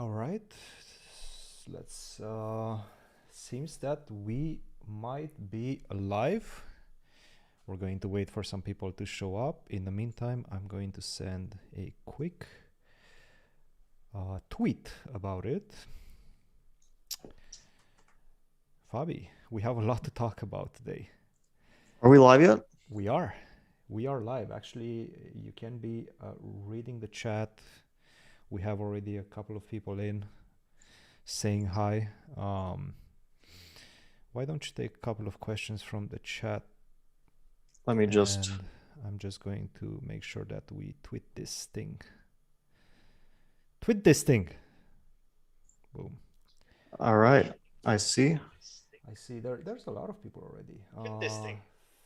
All right. Let's. Seems that we might be live. We're going to wait for some people to show up. In the meantime, I'm going to send a quick tweet about it. Fabi, we have a lot to talk about today. Are we live yet? We are. We are live. Actually, you can be reading the chat. We have already a couple of people in saying hi. Why don't you take a couple of questions from the chat? Let me just... I'm just going to make sure that we tweet this thing. Tweet this thing. Boom. All right. I see. I see there's a lot of people already. Tweet this thing.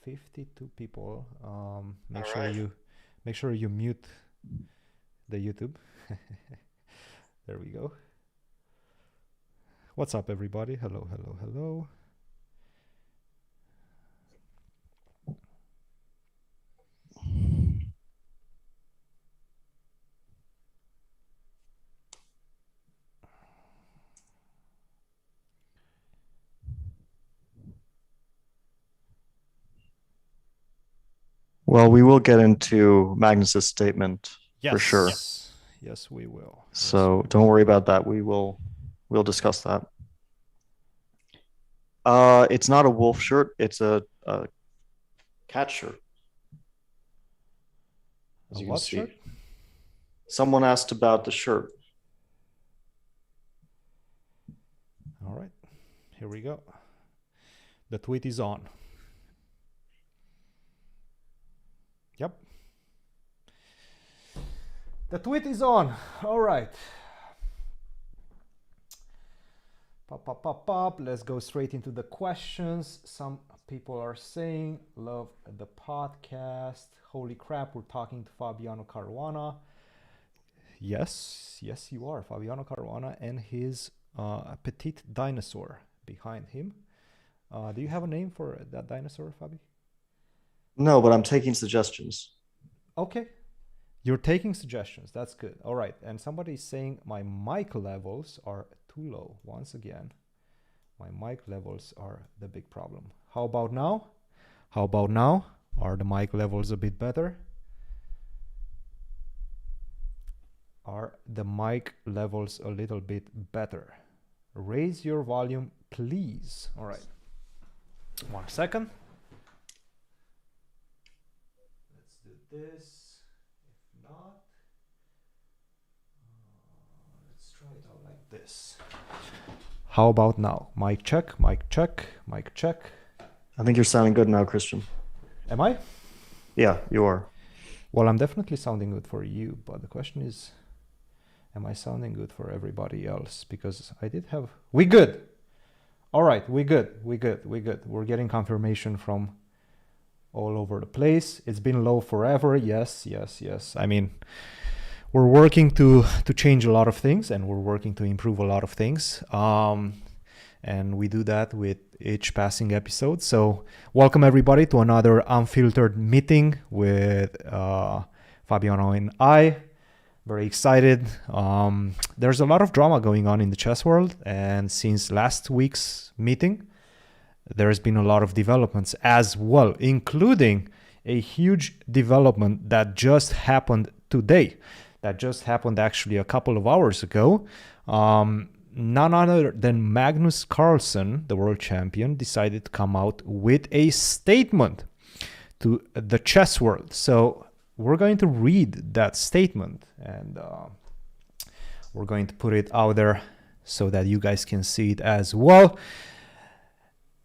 52 people. Make All sure you mute the YouTube. There we go. What's up, everybody? Hello, hello, hello. Well, we will get into Magnus's statement for sure. Yes, we will. So don't worry about that. We'll discuss that. It's not a wolf shirt. It's a cat shirt. As you can see. Shirt? Someone asked about the shirt. All right, here we go. The tweet is on. Yep. The tweet is on. All right. Pop. Let's go straight into the questions. Some people are saying, love the podcast. Holy crap, we're talking to Fabiano Caruana. Yes, you are. Fabiano Caruana and his petite dinosaur behind him. Do you have a name for that dinosaur, Fabi? No, but I'm taking suggestions. Okay. You're taking suggestions. That's good. All right. And somebody's saying my mic levels are too low. Once again, my mic levels are the big problem. How about now? Are the mic levels a bit better? Are the mic levels a little bit better? Raise your volume, please. All right. 1 second. Let's do this. If not, let's try it out like this. How about now? Mic check, mic check, mic check. I think you're sounding good now, Christian. Am I? Yeah, you are. Well, I'm definitely sounding good for you, but the question is, am I sounding good for everybody else? Because I did have... We good! All right, we good. We're getting confirmation from all over the place. It's been low forever. Yes. I mean, we're working to change a lot of things, and we're working to improve a lot of things. And we do that with each passing episode. So welcome everybody to another unfiltered meeting with Fabiano and I. Very excited. There's a lot of drama going on in the chess world, and since last week's meeting, there's been a lot of developments as well, including a huge development that just happened today. That just happened actually a couple of hours ago. None other than Magnus Carlsen, the world champion, decided to come out with a statement to the chess world. So we're going to read that statement, and we're going to put it out there so that you guys can see it as well.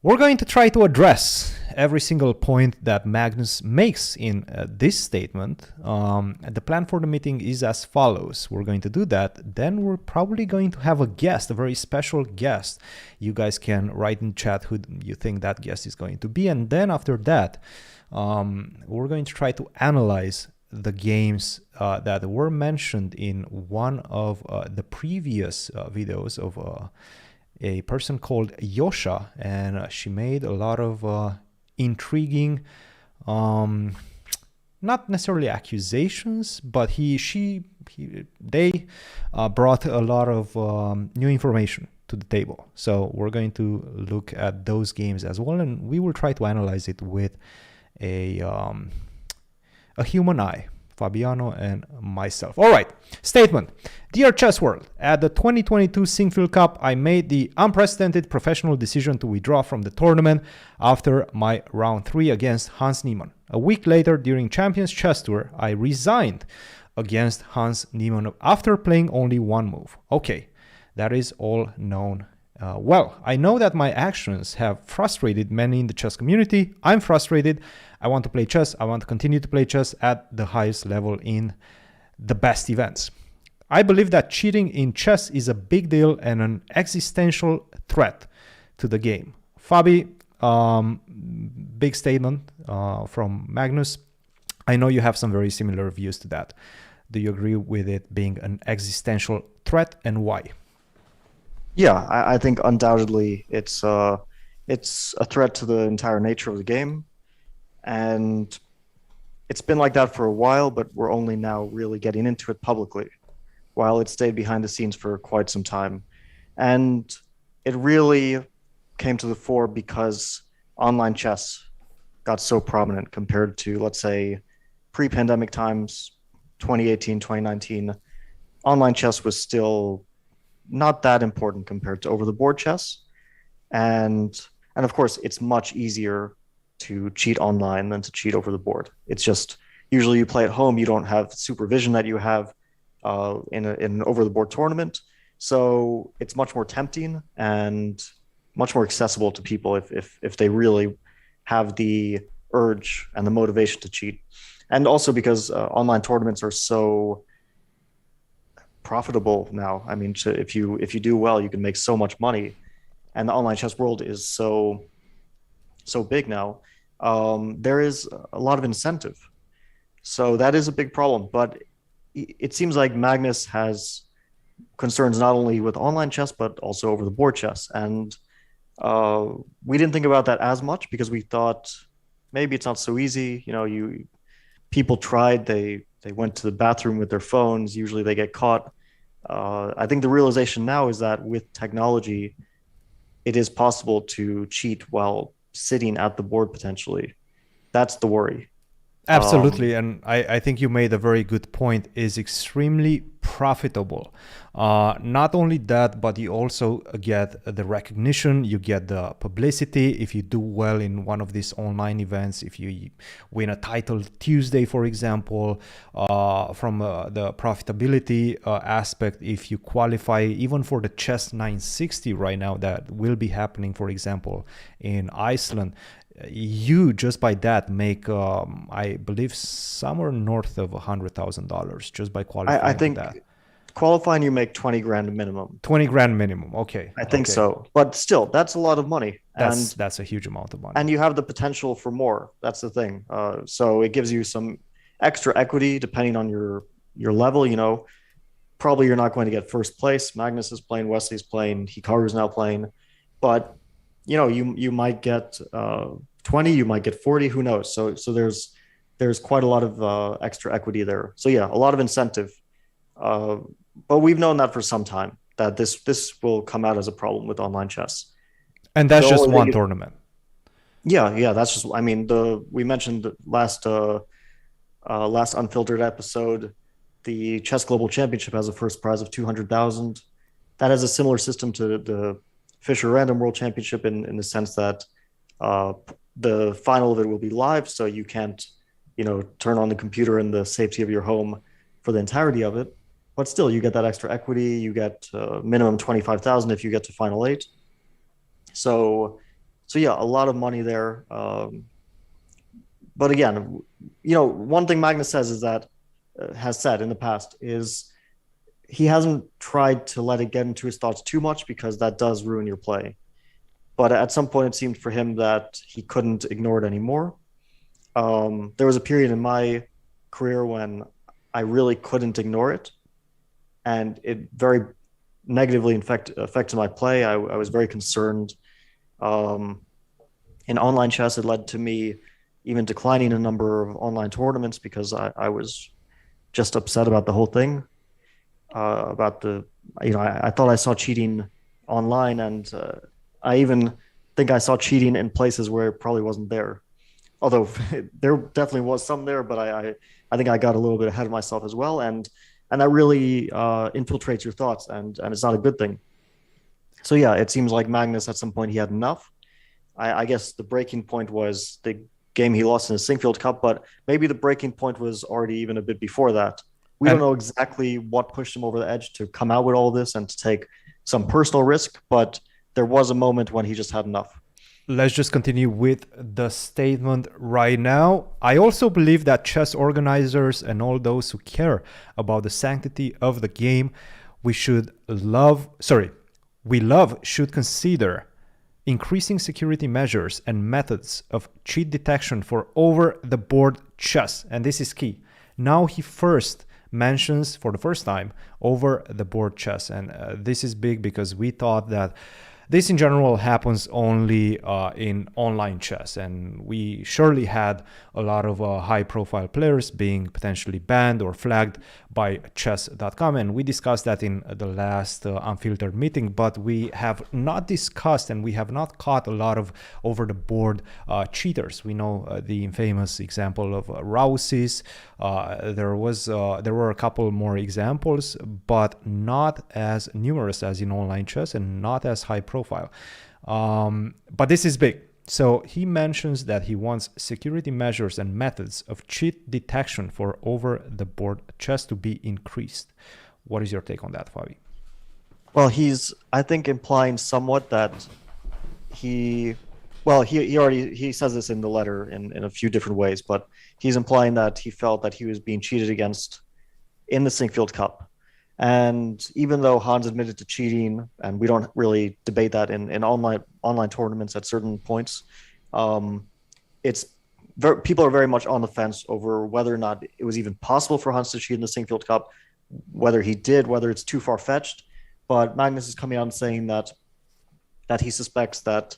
We're going to try to address every single point that Magnus makes in this statement. The plan for the meeting is as follows. We're going to do that. Then we're probably going to have a guest, a very special guest. You guys can write in chat who you think that guest is going to be. And then after that, we're going to try to analyze the games that were mentioned in one of the previous videos of a person called Yosha, and she made a lot of intriguing, not necessarily accusations, but she they brought a lot of new information to the table. So we're going to look at those games as well, and we will try to analyze it with a human eye, Fabiano and myself. All right, statement. Dear Chess World, at the 2022 Singfield Cup, I made the unprecedented professional decision to withdraw from the tournament after my round 3 against Hans Niemann. A week later, during Champions Chess Tour, I resigned against Hans Niemann after playing only one move. Okay, that is all known. Well, I know that my actions have frustrated many in the chess community. I'm frustrated. I want to play chess. I want to continue to play chess at the highest level in the best events. I believe that cheating in chess is a big deal and an existential threat to the game. Fabi, big statement from Magnus. I know you have some very similar views to that. Do you agree with it being an existential threat, and why? Yeah, I think undoubtedly it's a threat to the entire nature of the game, and it's been like that for a while, but we're only now really getting into it publicly, while it stayed behind the scenes for quite some time. And it really came to the fore because online chess got so prominent compared to, let's say, pre-pandemic times, 2018, 2019. Online chess was still not that important compared to over-the-board chess. And of course, it's much easier to cheat online than to cheat over the board. It's just, usually you play at home, you don't have supervision that you have in an over-the-board tournament. So it's much more tempting and much more accessible to people if they really have the urge and the motivation to cheat. And also because online tournaments are so profitable now. I mean, if you do well, you can make so much money, and the online chess world is so big now. There is a lot of incentive, so that is a big problem. But it seems like Magnus has concerns not only with online chess but also over the board chess, and we didn't think about that as much because we thought maybe it's not so easy. You know, people tried, they went to the bathroom with their phones. Usually they get caught. I think the realization now is that with technology, it is possible to cheat while sitting at the board potentially. That's the worry. Absolutely. And I think you made a very good point. Is extremely profitable. Not only that, but you also get the recognition, you get the publicity. If you do well in one of these online events, if you win a title Tuesday, for example, from the profitability aspect, if you qualify even for the Chess 960 right now that will be happening, for example, in Iceland, you just by that make I believe somewhere north of $100,000 just by qualifying. I think that. Qualifying you make 20 grand minimum. 20 grand minimum. Okay. I think so. But still, that's a lot of money. That's a huge amount of money. And you have the potential for more. That's the thing. So it gives you some extra equity depending on your level. You know, probably you're not going to get first place. Magnus is playing, Wesley's playing, Hikaru's now playing, but you know, you might get 20, you might get 40, who knows? So there's quite a lot of extra equity there. So yeah, a lot of incentive. But we've known that for some time, that this will come out as a problem with online chess. And that's just one tournament. Yeah, that's just, I mean, we mentioned the last Unfiltered episode, the Chess Global Championship has a first prize of 200,000. That has a similar system to the Fisher Random World Championship in the sense that the final of it will be live, so you can't, you know, turn on the computer in the safety of your home for the entirety of it. But still, you get that extra equity. You get minimum 25,000 if you get to final 8. So yeah, a lot of money there. But again, you know, one thing Magnus says is that has said in the past is he hasn't tried to let it get into his thoughts too much because that does ruin your play. But at some point, it seemed for him that he couldn't ignore it anymore. There was a period in my career when I really couldn't ignore it, and it very negatively affected my play. I was very concerned. In online chess, it led to me even declining a number of online tournaments because I was just upset about the whole thing. about I thought I saw cheating online, and I even think I saw cheating in places where it probably wasn't there. Although there definitely was some there, but I think I got a little bit ahead of myself as well, and that really infiltrates your thoughts, and it's not a good thing. So yeah, it seems like Magnus at some point he had enough. I guess the breaking point was the game he lost in the Singfield Cup, but maybe the breaking point was already even a bit before that. We don't And know exactly what pushed him over the edge to come out with all this and to take some personal risk, but there was a moment when he just had enough. let's just continue with the statement right now. I also believe that chess organizers and all those who care about the sanctity of the game, we love should consider increasing security measures and methods of cheat detection for over-the-board chess. And this is key. Now he first mentions for the first time over-the-board chess. And this is big because we thought that this in general happens only in online chess, and we surely had a lot of high-profile players being potentially banned or flagged by chess.com, and we discussed that in the last unfiltered meeting, but we have not discussed and we have not caught a lot of over-the-board cheaters. We know the infamous example of Rouse's. There were a couple more examples, but not as numerous as in online chess and not as high profile. But this is big. So he mentions that he wants security measures and methods of cheat detection for over-the-board chess to be increased. What is your take on that, Fabi? Well, he's, I think, implying somewhat that he, well, he says this in the letter in a few different ways, but he's implying that he felt that he was being cheated against in the Singfield Cup. And even though Hans admitted to cheating, and we don't really debate that in online tournaments at certain points, it's people are very much on the fence over whether or not it was even possible for Hans to cheat in the Singfield Cup, whether he did, whether it's too far fetched. But Magnus is coming out and saying that he suspects that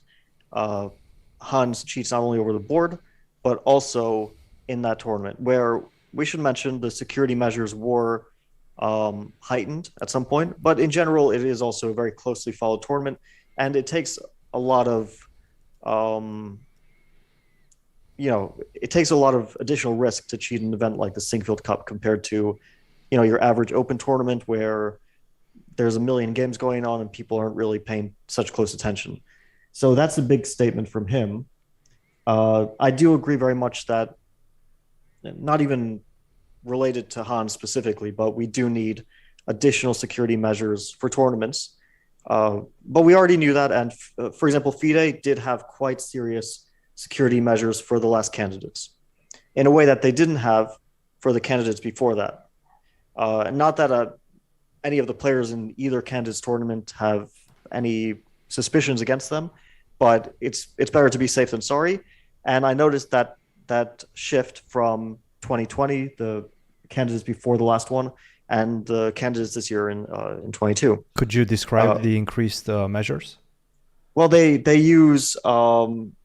Hans cheats not only over the board but also in that tournament, where we should mention the security measures were heightened at some point, but in general it is also a very closely followed tournament, and it takes a lot of it takes a lot of additional risk to cheat an event like the Singfield Cup compared to your average open tournament where there's a million games going on and people aren't really paying such close attention. So that's a big statement from him. I do agree very much that, not even related to Hans specifically, but we do need additional security measures for tournaments. But we already knew that. And for example, FIDE did have quite serious security measures for the last candidates in a way that they didn't have for the candidates before that. Not that any of the players in either candidates tournament have any suspicions against them, but it's better to be safe than sorry. And I noticed that shift from 2020, the candidates before the last one, and the candidates this year in 22. Could you describe the increased measures? Well, they use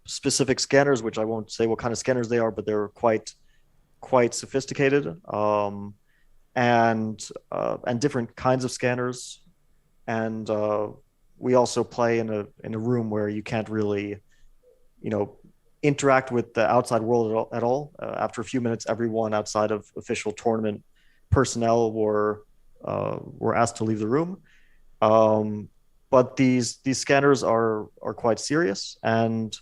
specific scanners, which I won't say what kind of scanners they are, but they're quite sophisticated, and different kinds of scanners. And we also play in a room where you can't really, interact with the outside world at all. After a few minutes, everyone outside of official tournament personnel were asked to leave the room. But these scanners are quite serious, and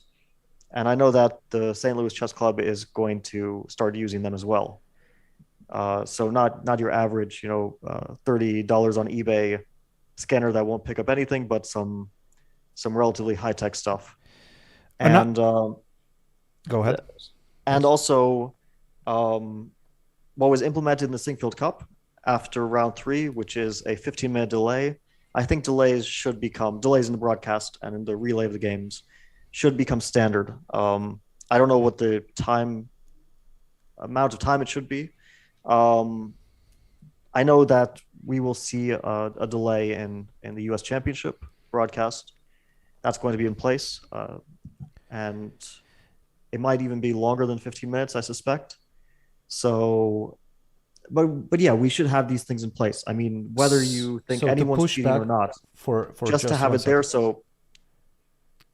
I know that the St. Louis Chess Club is going to start using them as well. So not your average, $30 on eBay scanner that won't pick up anything, but some relatively high tech stuff. And go ahead. And also, what was implemented in the Singfield Cup after round 3, which is a 15-minute delay. I think delays in the broadcast and in the relay of the games should become standard. I don't know what the amount of time it should be. I know that we will see a delay in the U.S. Championship broadcast. That's going to be in place, and it might even be longer than 15 minutes, I suspect. So but yeah, we should have these things in place. I mean, whether you think So to anyone's push cheating back or not, for just to just have one it there. second. So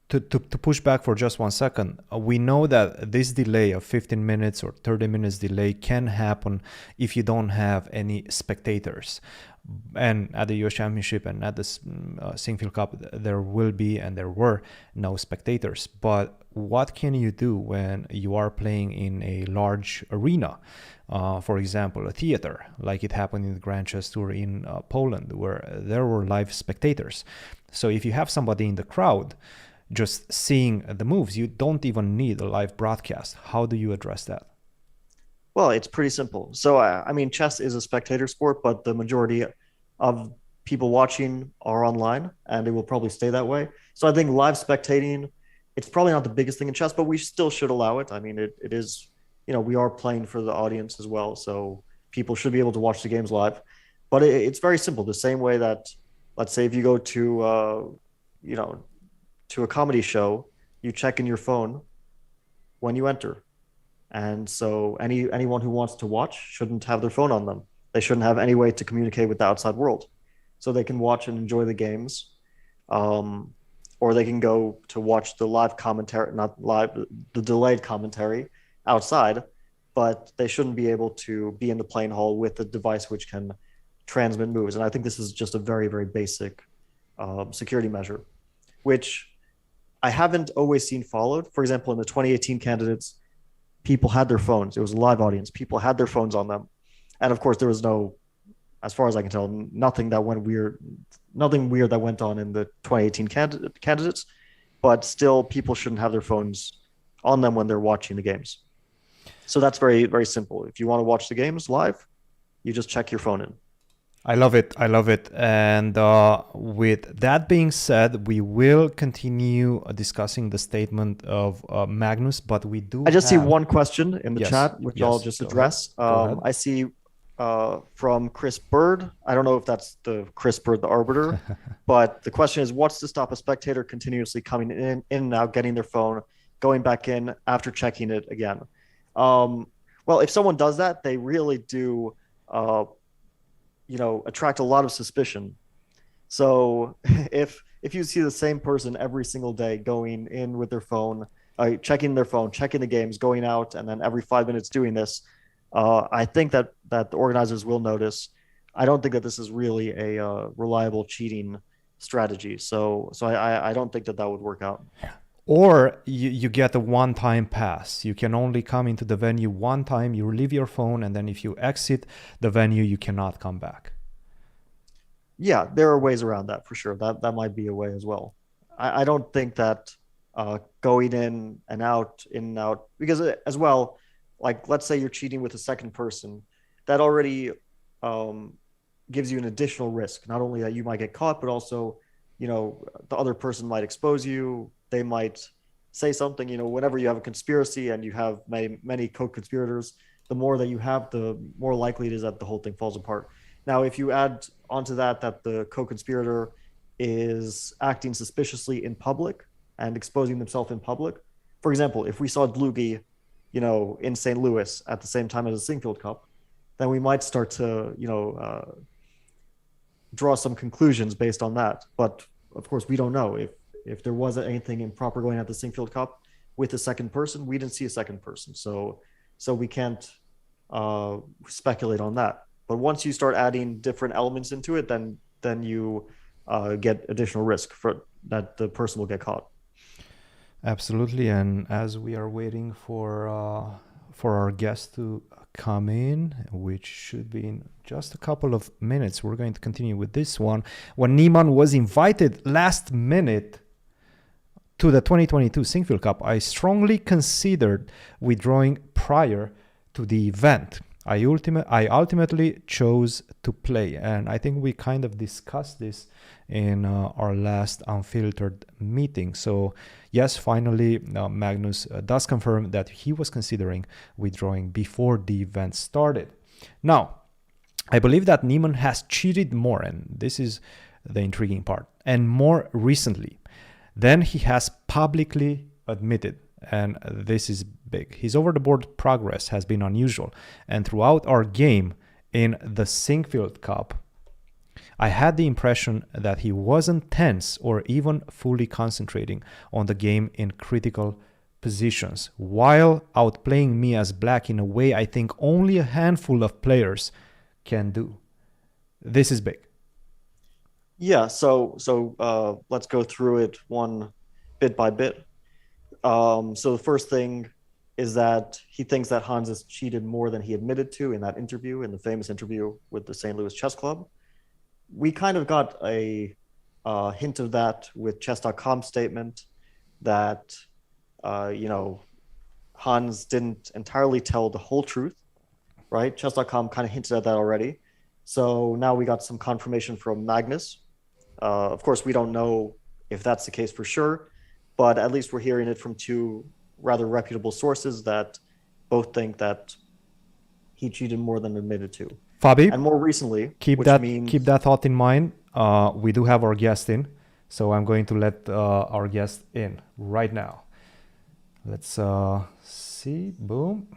To push back for just 1 second, we know that this delay of 15 minutes or 30 minutes delay can happen if you don't have any spectators. And at the US Championship and at the Sinquefield Cup, there will be and there were no spectators. But what can you do when you are playing in a large arena? For example, a theater, like it happened in the Grand Chess Tour in Poland, where there were live spectators. So if you have somebody in the crowd just seeing the moves, you don't even need a live broadcast. How do you address that? well, it's pretty simple. So I mean, chess is a spectator sport, but the majority of people watching are online, and it will probably stay that way. So I think live spectating, it's probably not the biggest thing in chess, but we still should allow it. I mean, it is, we are playing for the audience as well, so people should be able to watch the games live. But it's very simple. The same way that, let's say, if you go to, to a comedy show, you check in your phone when you enter. And so anyone who wants to watch shouldn't have their phone on them. They shouldn't have any way to communicate with the outside world. So they can watch and enjoy the games. Or they can go to watch the live commentary, not live, the delayed commentary outside, but they shouldn't be able to be in the playing hall with a device which can transmit moves. And I think this is just a very, very basic security measure, which I haven't always seen followed. For example, in the 2018 candidates, people had their phones. It was a live audience. People had their phones on them. And of course, there was no, as far as I can tell, nothing weird that went on in the 2018 candidates, but still people shouldn't have their phones on them when they're watching the games. So that's very, very simple. If you want to watch the games live, you just check your phone in. I love it. I love it. And with that being said, we will continue discussing the statement of Magnus, but we do I just see one question in the chat, which I'll just address. I see from Chris Bird. I don't know if that's the Chris Bird, the arbiter, but the question is, what's to stop a spectator continuously coming in and out, getting their phone, going back in after checking it again? Well, if someone does that, they really do attract a lot of suspicion. So if you see the same person every single day going in with their phone, checking their phone, checking the games, going out, and then every 5 minutes doing this, I think that the organizers will notice. I don't think that this is really a reliable cheating strategy. So I don't think that would work out. Or you get a one-time pass. You can only come into the venue one time, you leave your phone, and then if you exit the venue, you cannot come back. Yeah, there are ways around that for sure. That might be a way as well. I don't think that going in and out, because as well, like let's say you're cheating with a second person, that already gives you an additional risk. Not only that you might get caught, but also, the other person might expose you. They might say something, whenever you have a conspiracy and you have many co-conspirators, the more that you have, the more likely it is that the whole thing falls apart. Now, if you add onto that the co-conspirator is acting suspiciously in public and exposing themselves in public, for example, if we saw Dlugi, in St. Louis at the same time as the Sinquefield Cup, then we might start to, draw some conclusions based on that. But of course, we don't know if there wasn't anything improper going at the Sinquefield Cup with a second person. We didn't see a second person, so we can't speculate on that. But once you start adding different elements into it, then you get additional risk for that the person will get caught. Absolutely. And as we are waiting for our guest to come in, which should be in just a couple of minutes, we're going to continue with this one. When Niemann was invited last minute to the 2022 Sinquefield Cup, I strongly considered withdrawing prior to the event. I ultimately chose to play, and I think we kind of discussed this in our last Unfiltered meeting. So yes, finally, Magnus does confirm that he was considering withdrawing before the event started. Now, I believe that Niemann has cheated more, and this is the intriguing part, and more recently than he has publicly admitted. And this is big. His over-the-board progress has been unusual, and throughout our game, in the Sinquefield Cup, I had the impression that he wasn't tense or even fully concentrating on the game in critical positions, while outplaying me as black in a way I think only a handful of players can do. This is big. Yeah, so let's go through it one bit by bit. So the first thing is that he thinks that Hans has cheated more than he admitted to in that interview, in the famous interview with the St. Louis Chess Club. We kind of got a hint of that with chess.com's statement that, Hans didn't entirely tell the whole truth, right? Chess.com kind of hinted at that already. So now we got some confirmation from Magnus. Of course, we don't know if that's the case for sure, but at least we're hearing it from two rather reputable sources that both think that he cheated more than admitted to. Fabi, and more recently, keep that thought in mind. We do have our guest in, so I'm going to let our guest in right now. Let's see. Boom.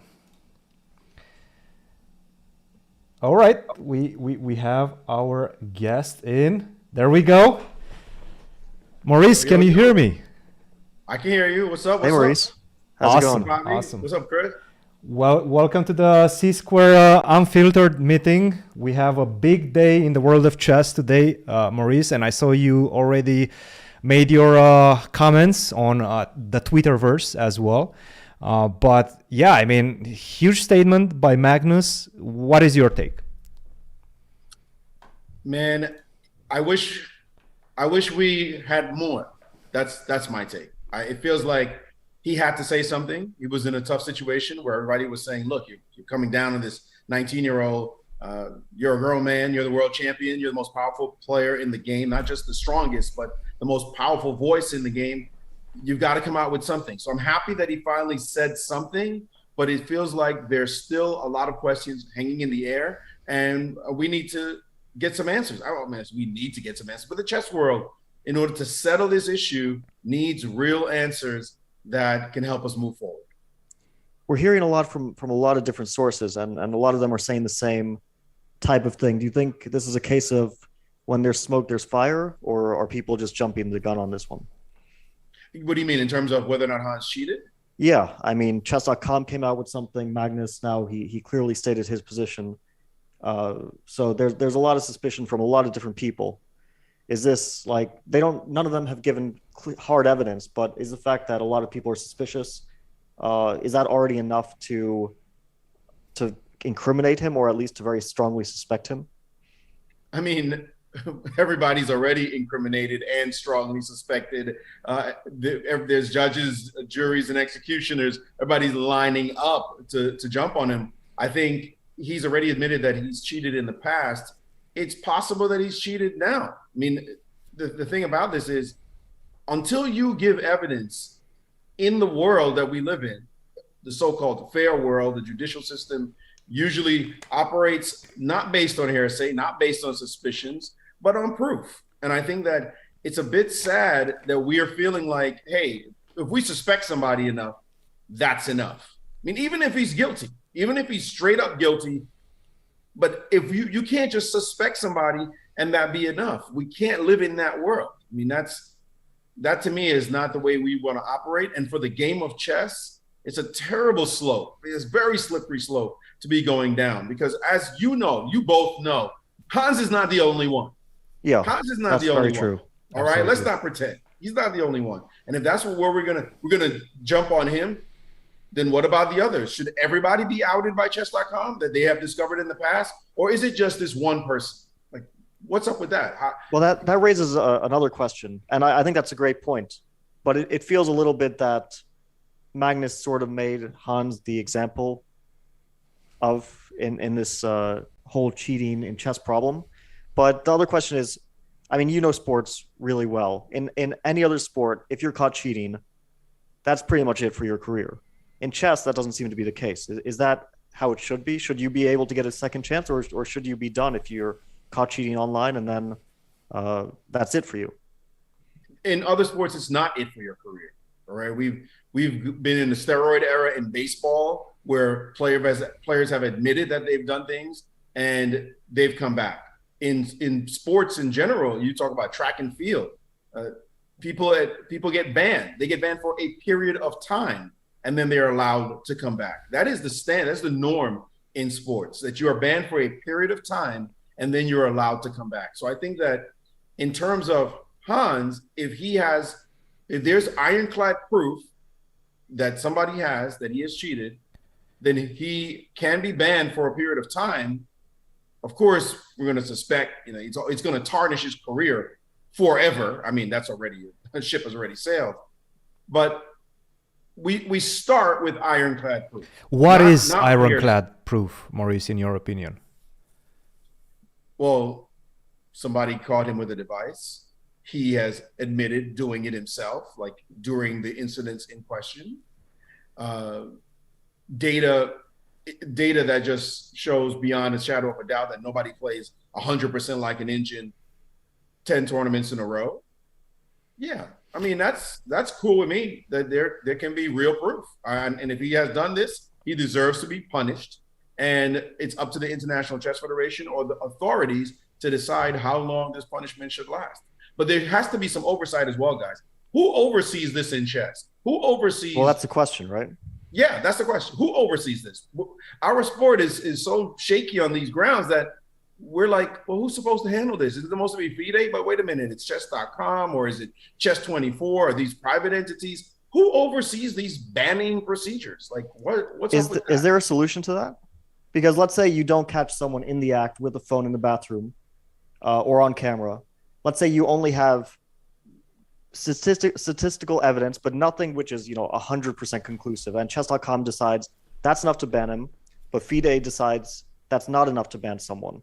All right, we have our guest in. There we go. Maurice, can you hear me? I can hear you. What's up? Hey, Maurice. How's it going? Awesome. What's up, Chris? Well, welcome to the C-Square Unfiltered meeting. We have a big day in the world of chess today, Maurice, and I saw you already made your comments on the Twitterverse as well. But yeah, I mean, huge statement by Magnus. What is your take? Man, I wish we had more. That's my take. It feels like he had to say something. He was in a tough situation where everybody was saying, look, you're coming down to this 19-year-old. You're a grown man. You're the world champion. You're the most powerful player in the game, not just the strongest, but the most powerful voice in the game. You've got to come out with something. So I'm happy that he finally said something, but it feels like there's still a lot of questions hanging in the air, and we need to get some answers. We need to get some answers. But the chess world, in order to settle this issue, needs real answers that can help us move forward. We're hearing a lot from a lot of different sources, and a lot of them are saying the same type of thing. Do you think this is a case of when there's smoke, there's fire, or are people just jumping the gun on this one? What do you mean in terms of whether or not Hans cheated? Yeah, I mean, chess.com came out with something. Magnus, now he clearly stated his position. So there's a lot of suspicion from a lot of different people. Is this like none of them have given hard evidence, but is the fact that a lot of people are suspicious, is that already enough to incriminate him, or at least to very strongly suspect him? I mean, everybody's already incriminated and strongly suspected. There's judges, juries, and executioners. Everybody's lining up to jump on him. I think he's already admitted that he's cheated in the past. It's possible that he's cheated now. I mean, the thing about this is, until you give evidence in the world that we live in, the so-called fair world, the judicial system usually operates not based on hearsay, not based on suspicions, but on proof. And I think that it's a bit sad that we are feeling like, hey, if we suspect somebody enough, that's enough. I mean, even if he's guilty, even if he's straight up guilty, but if you can't just suspect somebody and that be enough. We can't live in that world. I mean, that to me is not the way we want to operate. And for the game of chess, it's a terrible slope. It's a very slippery slope to be going down, because as you know, you both know, Hans is not the only one. Yeah, Hans is not the only one. True. All right, let's not pretend. He's not the only one. And if that's where we're gonna jump on him, then what about the others? Should everybody be outed by chess.com that they have discovered in the past? Or is it just this one person? Like, what's up with that? Well, that raises another question. And I think that's a great point. But it feels a little bit that Magnus sort of made Hans the example of in this whole cheating in chess problem. But the other question is, I mean, you know sports really well. In any other sport, if you're caught cheating, that's pretty much it for your career. In chess, that doesn't seem to be the case. Is that how it should be? Should you be able to get a second chance, or should you be done if you're caught cheating online and then that's it for you? In other sports, it's not it for your career. All right, we've been in the steroid era in baseball where players have admitted that they've done things and they've come back. In sports in general, you talk about track and field. People get banned. They get banned for a period of time, and then they're allowed to come back. That is the That's the norm in sports, that you are banned for a period of time, and then you're allowed to come back. So I think that in terms of Hans, if there's ironclad proof that somebody has that he has cheated, then he can be banned for a period of time. Of course, we're going to suspect, it's going to tarnish his career forever. I mean, the ship has already sailed. But we start with ironclad proof. What is ironclad proof, Maurice, in your opinion? Well, somebody caught him with a device. He has admitted doing it himself, like during the incidents in question. Data that just shows beyond a shadow of a doubt that nobody plays 100% like an engine 10 tournaments in a row. Yeah, I mean, that's cool with me, that there can be real proof. And if he has done this, he deserves to be punished. And it's up to the International Chess Federation or the authorities to decide how long this punishment should last. But there has to be some oversight as well, guys. Who oversees this in chess? Who oversees? Well, that's the question, right? Yeah, that's the question. Who oversees this? Our sport is so shaky on these grounds that we're like, well, who's supposed to handle this? Is it supposed to be FIDE? But wait a minute, it's chess.com, or is it chess24, or these private entities? Who oversees these banning procedures? Like, what's up with that? Is there a solution to that? Because let's say you don't catch someone in the act with a phone in the bathroom or on camera. Let's say you only have statistical evidence, but nothing which is 100% conclusive, and chess.com decides that's enough to ban him, but FIDE decides that's not enough to ban someone.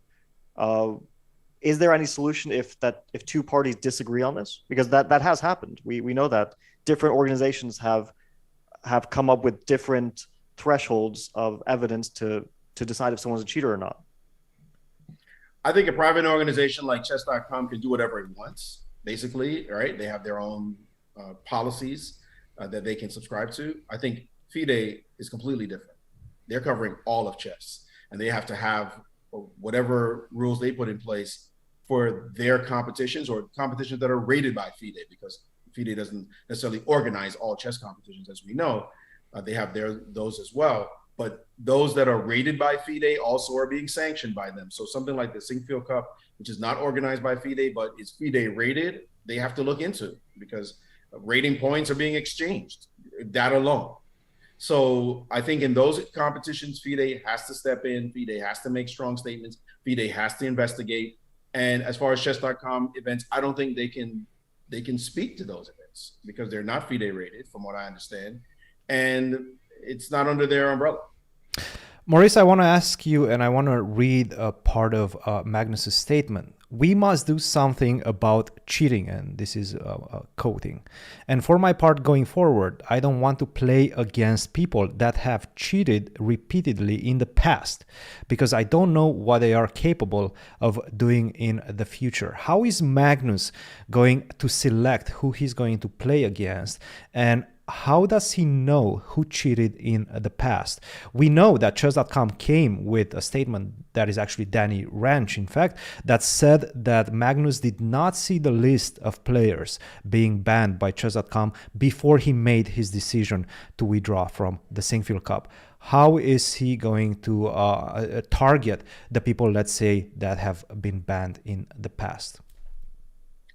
Is there any solution if two parties disagree on this? Because that has happened. We know that different organizations have come up with different thresholds of evidence to decide if someone's a cheater or not. I think a private organization like chess.com can do whatever it wants, basically, right? They have their own policies that they can subscribe to. I think FIDE is completely different. They're covering all of chess, and they have to have whatever rules they put in place for their competitions, or competitions that are rated by FIDE, because FIDE doesn't necessarily organize all chess competitions, as we know. They have those as well. But those that are rated by FIDE also are being sanctioned by them. So something like the Sinquefield Cup, which is not organized by FIDE, but is FIDE rated, they have to look into, because rating points are being exchanged, that alone. So I think in those competitions, FIDE has to step in, FIDE has to make strong statements, FIDE has to investigate. And as far as chess.com events, I don't think they can speak to those events, because they're not FIDE rated, from what I understand. And it's not under their umbrella. Maurice, I want to ask you, and I want to read a part of Magnus's statement. We must do something about cheating, and this is quoting. And for my part going forward, I don't want to play against people that have cheated repeatedly in the past, because I don't know what they are capable of doing in the future. How is Magnus going to select who he's going to play against, and how does he know who cheated in the past? We know that chess.com came with a statement that is actually Danny Ranch, in fact, that said that Magnus did not see the list of players being banned by chess.com before he made his decision to withdraw from the Sinquefield Cup. How is he going to target the people, let's say, that have been banned in the past?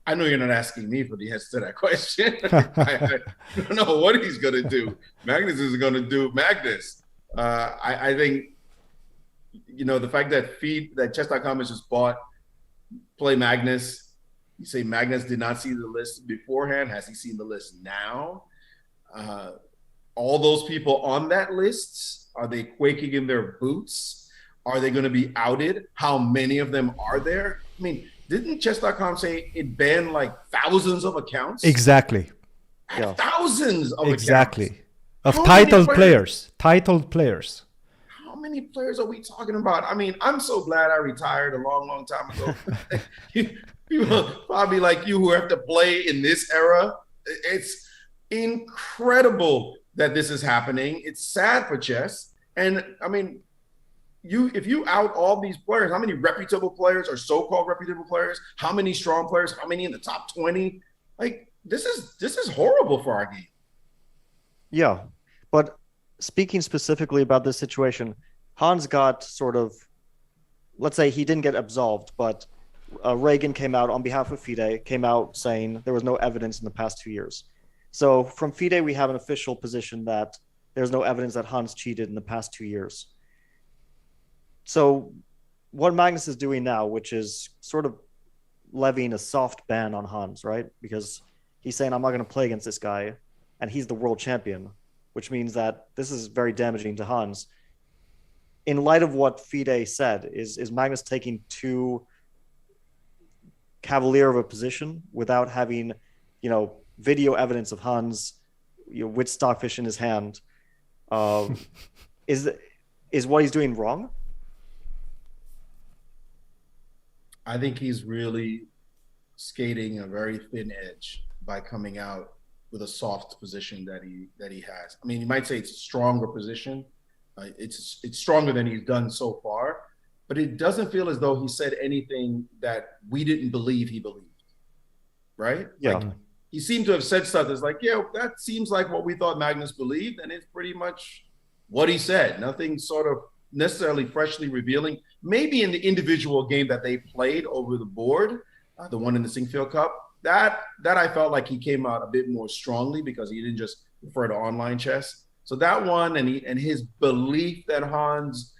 I know you're not asking me for the answer to that question. I don't know what he's going to do. Magnus is going to do Magnus. I think, the fact that chess.com has just bought Play Magnus, you say Magnus did not see the list beforehand. Has he seen the list now? All those people on that list, are they quaking in their boots? Are they going to be outed? How many of them are there? I mean, didn't chess.com say it banned like thousands of accounts? Exactly. Yeah. Thousands of exactly. accounts. Of titled players. Titled players. How many players are we talking about? I mean, I'm so glad I retired a long, long time ago. People probably like you who have to play in this era. It's incredible that this is happening. It's sad for chess. And I mean, if you out all these players, how many reputable players or so-called reputable players, how many strong players, how many in the top 20? Like, this is horrible for our game. Yeah, but speaking specifically about this situation, Hans got sort of, let's say he didn't get absolved, but Reagan came out on behalf of FIDE, came out saying there was no evidence in the past 2 years. So from FIDE, we have an official position that there's no evidence that Hans cheated in the past 2 years. So what Magnus is doing now, which is sort of levying a soft ban on Hans, right? Because he's saying, I'm not going to play against this guy, and he's the world champion, which means that this is very damaging to Hans. In light of what FIDE said, is Magnus taking too cavalier of a position without having, video evidence of Hans, with stockfish in his hand? Is what he's doing wrong? I think he's really skating a very thin edge by coming out with a soft position that he has. I mean, you might say it's a stronger position. It's stronger than he's done so far, but it doesn't feel as though he said anything that we didn't believe he believed, right? Yeah. Like, he seemed to have said stuff that's like, yeah, that seems like what we thought Magnus believed, and it's pretty much what he said. Nothing sort of necessarily freshly revealing. Maybe in the individual game that they played over the board, the one in the Sinkfield Cup, that I felt like he came out a bit more strongly because he didn't just refer to online chess. So that one, and his belief that Hans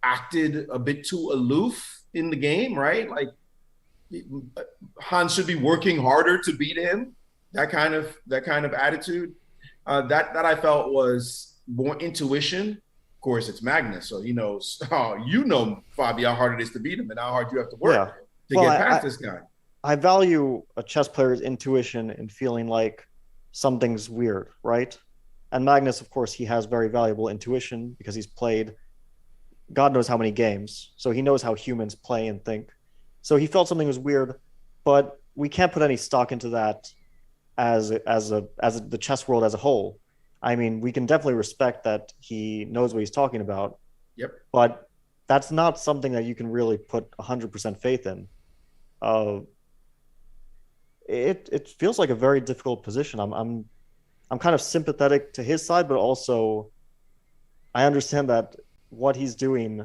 acted a bit too aloof in the game, right? Like, Hans should be working harder to beat him. That kind of attitude, that I felt was more intuition. Of course, it's Magnus, so he knows. Oh, Fabi, how hard it is to beat him, and how hard you have to work to get past this guy. I value a chess player's intuition and feeling like something's weird, right? And Magnus, of course, he has very valuable intuition because he's played God knows how many games, so he knows how humans play and think. So he felt something was weird, but we can't put any stock into that as the chess world as a whole. I mean, we can definitely respect that he knows what he's talking about. Yep. But that's not something that you can really put 100% faith in. It feels like a very difficult position. I'm kind of sympathetic to his side, but also I understand that what he's doing,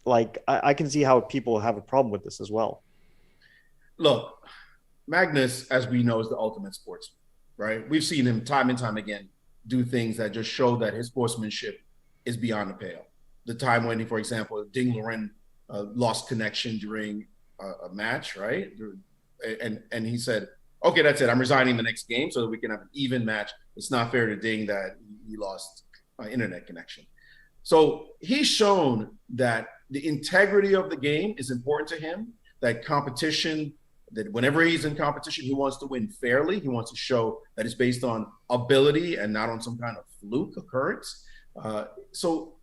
like, I can see how people have a problem with this as well. Look, Magnus, as we know, is the ultimate sportsman, right? We've seen him time and time again do things that just show that his sportsmanship is beyond the pale. The time when he, for example, Ding Liren lost connection during a match, right? And he said, okay, that's it. I'm resigning the next game so that we can have an even match. It's not fair to Ding that he lost internet connection. So he's shown that the integrity of the game is important to him, that competition, that whenever he's in competition, he wants to win fairly. He wants to show that it's based on ability and not on some kind of fluke occurrence. So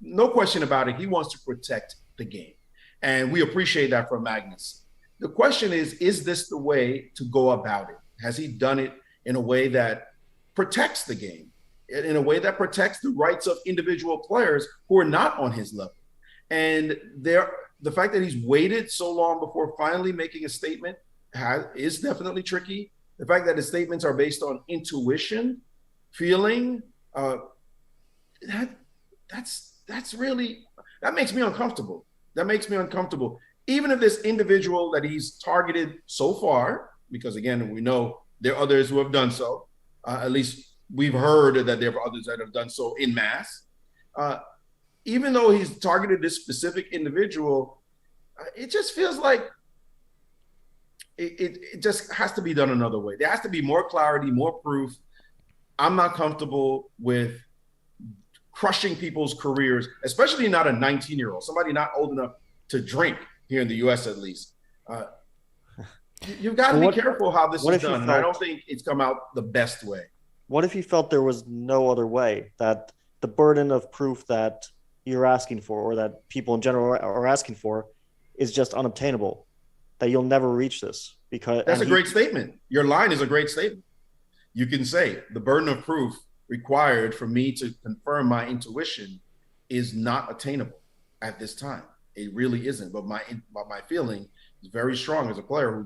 no question about it, he wants to protect the game. And we appreciate that from Magnus. The question is this the way to go about it? Has he done it in a way that protects the game, in a way that protects the rights of individual players who are not on his level? And the fact that he's waited so long before finally making a statement is definitely tricky. The fact that his statements are based on intuition, feeling, that makes me uncomfortable. That makes me uncomfortable. Even if this individual that he's targeted so far, because again, we know there are others who have done so, at least we've heard that there are others that have done so in mass. Even though he's targeted this specific individual, it just feels like it just has to be done another way. There has to be more clarity, more proof. I'm not comfortable with crushing people's careers, especially not a 19-year-old, somebody not old enough to drink here in the U.S. at least. You've got to be careful how this is done. And I don't think it's come out the best way. What if you felt there was no other way, that the burden of proof that you're asking for, or that people in general are asking for, is just unobtainable, that you'll never reach this? Because that's a great statement. Your line is a great statement. You can say the burden of proof required for me to confirm my intuition is not attainable. at this time. It really isn't. But my feeling is very strong as a player who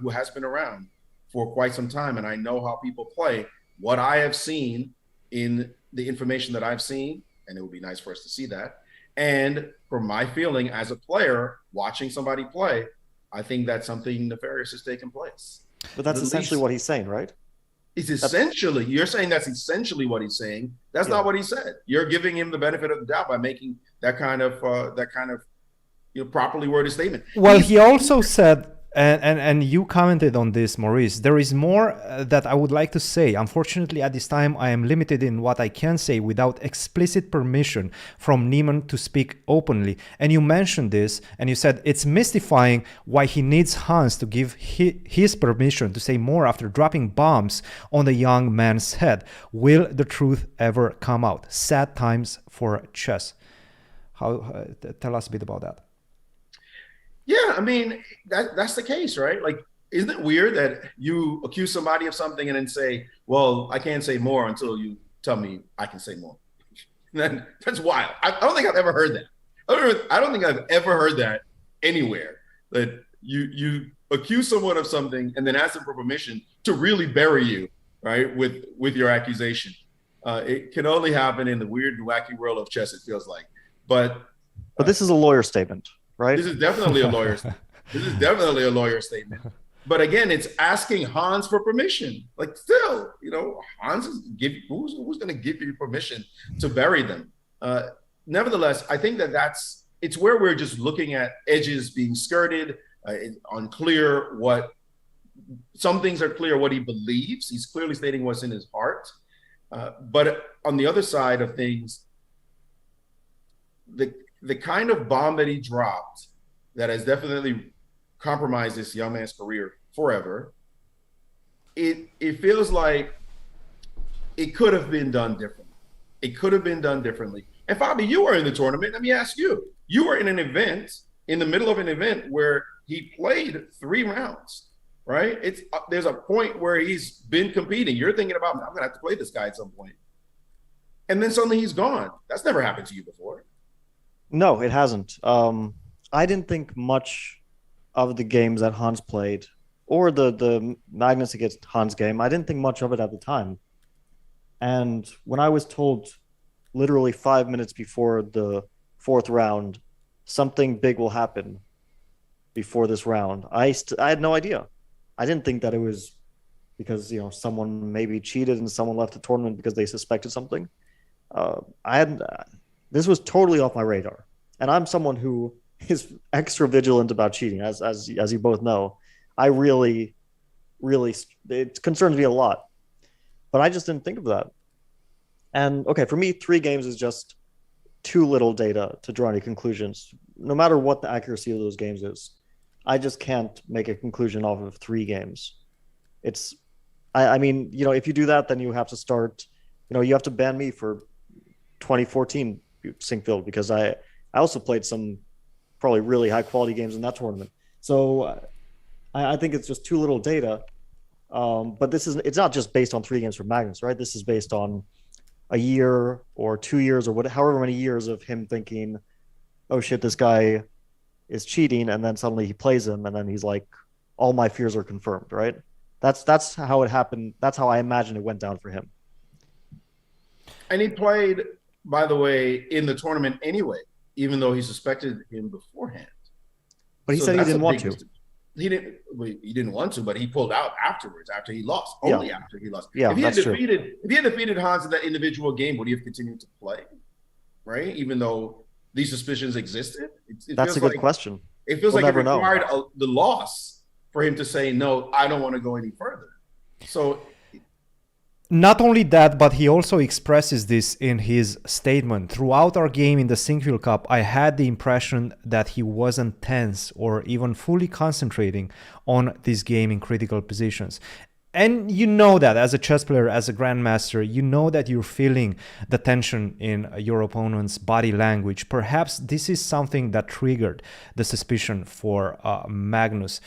has been around for quite some time, and I know how people play. What I have seen in the information that I've seen, and it would be nice for us to see that. And from my feeling as a player watching somebody play, I think that something nefarious has taken place. But that's essentially what he's saying, right? You're saying that's essentially what he's saying. That's not what he said. You're giving him the benefit of the doubt by making that kind of properly worded statement. Well, he also said, and you commented on this, Maurice, there is more that I would like to say. Unfortunately, at this time, I am limited in what I can say without explicit permission from Niemann to speak openly. And you mentioned this, and you said it's mystifying why he needs Hans to give his permission to say more after dropping bombs on the young man's head. Will the truth ever come out? Sad times for chess. Tell us a bit about that. Yeah, I mean, that's the case, right? Like, isn't it weird that you accuse somebody of something and then say, well, I can't say more until you tell me I can say more? That's wild. I don't think I've ever heard that. I don't think I've ever heard that anywhere, that you accuse someone of something and then ask them for permission to really bury you, right, with your accusation. It can only happen in the weird and wacky world of chess, it feels like. But this is a lawyer statement. Right? This is definitely a lawyer statement. But again, it's asking Hans for permission. Like, still, Hans is who's going to give you permission to bury them? Nevertheless, I think it's where we're just looking at edges being skirted, unclear what some things are clear what he believes. He's clearly stating what's in his heart. But on the other side of things, the kind of bomb that he dropped that has definitely compromised this young man's career forever, it feels like it could have been done differently. It could have been done differently. And Fabi, you were in the tournament. Let me ask you. You were in an event, in the middle of an event where he played 3 rounds, right? There's a point where he's been competing. You're thinking about, I'm going to have to play this guy at some point. And then suddenly he's gone. That's never happened to you before. No, it hasn't. I didn't think much of the games that Hans played, or the Magnus against Hans game. I didn't think much of it at the time. And when I was told literally 5 minutes before the 4th round, something big will happen before this round, I had no idea. I didn't think that it was because someone maybe cheated and someone left the tournament because they suspected something. This was totally off my radar. And I'm someone who is extra vigilant about cheating, as you both know. I really, it concerns me a lot. But I just didn't think of that. And okay, for me, 3 games is just too little data to draw any conclusions. No matter what the accuracy of those games is, I just can't make a conclusion off of 3 games. I mean, if you do that, then you have to start, you have to ban me for 2014 Sinkfield, because I also played some probably really high quality games in that tournament. So I think it's just too little data. But it's not just based on 3 games for Magnus, right? This is based on a year or 2 years or however many years of him thinking, oh shit, this guy is cheating, and then suddenly he plays him, and then he's like, all my fears are confirmed, right? That's how it happened. That's how I imagine it went down for him. And he played, by the way, in the tournament anyway, even though he suspected him beforehand. But he said he didn't want to. He didn't want to, but he pulled out afterwards, after he lost. Only after he lost. Yeah, if he had defeated Hans in that individual game, would he have continued to play? Right? Even though these suspicions existed? That's a good question. It feels like it required the loss for him to say, no, I don't want to go any further. So not only that, but he also expresses this in his statement. Throughout our game in the Sinkfield Cup, I had the impression that he wasn't tense or even fully concentrating on this game in critical positions. And you know that as a chess player, as a grandmaster, you know that you're feeling the tension in your opponent's body language. Perhaps this is something that triggered the suspicion for Magnus.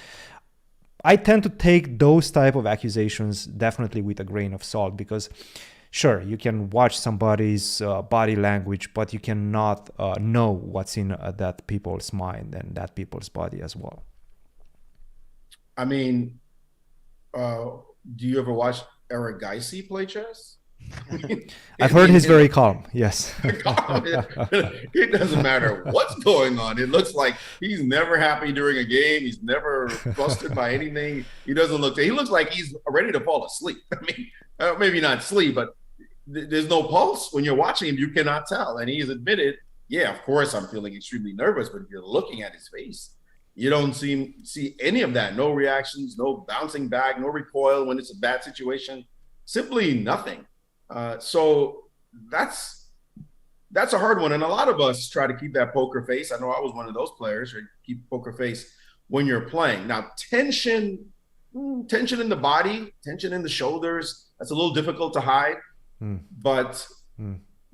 I tend to take those type of accusations definitely with a grain of salt, because sure, you can watch somebody's body language, but you cannot know what's in that people's mind and that people's body as well. I mean, do you ever watch Eric Geisy play chess? I've heard he's very calm. Yes. It doesn't matter what's going on. It looks like he's never happy during a game. He's never flustered by anything. He looks like he's ready to fall asleep. I mean, maybe not sleep, but there's no pulse when you're watching him. You cannot tell. And he's admitted, yeah, of course I'm feeling extremely nervous, but if you're looking at his face, you don't see any of that. No reactions, no bouncing back, no recoil when it's a bad situation. Simply nothing. So that's a hard one. And a lot of us try to keep that poker face. I know I was one of those players, or keep poker face when you're playing. Now, tension in the body, tension in the shoulders, that's a little difficult to hide. But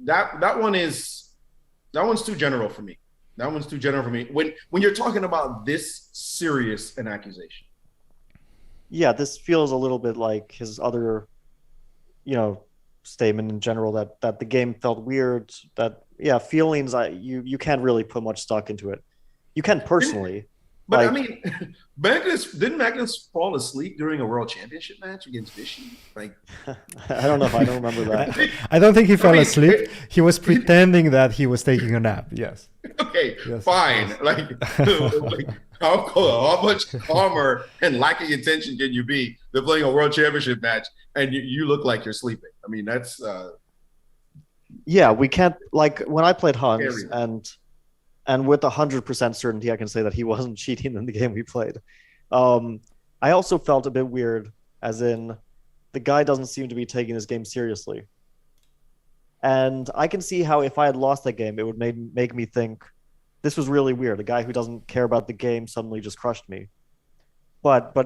that one's too general for me. That one's too general for me. When you're talking about this serious an accusation. Yeah, this feels a little bit like his other, statement in general that the game felt weird. That feelings. You can't really put much stock into it. You can personally. But I mean, didn't Magnus fall asleep during a world championship match against Vichy? Like, I don't know if I don't remember that. I don't think he fell asleep. He was pretending that he was taking a nap. Yes. Okay, yes, fine. Yes. Like how much calmer and lacking attention can you be than playing a world championship match and you look like you're sleeping? I mean, that's. Yeah, we can't, like when I played Hans and with 100% certainty, I can say that he wasn't cheating in the game we played. I also felt a bit weird, as in the guy doesn't seem to be taking his game seriously. And I can see how if I had lost that game, it would make me think, this was really weird. A guy who doesn't care about the game suddenly just crushed me. But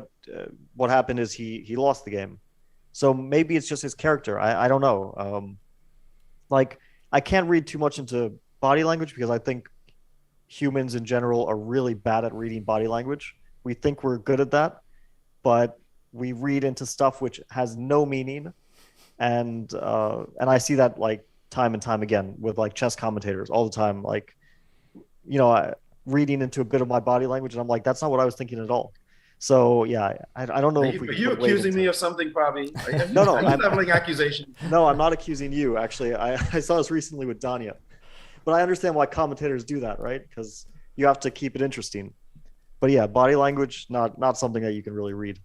what happened is he lost the game. So maybe it's just his character. I don't know. Like, I can't read too much into body language because I think humans in general are really bad at reading body language. We think we're good at that, but we read into stuff which has no meaning. And I see that like time and time again with like chess commentators all the time, like, reading into a bit of my body language. And I'm like, that's not what I was thinking at all. So yeah, I don't know if we. Are you accusing me of something, Fabi? No. I'm leveling accusation. No, I'm not accusing you. Actually, I saw this recently with Danya. But I understand why commentators do that, right? Because you have to keep it interesting. But yeah, body language, not something that you can really read.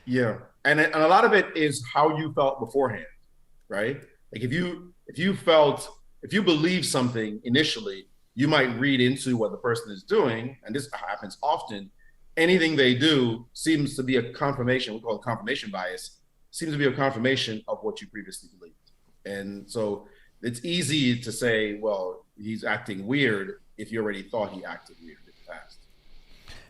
Yeah, and a lot of it is how you felt beforehand, right? Like if you believe something initially, you might read into what the person is doing, and this happens often. Anything they do seems to be a confirmation. We call it confirmation bias. Seems to be a confirmation of what you previously believed, and so. It's easy to say, well, he's acting weird if you already thought he acted weird in the past.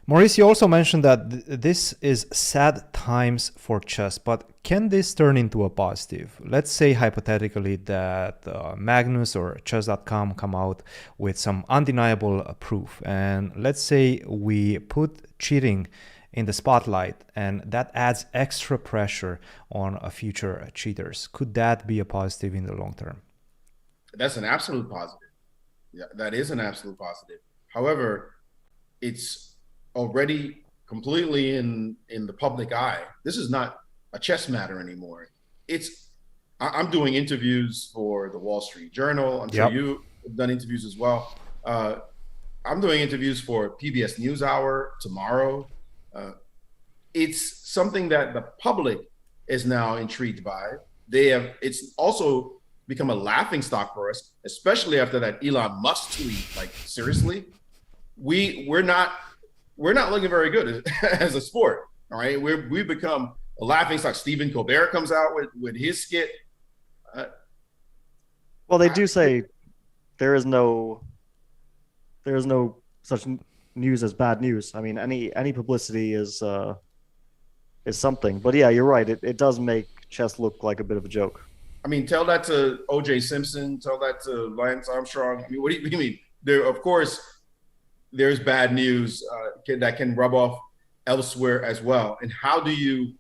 Maurice, you also mentioned that this is sad times for chess, but can this turn into a positive? Let's say hypothetically that Magnus or chess.com come out with some undeniable proof. And let's say we put cheating in the spotlight and that adds extra pressure on future cheaters. Could that be a positive in the long term? That's an absolute positive. Yeah, that is an absolute positive. However, it's already completely in the public eye. This is not a chess matter anymore. I'm doing interviews for the Wall Street Journal. I'm sure you have done interviews as well. I'm doing interviews for PBS NewsHour tomorrow. It's something that the public is now intrigued by. It's also become a laughing stock for us, especially after that Elon Musk tweet. Like, seriously, we're not looking very good as a sport. All right, we've become a laughing stock. Stephen Colbert comes out with his skit. Well, they do say there is no such news as bad news. I mean, any publicity is something. But yeah, you're right. It does make chess look like a bit of a joke. I mean, tell that to O.J. Simpson. Tell that to Lance Armstrong. I mean, what do you mean? Of course, there's bad news that can rub off elsewhere as well. And how do you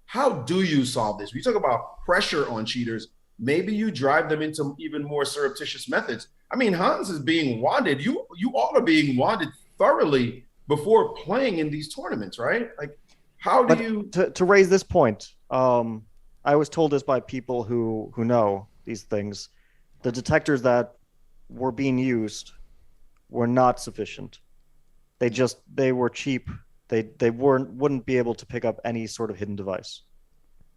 how do you solve this? We talk about pressure on cheaters. Maybe you drive them into even more surreptitious methods. I mean, Hans is being wanted. You all are being wanted thoroughly before playing in these tournaments, right? Like, how do you to raise this point? I was told this by people who know these things. The detectors that were being used were not sufficient. They were cheap. They wouldn't be able to pick up any sort of hidden device.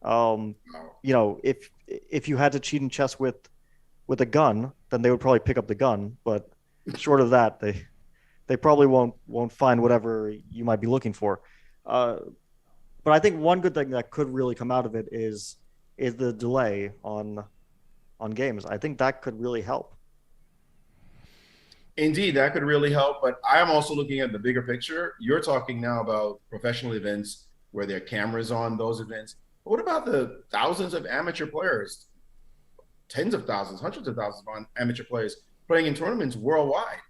You know, if you had to cheat in chess with a gun, then they would probably pick up the gun. But short of that, they probably won't find whatever you might be looking for. But I think one good thing that could really come out of it is the delay on games. I think that could really help. Indeed, that could really help. But I am also looking at the bigger picture. You're talking now about professional events where there are cameras on those events. But what about the thousands of amateur players, tens of thousands, hundreds of thousands of amateur players playing in tournaments worldwide?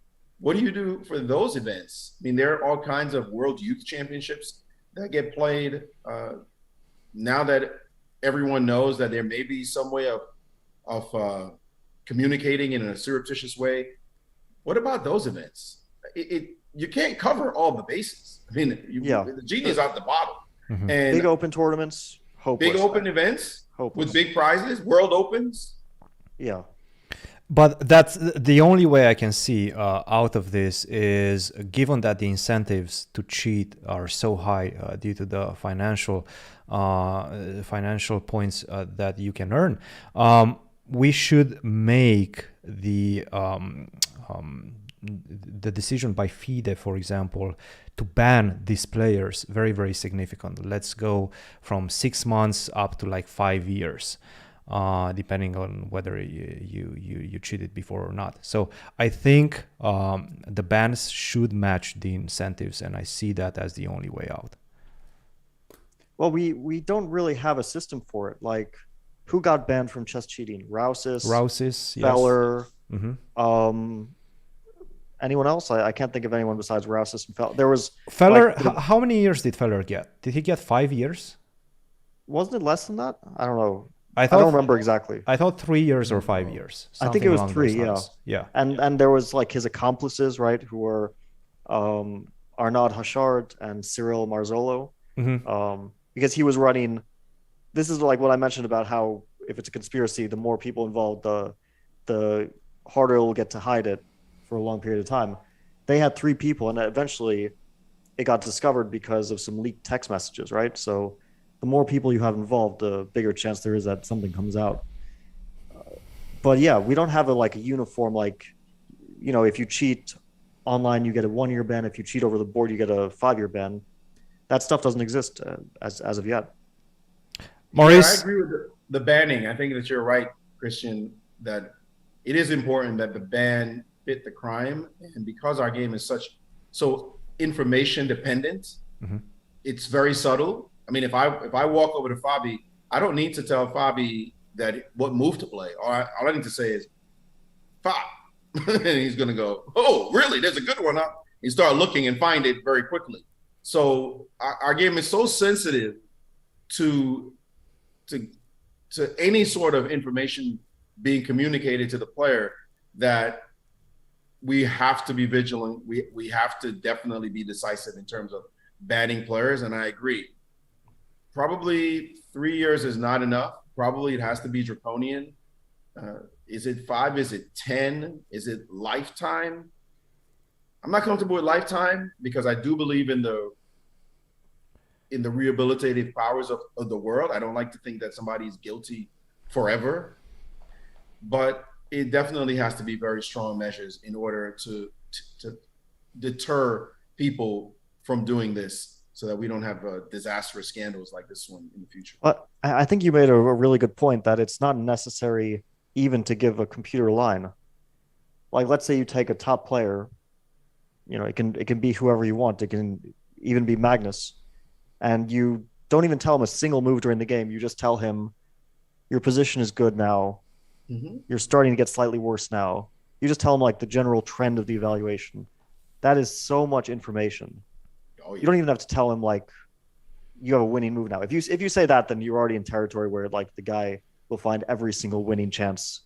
What do you do for those events? I mean, there are all kinds of World Youth Championships that get played. Now that everyone knows that there may be some way of communicating in a surreptitious way, what about those events? You can't cover all the bases. I mean, the genie is out the bottle. Mm-hmm. And big open tournaments, hopeless. Big open events with big prizes, World Opens. Yeah. But that's the only way I can see out of this is, given that the incentives to cheat are so high due to the financial points that you can earn, we should make the decision by FIDE, for example, to ban these players very, very significant. Let's go from 6 months up to like 5 years. Depending on whether you cheated before or not. So I think the bans should match the incentives, and I see that as the only way out. Well, we don't really have a system for it. Like, who got banned from chess cheating? Rousis, Feller. Yes. Mm-hmm. Anyone else? I can't think of anyone besides Rousis and Feller. There was Feller. How many years did Feller get? Did he get 5 years? Wasn't it less than that? I don't know. I don't remember exactly. I thought 3 years or 5 years. I think it was 3. Yeah. Yeah. And there was like his accomplices, right, who were Arnaud Hachard and Cyril Marzolo, because he was running. This is like what I mentioned about how if it's a conspiracy, the more people involved, the harder it will get to hide it for a long period of time. They had 3 people, and eventually it got discovered because of some leaked text messages, right? So the more people you have involved, the bigger chance there is that something comes out. But yeah, we don't have a uniform, like, you know, if you cheat online, you get a 1-year ban. If you cheat over the board, you get a 5-year ban. That stuff doesn't exist as of yet. Maurice? Yeah, I agree with the banning. I think that you're right, Christian, that it is important that the ban fit the crime. And because our game is so information dependent, it's very subtle. I mean, if I walk over to Fabi, I don't need to tell Fabi that what move to play. All I need to say is, Fab. And he's going to go, oh, really? There's a good one. You start looking and find it very quickly. So our game is so sensitive to any sort of information being communicated to the player that we have to be vigilant. We have to definitely be decisive in terms of banning players. And I agree. Probably 3 years is not enough. Probably it has to be draconian. Is it 5? Is it 10? Is it lifetime? I'm not comfortable with lifetime because I do believe in the rehabilitative powers of the world. I don't like to think that somebody is guilty forever, but it definitely has to be very strong measures in order to deter people from doing this, so that we don't have disastrous scandals like this one in the future. But I think you made a really good point that it's not necessary even to give a computer line. Like, let's say you take a top player, you know, it can be whoever you want. It can even be Magnus, and you don't even tell him a single move during the game. You just tell him, your position is good now. You're starting to get slightly worse now. You just tell him like the general trend of the evaluation. That is so much information. Oh, yeah. You don't even have to tell him like, you have a winning move now. If you say that, then you're already in territory where like the guy will find every single winning chance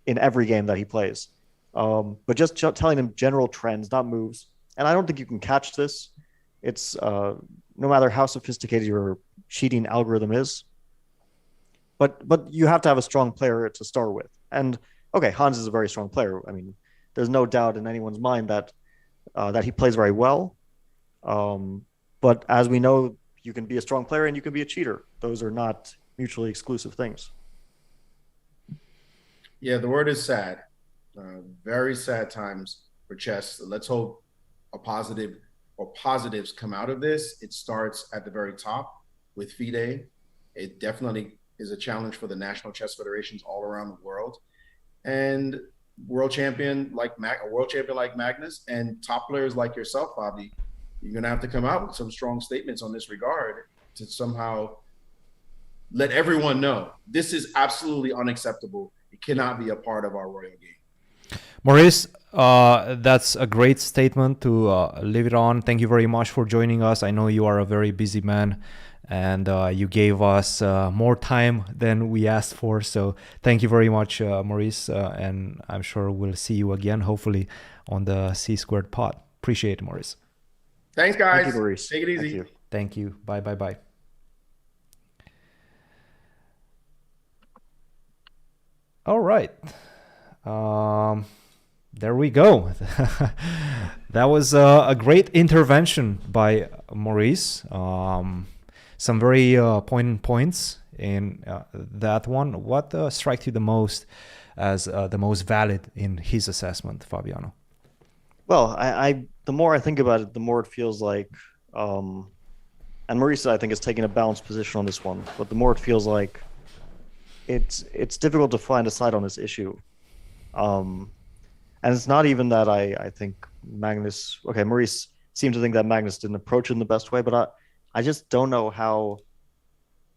in every game that he plays. But just telling him general trends, not moves. And I don't think you can catch this. It's no matter how sophisticated your cheating algorithm is. But you have to have a strong player to start with. And okay, Hans is a very strong player. I mean, there's no doubt in anyone's mind that he plays very well. But as we know, you can be a strong player and you can be a cheater. Those are not mutually exclusive things. Yeah, the word is sad. Very sad times for chess. Let's hope a positive or positives come out of this. It starts at the very top with FIDE. It definitely is a challenge for the national chess federations all around the world. And world champion like Magnus and top players like yourself, Fabi, you're going to have to come out with some strong statements on this regard to somehow let everyone know this is absolutely unacceptable. It cannot be a part of our royal game. Maurice, that's a great statement to leave it on. Thank you very much for joining us. I know you are a very busy man, and you gave us more time than we asked for. So thank you very much, Maurice. And I'm sure we'll see you again, hopefully, on the C² pod. Appreciate it, Maurice. Thanks, guys. Thank you, Maurice. Take it easy. Thank you. Bye, bye, bye. All right. There we go. That was a great intervention by Maurice. Some very poignant points in that one. What struck you the most as the most valid in his assessment, Fabiano? Well, I the more I think about it, the more it feels like, and Maurice, I think, is taking a balanced position on this one, but the more it feels like it's difficult to find a side on this issue. And it's not even that I think Magnus, okay, Maurice seemed to think that Magnus didn't approach it in the best way, but I just don't know how,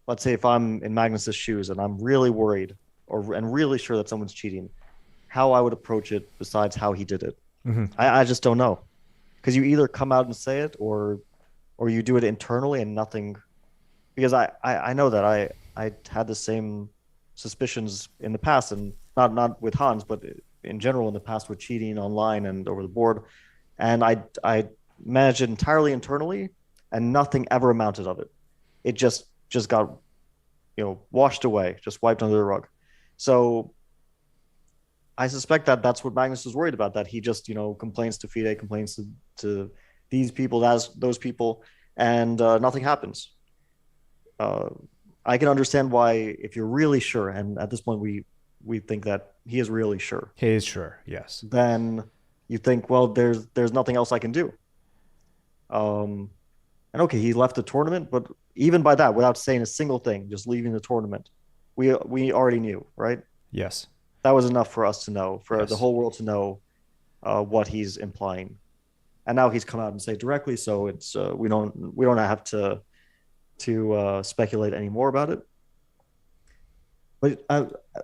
let's say if I'm in Magnus's shoes and I'm really worried and really sure that someone's cheating, how I would approach it besides how he did it. Mm-hmm. I just don't know. Because you either come out and say it or you do it internally and nothing, because I know that I had the same suspicions in the past, and not with Hans, but in general in the past with cheating online and over the board, and I managed it entirely internally, and nothing ever amounted of it. It just got washed away, just wiped under the rug. So I suspect that that's what Magnus was worried about, that he just complains to FIDE, complains to these people, those people, and nothing happens. I can understand why, if you're really sure, and at this point we think that he is really sure. He is sure, yes. Then you think, well, there's nothing else I can do. And okay, he left the tournament, but even by that, without saying a single thing, just leaving the tournament, we already knew, right? Yes. That was enough for us to know, for yes. the whole world to know what he's implying. And now he's come out and say directly, so it's we don't have to speculate any more about it. But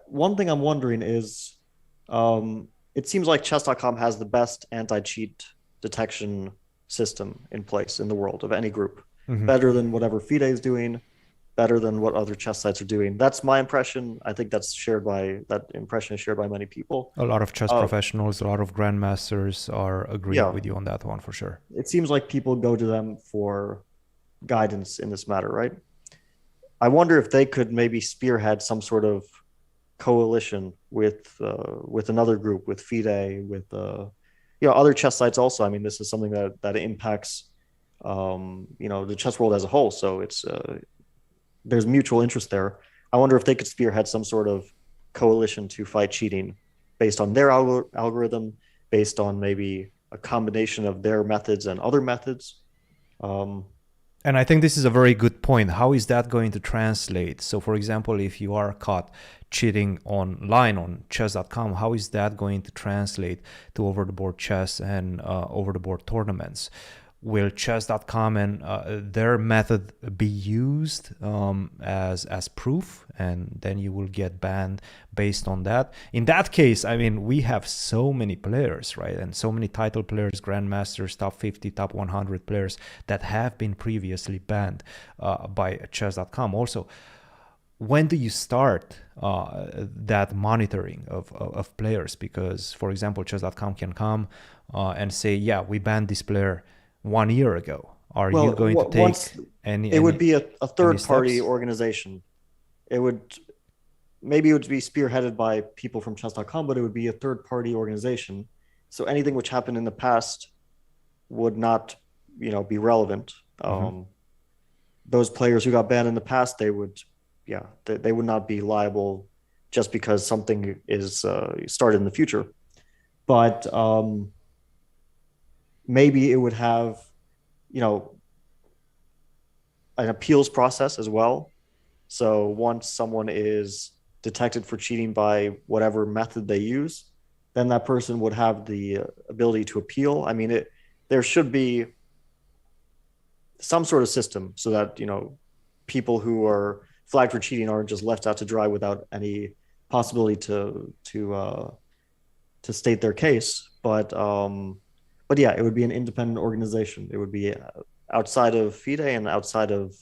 one thing I'm wondering is, it seems like chess.com has the best anti-cheat detection system in place in the world of any group. Mm-hmm. Better than whatever FIDE is doing, better than what other chess sites are doing. That's my impression. I think that impression is shared by many people. A lot of chess professionals, a lot of grandmasters are agreeing with you on that one for sure. It seems like people go to them for guidance in this matter, right? I wonder if they could maybe spearhead some sort of coalition with another group, with FIDE, with other chess sites also. I mean, this is something that impacts the chess world as a whole. So it's there's mutual interest there. I wonder if they could spearhead some sort of coalition to fight cheating based on their algorithm, based on maybe a combination of their methods and other methods. And I think this is a very good point. How is that going to translate? So, for example, if you are caught cheating online on chess.com, how is that going to translate to over-the-board chess and over-the-board tournaments? will chess.com and their method be used as proof, and then you will get banned based on that? In that case, I mean, we have so many players, right? And so many title players, grandmasters, top 50, top 100 players that have been previously banned by chess.com. Also, when do you start that monitoring of players? Because, for example, chess.com can come and say, yeah, we banned this player 1 year ago. Are you going to take any? It would be a third-party steps? organization. It would maybe it would be spearheaded by people from chess.com, but it would be a third-party organization. So anything which happened in the past would not, be relevant. Those players who got banned in the past, they would not be liable just because something is started in the future. But maybe it would have, an appeals process as well. So once someone is detected for cheating by whatever method they use, then that person would have the ability to appeal. I mean, there should be some sort of system so that, people who are flagged for cheating aren't just left out to dry without any possibility to state their case. But yeah, it would be an independent organization. It would be outside of FIDE and outside of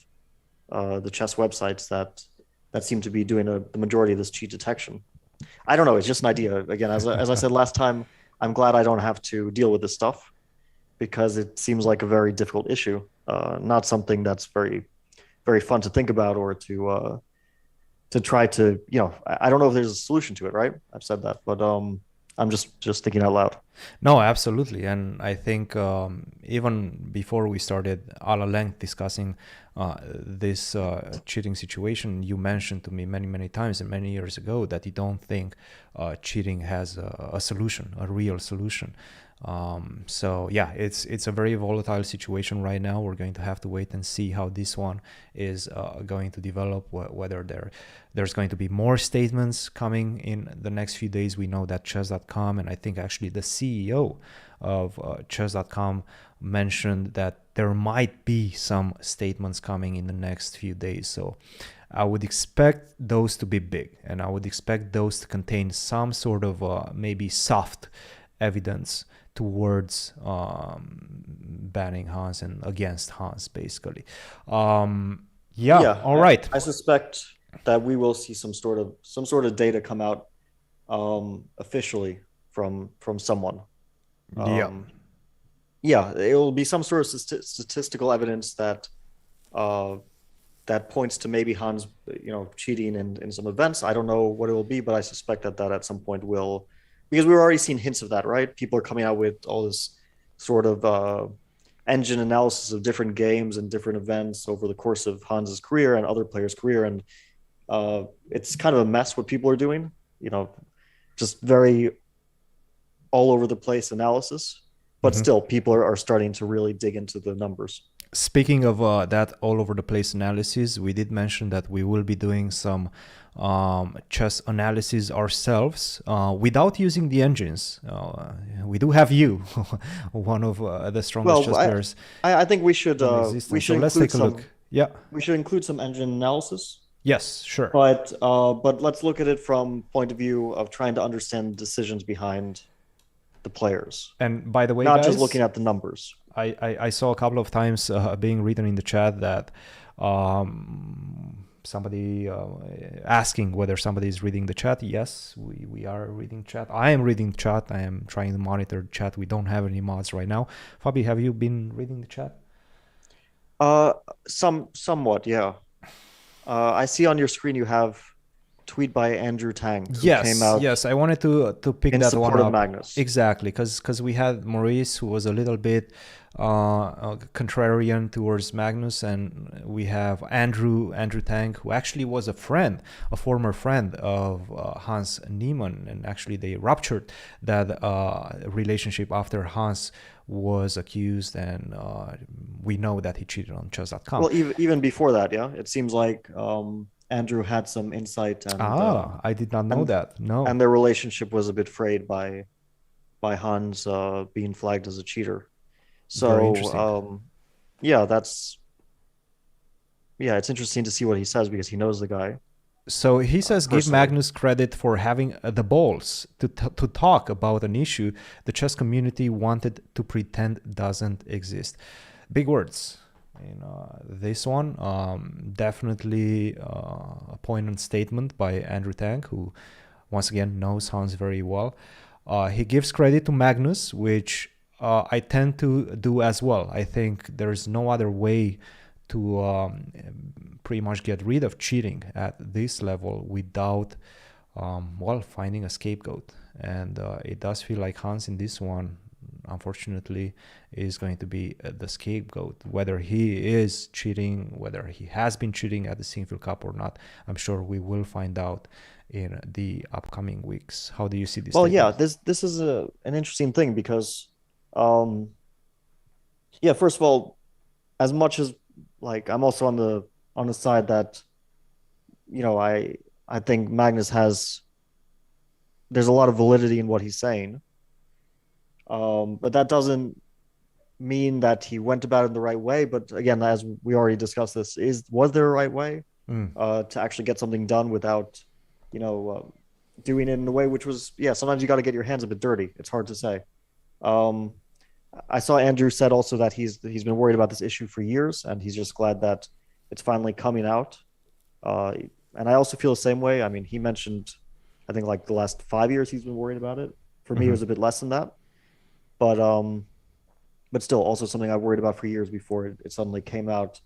the chess websites that seem to be doing the majority of this cheat detection. I don't know. It's just an idea. Again, as I said last time, I'm glad I don't have to deal with this stuff because it seems like a very difficult issue, not something that's very, very fun to think about or to try to, I don't know if there's a solution to it, right? I've said that, but I'm just thinking out loud. No, absolutely. And I think even before we started à la length discussing this cheating situation, you mentioned to me many, many times and many years ago that you don't think cheating has a solution, a real solution. So yeah, it's a very volatile situation right now. We're going to have to wait and see how this one is going to develop, whether there's going to be more statements coming in the next few days. We know that chess.com, and I think actually the CEO of chess.com mentioned that there might be some statements coming in the next few days. So I would expect those to be big, and I would expect those to contain some sort of maybe soft evidence towards banning Hans and against Hans, basically. All right. I suspect that we will see some sort of data come out officially from someone. It will be some sort of statistical evidence that points to maybe Hans, cheating in some events. I don't know what it will be, but I suspect that at some point will. Because we've already seen hints of that, right? People are coming out with all this sort of engine analysis of different games and different events over the course of Hans's career and other players' career. And it's kind of a mess what people are doing, just very all over the place analysis. But still, people are starting to really dig into the numbers. Speaking of that all over the place analysis, we did mention that we will be doing some chess analysis ourselves without using the engines. We do have you, one of the strongest chess players. I think we should let's take a look. Yeah, we should include some engine analysis. Yes, sure. But let's look at it from point of view of trying to understand decisions behind the players. And by the way, not guys, just looking at the numbers. I saw a couple of times being written in the chat that somebody asking whether somebody is reading the chat. Yes, we are reading chat. I am reading chat. I am trying to monitor chat. We don't have any mods right now. Fabi, have you been reading the chat? Somewhat, yeah. I see on your screen you have tweet by Andrew Tang. Yes, I wanted to pick that one up. Magnus. Exactly, because we had Maurice, who was a little bit contrarian towards Magnus, and we have Andrew Tang, who actually was a former friend of Hans Niemann, and actually they ruptured that relationship after Hans was accused, and we know that he cheated on chess.com. Well, even before that, yeah, it seems like Andrew had some insight. And, I did not know that. No. And their relationship was a bit frayed by Hans being flagged as a cheater. Very interesting. So it's interesting to see what he says because he knows the guy. So he says, give personally. Magnus credit for having the balls to talk about an issue the chess community wanted to pretend doesn't exist. Big words. This one, definitely a poignant statement by Andrew Tang, who once again knows Hans very well. He gives credit to Magnus, which I tend to do as well. I think there's no other way to pretty much get rid of cheating at this level without, finding a scapegoat. And it does feel like Hans in this one, unfortunately, is going to be the scapegoat. Whether he is cheating, whether he has been cheating at the Sinfield Cup or not, I'm sure we will find out in the upcoming weeks. How do you see this? Well, yeah, this is an interesting thing because, first of all, as much as I'm also on the side that, I think Magnus there's a lot of validity in what he's saying. But that doesn't mean that he went about it in the right way. But again, as we already discussed, was there a right way to actually get something done without, doing it in a way which was, sometimes you got to get your hands a bit dirty. It's hard to say. I saw Andrew said also that he's been worried about this issue for years, and he's just glad that it's finally coming out. And I also feel the same way. I mean, he mentioned, I think the last 5 years he's been worried about it. For me, it was a bit less than that. But still, also something I worried about for years before it suddenly came out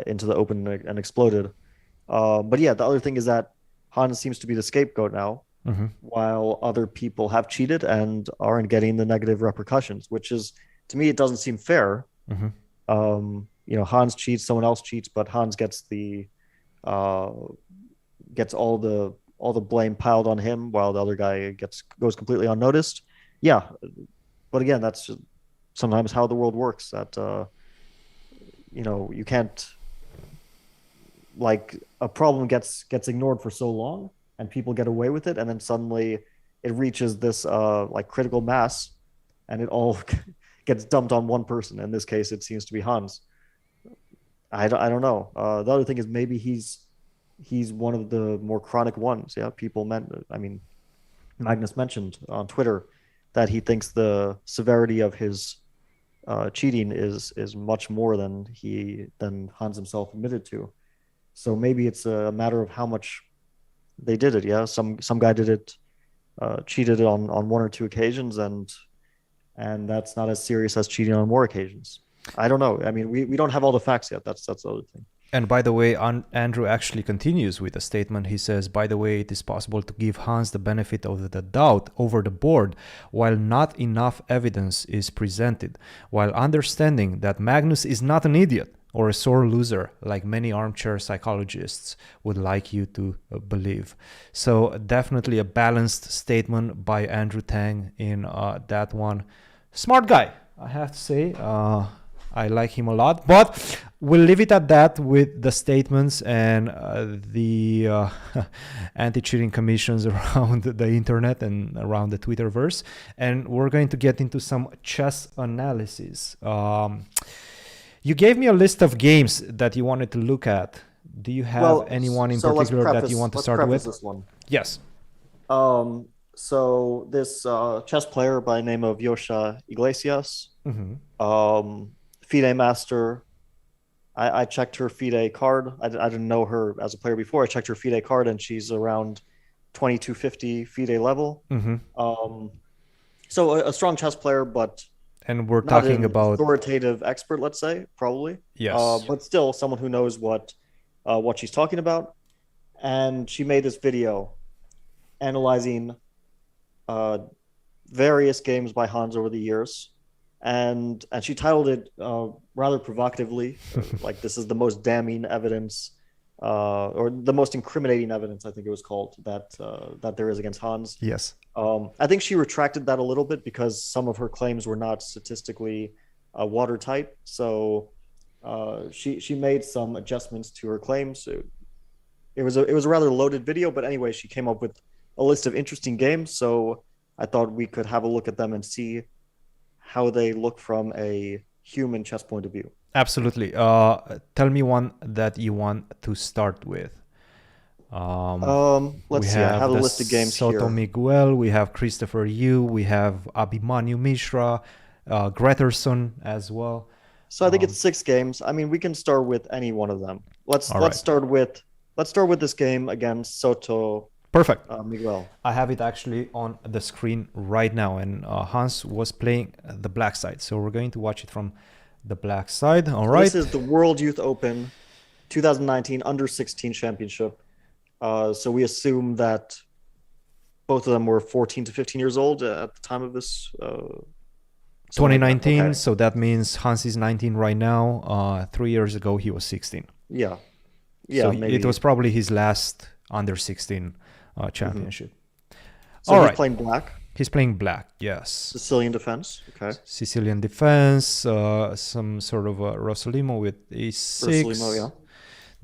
into the open and exploded. But yeah, the other thing is that Hans seems to be the scapegoat now, while other people have cheated and aren't getting the negative repercussions, which is, to me, it doesn't seem fair. Hans cheats, someone else cheats, but Hans gets all the blame piled on him, while the other guy goes completely unnoticed. Yeah, but again, that's just sometimes how the world works. That you can't, a problem gets ignored for so long, and people get away with it, and then suddenly it reaches this critical mass, and it all gets dumped on one person. In this case, it seems to be Hans. I don't know. The other thing is maybe he's one of the more chronic ones. Yeah, Magnus mentioned on Twitter that he thinks the severity of his cheating is much more than Hans himself admitted to. So maybe it's a matter of how much they did it. Yeah, some guy did it, cheated on one or two occasions, and that's not as serious as cheating on more occasions. I don't know. I mean, we don't have all the facts yet. That's the other thing. And by the way, Andrew actually continues with a statement. He says, by the way, it is possible to give Hans the benefit of the doubt over the board while not enough evidence is presented, while understanding that Magnus is not an idiot or a sore loser like many armchair psychologists would like you to believe. So definitely a balanced statement by Andrew Tang in that one. Smart guy, I have to say. I like him a lot, but we'll leave it at that with the statements and the anti-cheating commissions around the internet and around the Twitterverse. And we're going to get into some chess analysis. You gave me a list of games that you wanted to look at. Do you have anyone in particular that you want to start with? This one. Yes. So this chess player by the name of Yosha Iglesias, FIDE master. I checked her FIDE card. I didn't know her as a player before. I checked her FIDE card, and she's around 2250 FIDE level. So a strong chess player, but we're talking about authoritative expert, let's say, probably. Yes. But still someone who knows what she's talking about. And she made this video analyzing various games by Hans over the years. And she titled it rather provocatively, like this is the most damning evidence, or the most incriminating evidence, I think it was called, that there is against Hans. Yes. I think she retracted that a little bit because some of her claims were not statistically watertight. So she made some adjustments to her claims. It was a rather loaded video, but anyway, she came up with a list of interesting games. So I thought we could have a look at them and see how they look from a human chess point of view. Absolutely. Tell me one that you want to start with. Let's see. I have a list of games Soto here. Miguel, we have Christopher Yoo, we have Abhimanyu Mishra, Gretarsson as well. So I think it's 6 games. I mean, we can start with any one of them. Let's start with this game against Soto. Perfect. Miguel. I have it actually on the screen right now, and Hans was playing the black side, so we're going to watch it from the black side. All right. This is the World Youth Open 2019 Under 16 Championship. So we assume that both of them were 14 to 15 years old at the time of this. 2019, okay. So that means Hans is 19 right now. 3 years ago, he was 16. Yeah. So maybe. it was probably his last under 16 championship. So he's playing black. He's playing black, yes. Sicilian defense, okay. Sicilian defense, some sort of Rosolimo with a6. Rosolimo, yeah.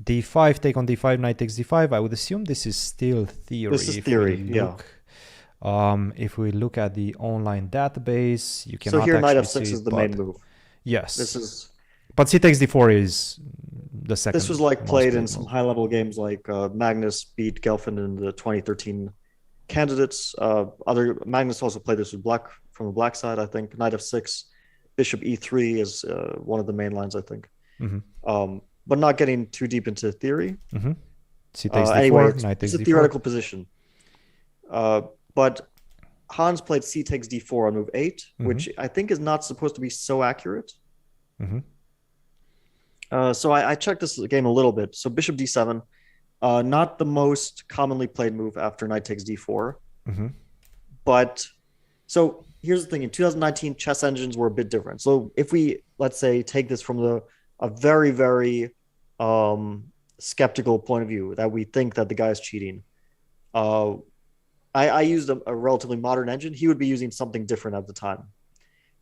D5, take on D5, knight takes D5. I would assume this is still theory. This is theory, yeah. If we look at the online database, you cannot So here knight actually f6 see is the it, main move. Yes. This is... But c takes D4 is the second. This was like played in some high-level games like Magnus beat Gelfand in the 2013 candidates. Magnus also played this with black from the black side, I think. Knight f6, bishop e3 is one of the main lines, I think. But not getting too deep into theory. C takes D4, anyway, knight takes it's a D4. theoretical position. But Hans played c takes d4 on move 8, which I think is not supposed to be so accurate. So I checked this game a little bit. So bishop d7, not the most commonly played move after knight takes d4. But so here's the thing: in 2019, chess engines were a bit different. So if we, let's say, take this from a very, very skeptical point of view, that we think that the guy is cheating, I used a relatively modern engine. He would be using something different at the time.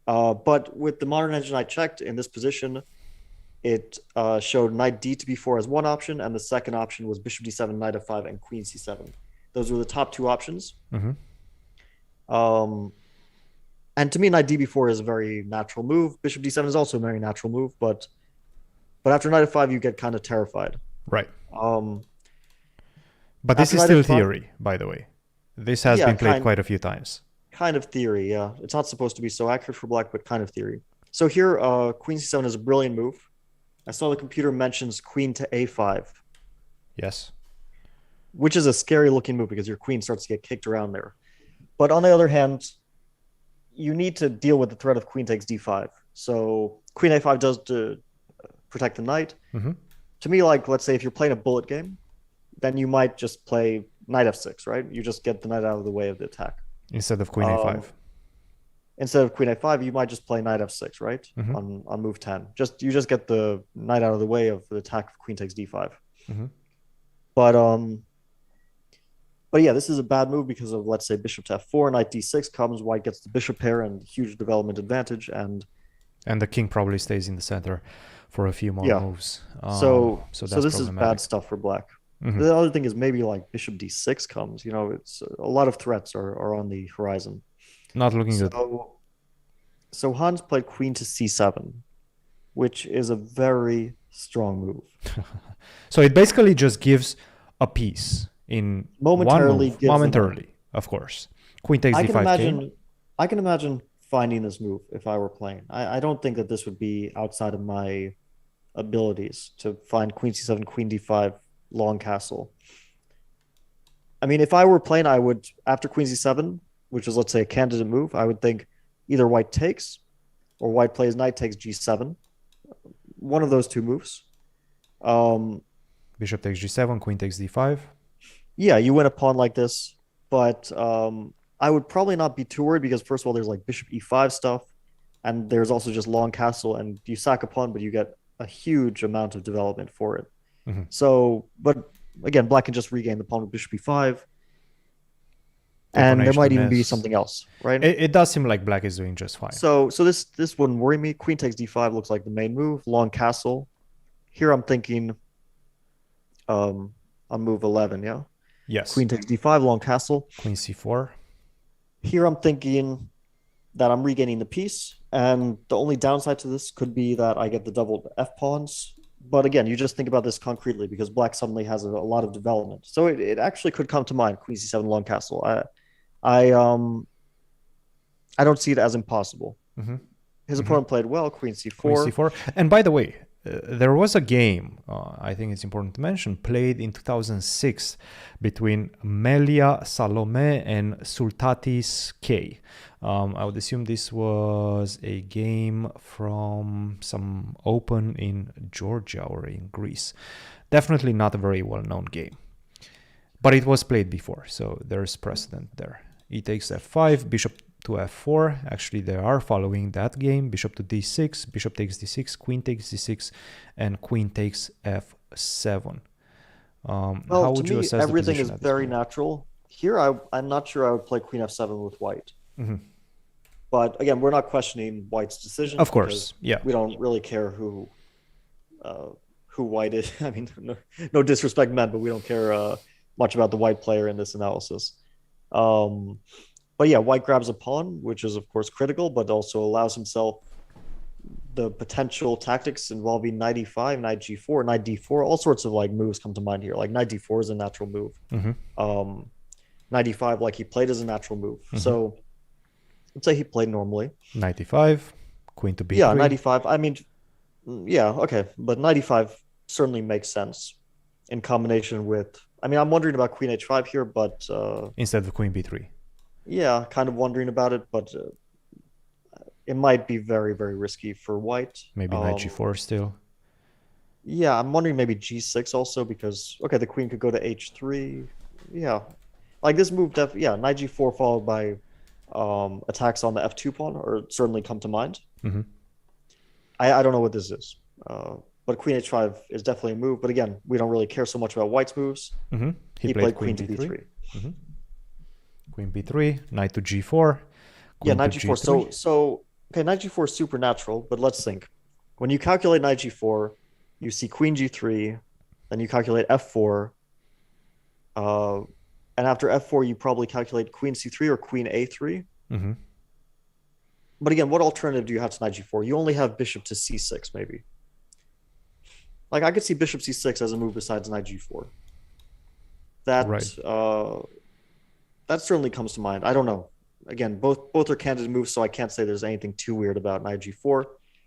But with the modern engine I checked in this position, it showed knight d to b4 as one option, and the second option was bishop d7, knight f5, and queen c7. Those were the top 2 options. And to me, knight d b4 is a very natural move. Bishop d7 is also a very natural move, but after knight f5, you get kind of terrified. Right. But this is still theory, by the way. This has been played quite a few times. Kind of theory, yeah. It's not supposed to be so accurate for black, but kind of theory. So here, queen c7 is a brilliant move. I saw the computer mentions queen to a5. Yes. Which is a scary looking move because your queen starts to get kicked around there. But on the other hand, you need to deal with the threat of queen takes d5. So queen a5 does to protect the knight. To me, like, let's say if you're playing a bullet game, then you might just play knight f6, right? You just get the knight out of the way of the attack. Instead of queen a5. Instead of queen a5, you might just play knight f6, right? On move 10. You just get the knight out of the way of the attack of queen takes d5. But yeah, this is a bad move because of, let's say, bishop to f4, knight d6 comes, white gets the bishop pair and huge development advantage, and the king probably stays in the center for a few more moves. So that's this is bad stuff for black. The other thing is maybe like bishop d6 comes. You know, it's a lot of threats are on the horizon. Not looking good. So Hans played queen to c7, which is a very strong move. So it basically just gives a piece in momentarily. Momentarily, of course. Queen takes d5. I can imagine finding this move if I were playing. I don't think that this would be outside of my abilities to find queen c7, queen d5, long castle. I mean, if I were playing, I would, after queen c7, which is, let's say, a candidate move, I would think either white takes or white plays knight takes g7. One of those two moves. Bishop takes g7, queen takes d5. Yeah, you win a pawn like this, but I would probably not be too worried because, first of all, there's like bishop e5 stuff, and there's also just long castle, and you sack a pawn, but you get a huge amount of development for it. So, but again, black can just regain the pawn with bishop e5, and there might even be something else, right? It does seem like black is doing just fine. So this wouldn't worry me. Queen takes d5 looks like the main move. Long castle. Here I'm thinking on move 11, yeah? Yes. Queen takes d5, long castle. Queen c4. Here I'm thinking that I'm regaining the piece. And the only downside to this could be that I get the doubled F pawns. But again, you just think about this concretely because black suddenly has a lot of development. So it actually could come to mind, Queen C7 long castle. I don't see it as impossible. His opponent played well, Queen C4. Queen C4. And by the way, there was a game, I think it's important to mention, played in 2006 between Melia Salome and Sultatis K. I would assume this was a game from some open in Georgia or in Greece. Definitely not a very well-known game. But it was played before, so there's precedent there. E takes f5, bishop to f4. Actually, they are following that game. Bishop to d6, bishop takes d6, queen takes d6, and queen takes f7. Well, how to would you me, assess everything the is position at this very point? natural. Here, I'm not sure I would play queen f7 with white. Mhm. But again, we're not questioning white's decision. Of course, yeah. We don't really care who white is. I mean, no disrespect meant, but we don't care much about the white player in this analysis. But yeah, white grabs a pawn, which is of course critical, but also allows himself the potential tactics involving knight e5, knight g4, knight d4. All sorts of like moves come to mind here. Like knight d4 is a natural move. Knight e5, like he played, is a natural move. So let's say he played normally. Knight e5, queen to b3. Yeah, knight e5. I mean, yeah, okay, but knight e5 certainly makes sense in combination with. I mean, I'm wondering about queen h5 here, but instead of queen b3. Yeah, kind of wondering about it, but it might be very, very risky for white. Maybe knight g4 still. Yeah, I'm wondering maybe g6 also because, okay, the queen could go to h3. Yeah, like this move, yeah, knight g4 followed by attacks on the f2 pawn or certainly come to mind. I don't know what this is, but queen h5 is definitely a move. But again, we don't really care so much about white's moves. He played queen to b3. Queen b3, knight to g4. Yeah, knight g4. So okay, knight g4 is supernatural, but let's think. When you calculate knight g4, you see queen g3, then you calculate f4, and after f4, you probably calculate queen c3 or queen a3. But again, what alternative do you have to knight g4? You only have bishop to c6, maybe. Like I could see bishop c6 as a move besides knight g4. That that certainly comes to mind. I don't know. Again, both are candidate moves, so I can't say there's anything too weird about knight g4.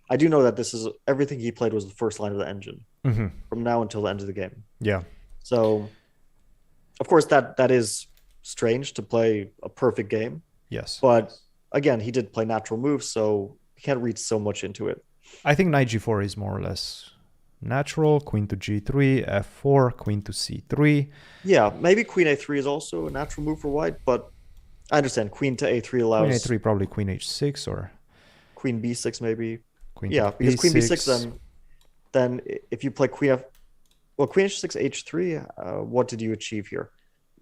I do know that this is everything he played was the first line of the engine from now until the end of the game. Yeah. So, of course, that is strange to play a perfect game. Yes. But again, he did play natural moves, so you can't read so much into it. I think knight g4 is more or less natural. Queen to g3, f4, queen to c3. Yeah, maybe queen a3 is also a natural move for white, but I understand queen to a3 allows. Queen a3, probably queen h6 or queen b6 maybe. Queen yeah, because queen b6 then if you play queen queen h6 h3, what did you achieve here?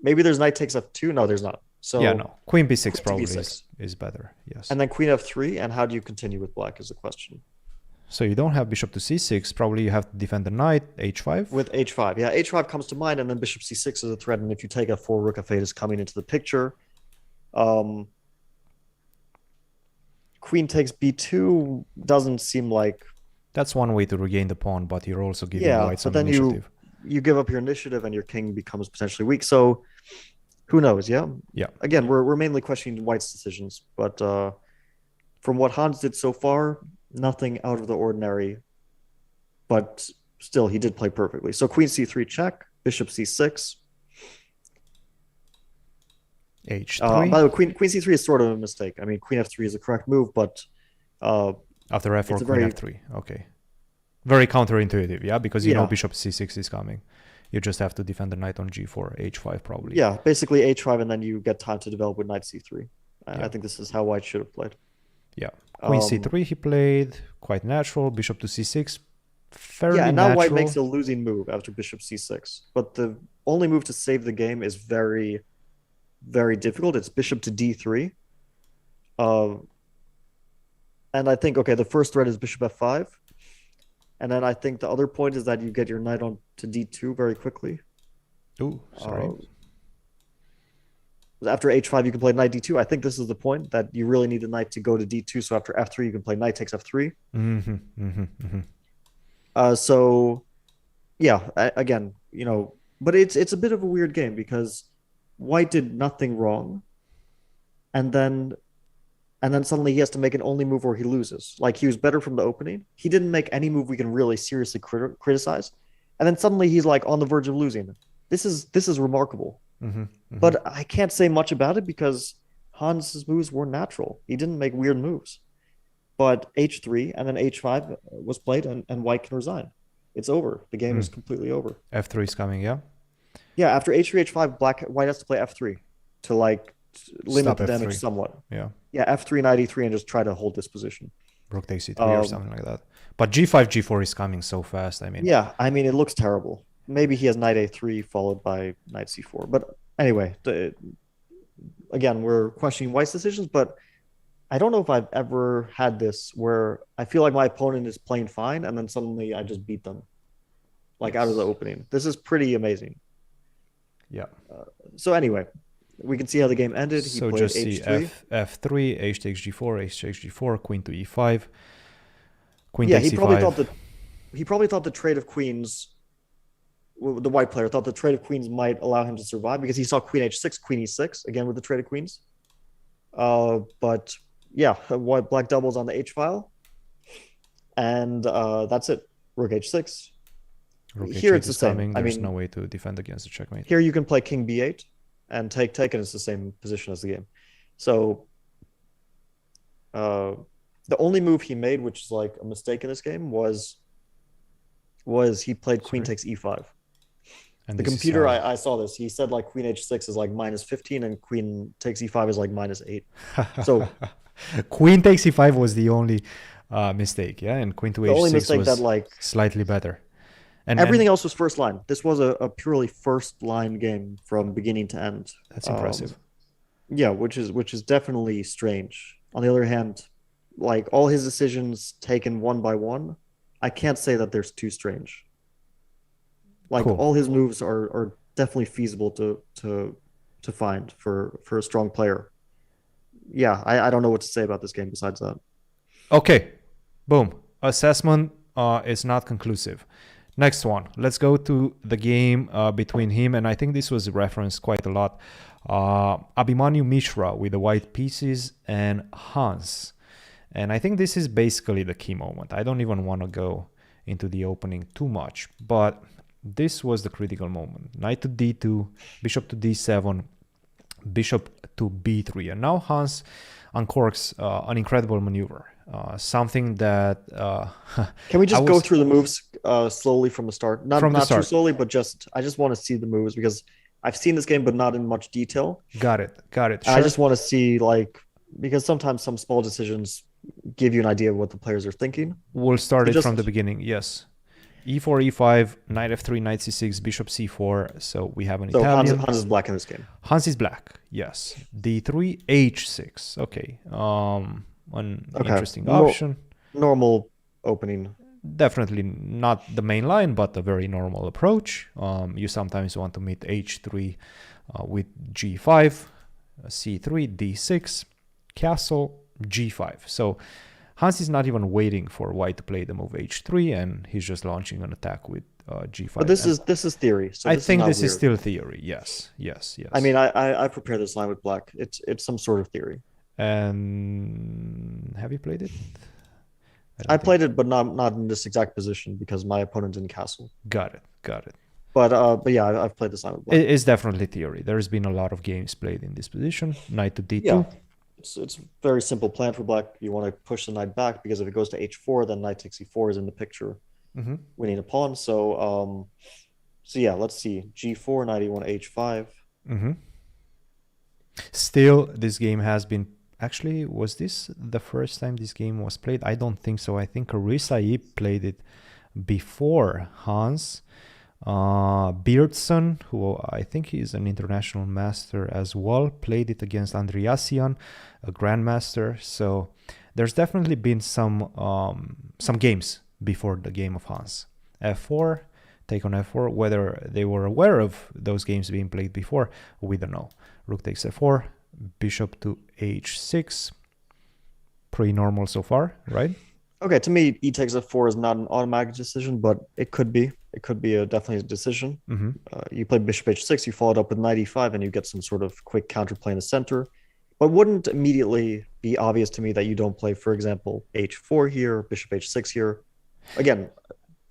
Maybe there's knight takes f2. No, there's not. So yeah, no. Queen b6 queen probably b6. Is better. Yes. And then queen f3, and how do you continue with black is the question. So you don't have bishop to c6. Probably you have to defend the knight. h5. With h5, yeah, h5 comes to mind, and then bishop c6 is a threat. And if you take f4, rook f8 is coming into the picture. Queen takes b2 doesn't seem like. That's one way to regain the pawn, but you're also giving white some but then initiative. You give up your initiative, and your king becomes potentially weak. So who knows? Yeah. Yeah. Again, we're mainly questioning white's decisions, but from what Hans did so far, nothing out of the ordinary. But still, he did play perfectly. So queen c3 check, bishop c6. h3. By the way, queen c3 is sort of a mistake. I mean, queen f3 is the correct move, but after f4, queen very, f3. Okay. Very counterintuitive, yeah, because you Yeah. know bishop c6 is coming. You just have to defend the knight on g4, h5 probably. Yeah, basically h5, and then you get time to develop with knight c3. Yeah. I think this is how white should have played. Yeah. Queen c3 he played, quite natural. Bishop to c6, fairly Yeah, and now natural. white makes a losing move after bishop c6. But the only move to save the game is very, very difficult. It's bishop to d3. And I think, okay, the first threat is bishop f5. And then I think the other point is that you get your knight on to d2 very quickly. Ooh, sorry. After h5, you can play knight d2. I think this is the point that you really need the knight to go to d2. So after f3, you can play knight takes f3. So yeah, again, but it's a bit of a weird game because white did nothing wrong, and then suddenly he has to make an only move where he loses. Like, he was better from the opening. He didn't make any move we can really seriously criticize, and then suddenly he's like on the verge of losing. This is remarkable. But I can't say much about it because Hans's moves were natural. He didn't make weird moves. But h3 and then h5 was played, and white can resign. It's over. The game is completely over. f3 is coming, yeah? Yeah, after h3, h5, white has to play f3 to like limit Stop the damage F3. somewhat. Yeah. Yeah, f3, knight e3, and just try to hold this position. Rook takes e3 or something like that. But g5, g4 is coming so fast. I mean, Yeah, I mean, it looks terrible. Maybe he has knight a3 followed by knight c4. But anyway, again, we're questioning white's decisions, but I don't know if I've ever had this where I feel like my opponent is playing fine and then suddenly I just beat them, like out of the opening. This is pretty amazing. Yeah. So anyway, we can see how the game ended. He So played just see h3. f3, h takes g4, h takes g4, queen to e5, queen Yeah, takes he probably e5. thought the trade of queens. The white player thought the trade of queens might allow him to survive because he saw queen h6, queen e6 again with the trade of queens. But yeah, black doubles on the h file, and that's it. Rook h6. Rook Here h8 it's the is same. coming. I There's mean, no way to defend against the checkmate. here you can play king b8 and take, and it's the same position as the game. So the only move he made, which is like a mistake in this game, was he played queen takes e5. And The this is computer, how- I saw this. He said like queen h6 is like -15 and queen takes e5 is like -8. So queen takes e5 was the only mistake, yeah, and queen to the only h6 mistake was that like slightly better. And everything else was first line. This was a purely first line game from beginning to end. That's impressive. Yeah, which is definitely strange. On the other hand, like all his decisions taken one by one, I can't say that there's too strange. Like Cool. all his moves are definitely feasible to find for a strong player. Yeah, I don't know what to say about this game besides that. Okay, boom. Assessment is not conclusive. Next one. Let's go to the game between him, and I think this was referenced quite a lot. Abhimanyu Mishra with the white pieces and Hans. And I think this is basically the key moment. I don't even want to go into the opening too much, but this was the critical moment. Knight to d2, bishop to d7, bishop to b3. And now Hans uncorks an incredible maneuver. Something that... Can we just go through the moves slowly from the start? Not too slowly, but I just want to see the moves because I've seen this game, but not in much detail. Got it. Sure. I just want to see, like, because sometimes some small decisions give you an idea of what the players are thinking. We'll start it from the beginning, yes. e4, e5, knight f3, knight c6, bishop c4. So we have an Italian. Hans is black in this game. Hans is black, yes. d3, h6. Okay. Interesting option. Normal opening. Definitely not the main line, but a very normal approach. You sometimes want to meet h3 with g5, c3, d6, castle, g5. So Hans is not even waiting for white to play the move h3, and he's just launching an attack with g5. But this is theory. So I think this is still theory. Yes. I mean, I prepared this line with black. It's some sort of theory. And have you played it? I played it, but not in this exact position because my opponent didn't castle. Got it. But yeah, I've played this line with black. It's definitely theory. There's been a lot of games played in this position. Knight to d2. Yeah. It's very simple plan for black. You want to push the knight back because if it goes to h4, then knight takes e4 is in the picture. We need a pawn. So yeah, let's see. g4, knight e1, h5. Still, this game has been... Actually, was this the first time this game was played? I don't think so. I think Risai played it before Hans. Beardson, who I think he's an international master as well, played it against Andreassian, a grandmaster. So there's definitely been some games before the game of Hans. f4, take on f4. Whether they were aware of those games being played before, we don't know. Rook takes f4, bishop to h6. Pretty normal so far, right? Okay, to me, e takes f4 is not an automatic decision, but it could be. It could be definitely a decision. You play bishop h6, you follow it up with knight e5, and you get some sort of quick counterplay in the center. But wouldn't immediately be obvious to me that you don't play, for example, h4 here, bishop h6 here. Again,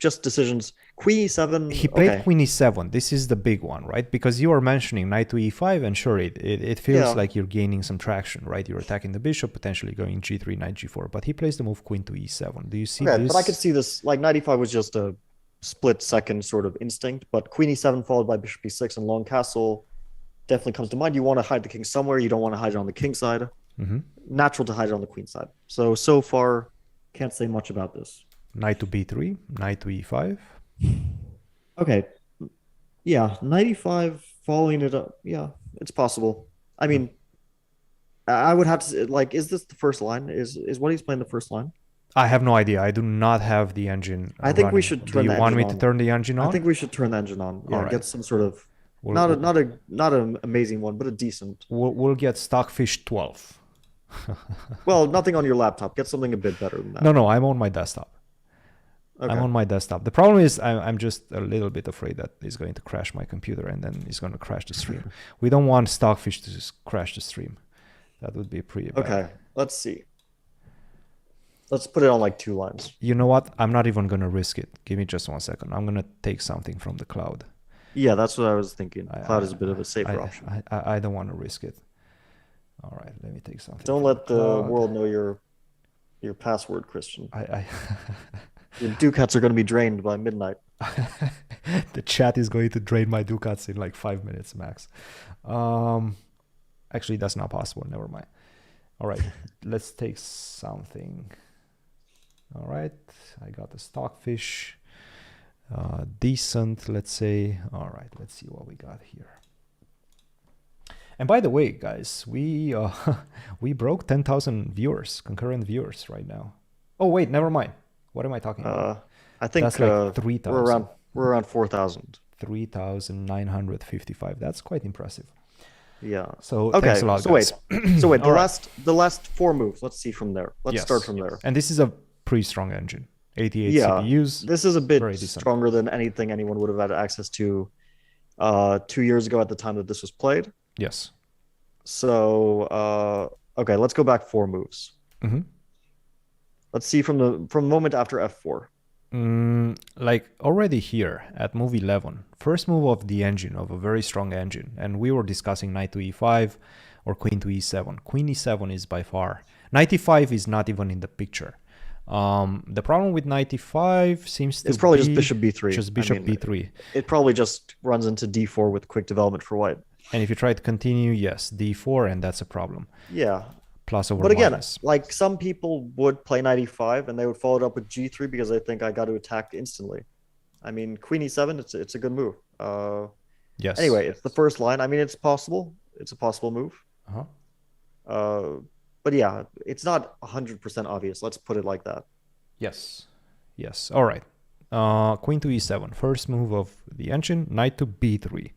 just decisions. Queen e7. He played queen e7. This is the big one, right? Because you are mentioning knight to e5, and sure, it feels like you're gaining some traction, right? You're attacking the bishop, potentially going g3, knight g4. But he plays the move queen to e7. Do you see this? But I could see this, like knight e5 was just a split-second sort of instinct, but queen e7 followed by bishop e6 and long castle definitely comes to mind. You want to hide the king somewhere. You don't want to hide it on the king side. Natural to hide it on the queen side. So far, can't say much about this. Knight to b3, knight to e5. Okay. Yeah, knight e5, following it up. Yeah, it's possible. I mean, I would have to, like, is this the first line? Is what he's playing the first line? I have no idea. I do not have the engine I think we running. should turn Do the you want engine me on. to turn the engine on? I think we should turn the engine on. Yeah, Alright. get some sort of, not an amazing one, but a decent. We'll get Stockfish 12. Well, nothing on your laptop. Get something a bit better than that. No, I'm on my desktop. Okay. I'm on my desktop. The problem is I'm just a little bit afraid that it's going to crash my computer and then it's going to crash the stream. We don't want Stockfish to just crash the stream. That would be pretty bad. Okay, let's see. Let's put it on like 2 lines. You know what? I'm not even going to risk it. Give me just 1 second. I'm going to take something from the cloud. Yeah, that's what I was thinking. Cloud is a bit of a safer option. I don't want to risk it. All right, let me take something. Don't let the world know your password, Christian. Your ducats are going to be drained by midnight. The chat is going to drain my ducats in like 5 minutes max. Actually, that's not possible. Never mind. All right, let's take something. All right, I got the Stockfish. Decent, let's say. All right, let's see what we got here. And by the way, guys, we we broke 10,000 viewers, concurrent viewers right now. Oh wait, never mind. What am I talking about? I think that's like 3,000. We're around 4,000. 3,955. That's quite impressive. Yeah. So thanks a lot, guys. Wait. The last 4 moves. Let's see from there. Let's start from there. And this is a pretty strong engine. 88 CPUs. This is a bit stronger than anything anyone would have had access to 2 years ago at the time that this was played. Yes. So okay, let's go back 4 moves. Let's see from the moment after f4. Like already here at move 11, first move of the engine, of a very strong engine, and we were discussing knight to e5 or queen to e7. Queen e7 is by far. Knight e5 is not even in the picture. The problem with knight e5 seems to it's probably be just bishop b3. Just bishop b3. It probably just runs into d4 with quick development for white. And if you try to continue, yes, d4, and that's a problem. Yeah. Plus over But again, minus. like some people would play knight e5 and they would follow it up with g3 because they think I got to attack instantly. I mean, queen e7, it's a good move. Yes. Anyway, it's the first line. I mean, it's possible. It's a possible move. But yeah, it's not 100% obvious. Let's put it like that. Yes. Yes. All right. Queen to e7. First move of the engine. Knight to b3.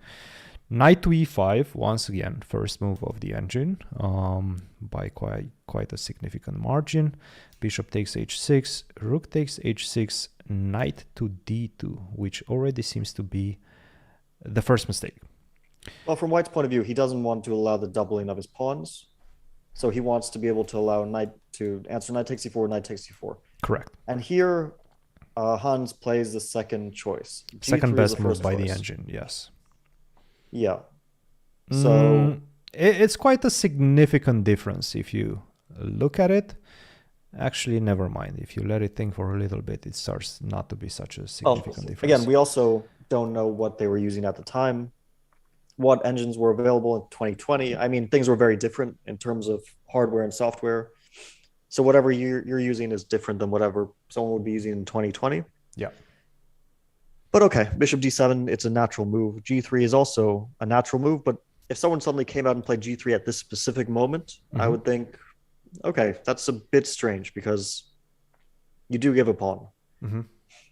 Knight to e5, once again, first move of the engine by quite a significant margin. Bishop takes h6, rook takes h6, knight to d2, which already seems to be the first mistake. Well, from White's point of view, he doesn't want to allow the doubling of his pawns. So he wants to be able to allow knight to answer knight takes e4, knight takes e4. Correct. And here, Hans plays the second choice. Second best move by the engine, yes. Yeah. So it's quite a significant difference if you look at it. Actually, never mind. If you let it think for a little bit, it starts not to be such a significant difference. Again, we also don't know what they were using at the time, what engines were available in 2020. I mean, things were very different in terms of hardware and software. So whatever you're using is different than whatever someone would be using in 2020. Yeah. But okay, bishop d7, it's a natural move. G3 is also a natural move, but if someone suddenly came out and played G3 at this specific moment, I would think, okay, that's a bit strange because you do give a pawn.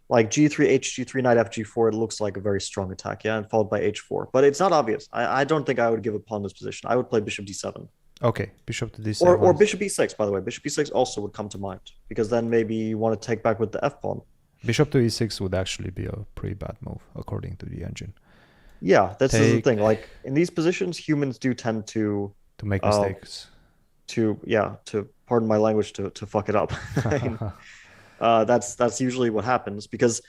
like G3, H3, knight F4, it looks like a very strong attack, yeah, and followed by H4. But it's not obvious. I don't think I would give a pawn this position. I would play bishop D7. Okay, bishop to D7. Or bishop E6, by the way. Bishop E6 also would come to mind, because then maybe you want to take back with the F pawn. Bishop to E6 would actually be a pretty bad move, according to the engine. Yeah, that's the thing. Like, in these positions, humans do tend to make mistakes. To pardon my language, to fuck it up. That's usually what happens, because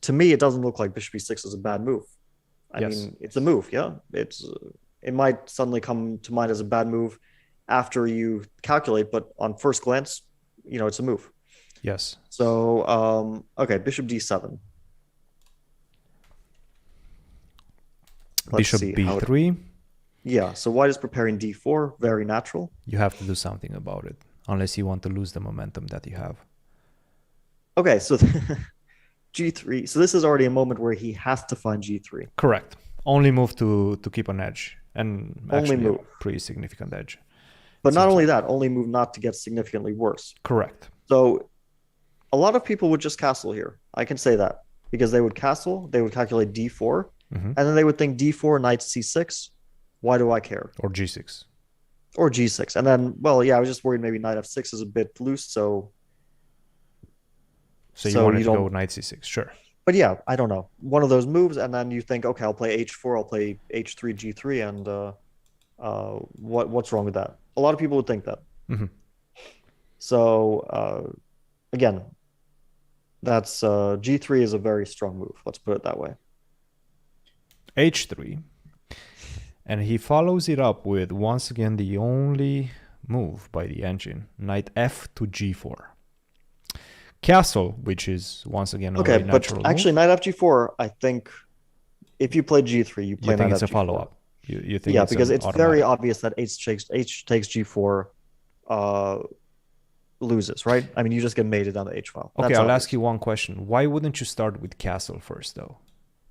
to me, it doesn't look like bishop E6 is a bad move. I mean, it's a move, yeah. It might suddenly come to mind as a bad move after you calculate, but on first glance, it's a move. Yes. So, okay, bishop D7. Bishop B3. Yeah, so white is preparing D4, very natural. You have to do something about it, unless you want to lose the momentum that you have. Okay, so G3. So this is already a moment where he has to find G3. Correct. Only move to keep an edge, and actually move. A pretty significant edge. But not only that, only move not to get significantly worse. Correct. So a lot of people would just castle here. I can say that, because they would castle, they would calculate D4, and then they would think D4, knight C6. Why do I care? Or G6. Or G6. And then, well, yeah, I was just worried maybe knight F6 is a bit loose, so you wanted to go knight C6, sure. But yeah, I don't know. One of those moves, and then you think, okay, I'll play H4, I'll play H3, G3, and what's wrong with that? A lot of people would think that. So, again, that's G3 is a very strong move. Let's put it that way. H3. And he follows it up with, once again, the only move by the engine, knight F to G4. Castle, which is, once again, a very natural move. Actually, knight F G4, I think, if you play G3, you play knight F G4. You think it's a follow-up? You think yeah, because it's very obvious that H takes G4 loses, right? I mean, you just get mated on the H file. Okay, I'll ask you one question. Why wouldn't you start with castle first, though?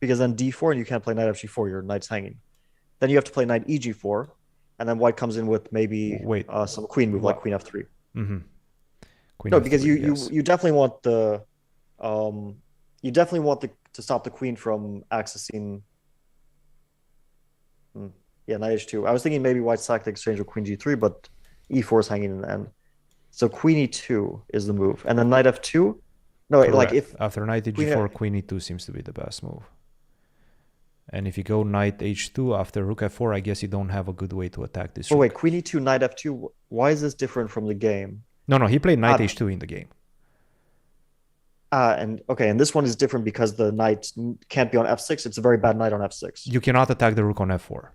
Because then D4, and you can't play knight F G4, your knight's hanging. Then you have to play knight EG4, and then white comes in with maybe some queen move, like queen F3. Queen F3, because you definitely want to stop the queen from accessing. Yeah, knight H2. I was thinking maybe white sacked the exchange with queen G3, but E4 is hanging in the end. So queen E2 is the move, and then knight F2. No, correct. Like if after knight G4, queen E2 seems to be the best move. And if you go knight H2 after rook F4, I guess you don't have a good way to attack this. Oh wait, queen E2, knight F2. Why is this different from the game? No, he played knight H2 in the game. And this one is different because the knight can't be on F6. It's a very bad knight on F6. You cannot attack the rook on F4.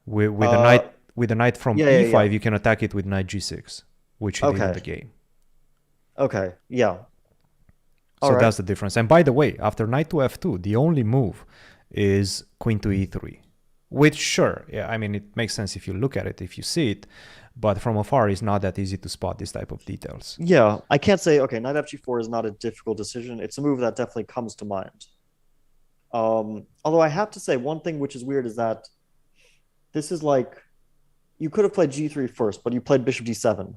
With the knight from E5, you can attack it with knight G6, which he did in the game. Okay, yeah. So that's the difference. And by the way, after knight to F2, the only move is queen to E3. Which, sure, yeah, I mean, it makes sense if you look at it, if you see it. But from afar, it's not that easy to spot this type of details. Yeah, I can't say, okay, knight F4 is not a difficult decision. It's a move that definitely comes to mind. Although I have to say, one thing which is weird is that this is like, you could have played G3 first, but you played bishop D7.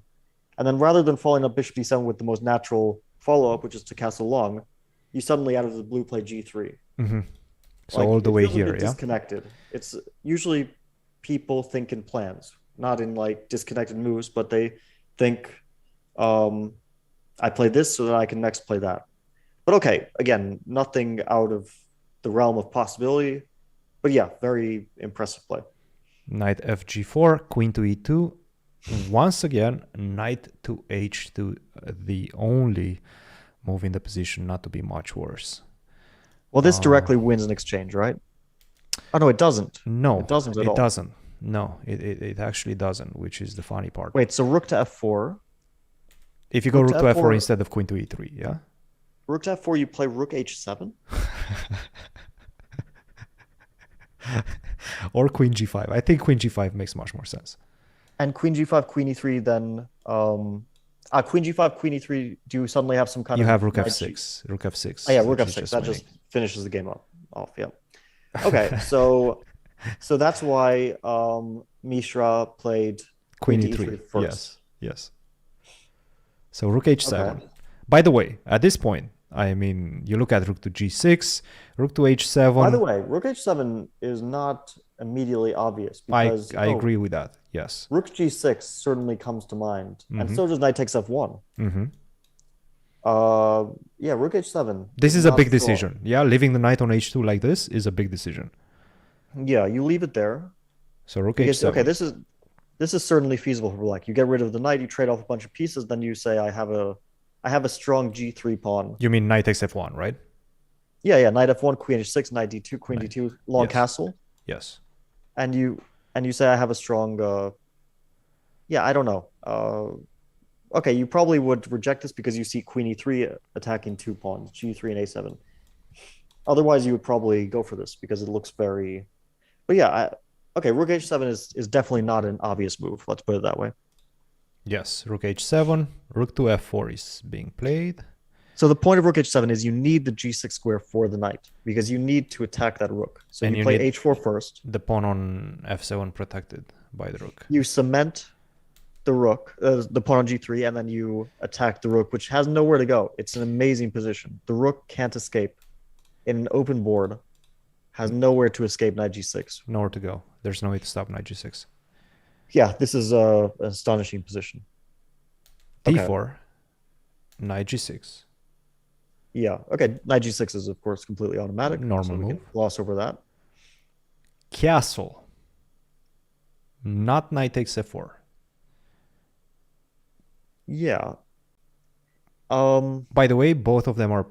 And then rather than following up bishop D7 with the most natural follow-up, which is to castle long, you suddenly out of the blue play G3. So all the way here, yeah? Disconnected. It's usually people think in plans, not in like disconnected moves, but they think, I play this so that I can next play that. But okay, again, nothing out of the realm of possibility. But yeah, very impressive play. Knight FG4, queen to E2. Once again, knight to H2, the only move in the position not to be much worse. Well, this directly wins an exchange, right? Oh, no, it doesn't. No, it doesn't at all. It doesn't. No, it actually doesn't, which is the funny part. Wait, so rook to F4. If you go rook to F4 instead of queen to E3, yeah? Rook to F4, you play rook H7? Or queen G5. I think queen G5 makes much more sense. And queen G5, queen E3, then... queen G5, queen E3, do you suddenly have some kind of... You have rook F6. Rook F6. Oh, yeah, rook F6. That just finishes the game off, yeah. Okay, so that's why Mishra played queen E3 first. Yes. So rook H7. Okay. By the way, at this point, I mean, you look at rook to g6, rook to h7. By the way, rook h7 is not immediately obvious because I agree with that. Yes. Rook g6 certainly comes to mind, and so does knight takes f1. Yeah, rook h7. This is a big decision. Yeah, leaving the knight on h2 like this is a big decision. Yeah, you leave it there. So rook h7. Okay, this is certainly feasible for black. You get rid of the knight, you trade off a bunch of pieces, then you say I have a strong g3 pawn. You mean knight takes f1, right? Yeah, knight f1, queen h6, knight d2, queen d2, long castle. Yes. And you say I have a strong I don't know. Okay, you probably would reject this because you see queen e3 attacking 2 pawns, g3 and a7. Otherwise, you would probably go for this because it looks very... But yeah, okay, rook h7 is definitely not an obvious move. Let's put it that way. Yes, rook h7, rook to f4 is being played. So the point of rook h7 is you need the g6 square for the knight because you need to attack that rook. So you play h4 first. The pawn on f7 protected by the rook. You cement the rook, the pawn on g3, and then you attack the rook, which has nowhere to go. It's an amazing position. The rook can't escape. In an open board, has nowhere to escape knight g6. Nowhere to go. There's no way to stop knight g6. Yeah, this is an astonishing position. d4, knight g6. Yeah, okay, knight g6 is, of course, completely automatic. Normal move. Gloss over that. Castle. Not knight takes f4. Yeah. By the way, both of them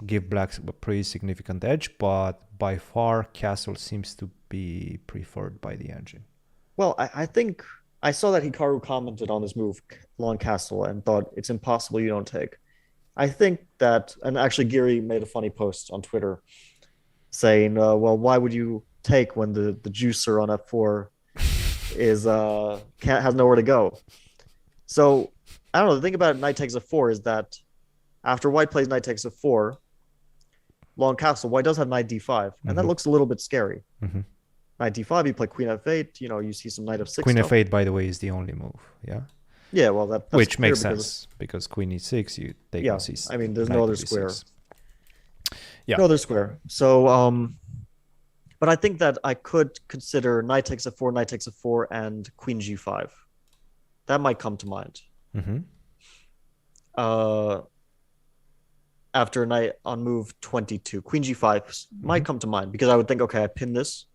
give black a pretty significant edge, but by far castle seems to be preferred by the engine. Well, I think I saw that Hikaru commented on this move, long castle, and thought it's impossible you don't take. I think that, and actually Giri made a funny post on Twitter saying, well, why would you take when the juicer on f4 has nowhere to go? So I don't know, the thing about knight takes f4 is that after white plays knight takes f4, long castle, white does have knight d5, and that looks a little bit scary. Knight d5, you play queen f8, you see some knight f6 Queen stuff. f8, by the way, is the only move, yeah? Yeah, well, that's which makes sense, because queen e6, you take on c6. I mean, there's no other square. Yeah. No other square. So, but I think that I could consider knight takes f4, knight takes f4, and queen g5. That might come to mind. After knight on move 22, queen g5 might come to mind because I would think, okay, I pin this.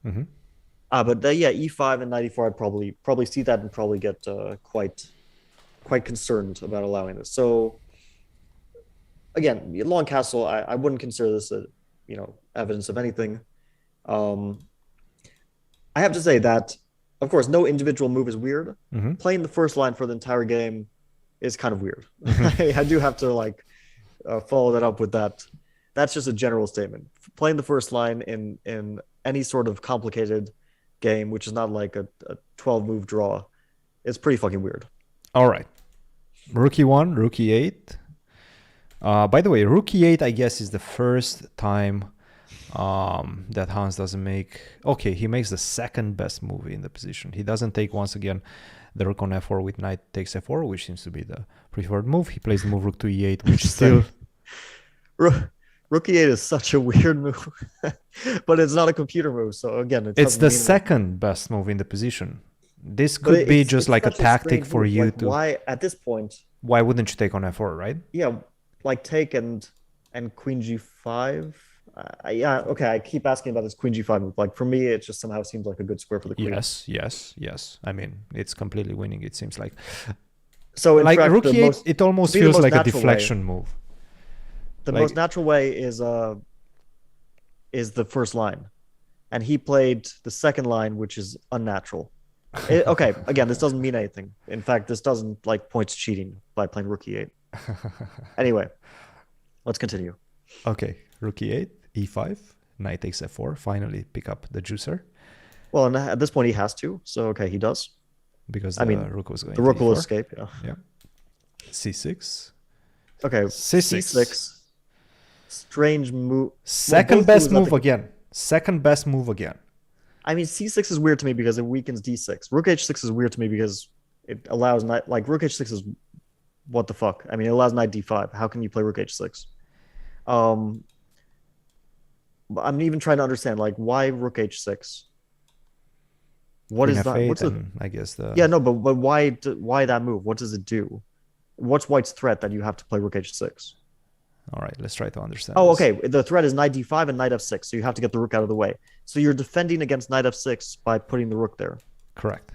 But e5 and knight e4, I'd probably see that and probably get quite concerned about allowing this. So again, long castle, I wouldn't consider this evidence of anything. I have to say that, of course, no individual move is weird. Playing the first line for the entire game is kind of weird. I do have to follow that up with that. That's just a general statement. Playing the first line in any sort of complicated game, which is not like a 12-move draw, is pretty fucking weird. All right. Rook e1, rook e8. By the way, rook e8, I guess, is the first time that Hans doesn't make... Okay, he makes the second best move in the position. He doesn't take, once again, the rook on f4 with knight takes f4, which seems to be the preferred move. He plays the move rook to e8, which still... Rook e8 is such a weird move, but it's not a computer move. So again, it's the second best move in the position. This could be just like a tactic for you to... Why, at this point... Why wouldn't you take on f4, right? Yeah, like take and queen g5. Okay, I keep asking about this queen g5 move. Like, for me, it just somehow seems like a good square for the queen. Yes. I mean, it's completely winning, it seems like. So, in like, fact, rook e8, it almost feels like a deflection move. The most natural way is the first line. And he played the second line, which is unnatural. Okay, again, this doesn't mean anything. In fact, this doesn't point to cheating by playing rook e8. Anyway, let's continue. Okay, rook e8, e5, knight takes f4, finally pick up the juicer. Well, and at this point he has to, so okay, he does. Because the rook was going the rook to will e4. escape, yeah. c6. Okay, c6. Strange move. Second best move again. I mean, c6 is weird to me because it weakens d6. Rook h6 is weird to me because it allows knight... Like, rook h6 is... What the fuck? I mean, it allows knight d5. How can you play rook h6? But I'm even trying to understand, like, why rook h6? What Queen is that? f8, What's the? and I guess the Yeah, no, but why that move? What does it do? What's White's threat that you have to play rook h6? All right, let's try to understand Oh, this. okay. The threat is knight d5 and knight f6, so you have to get the rook out of the way. So you're defending against knight f6 by putting the rook there. Correct.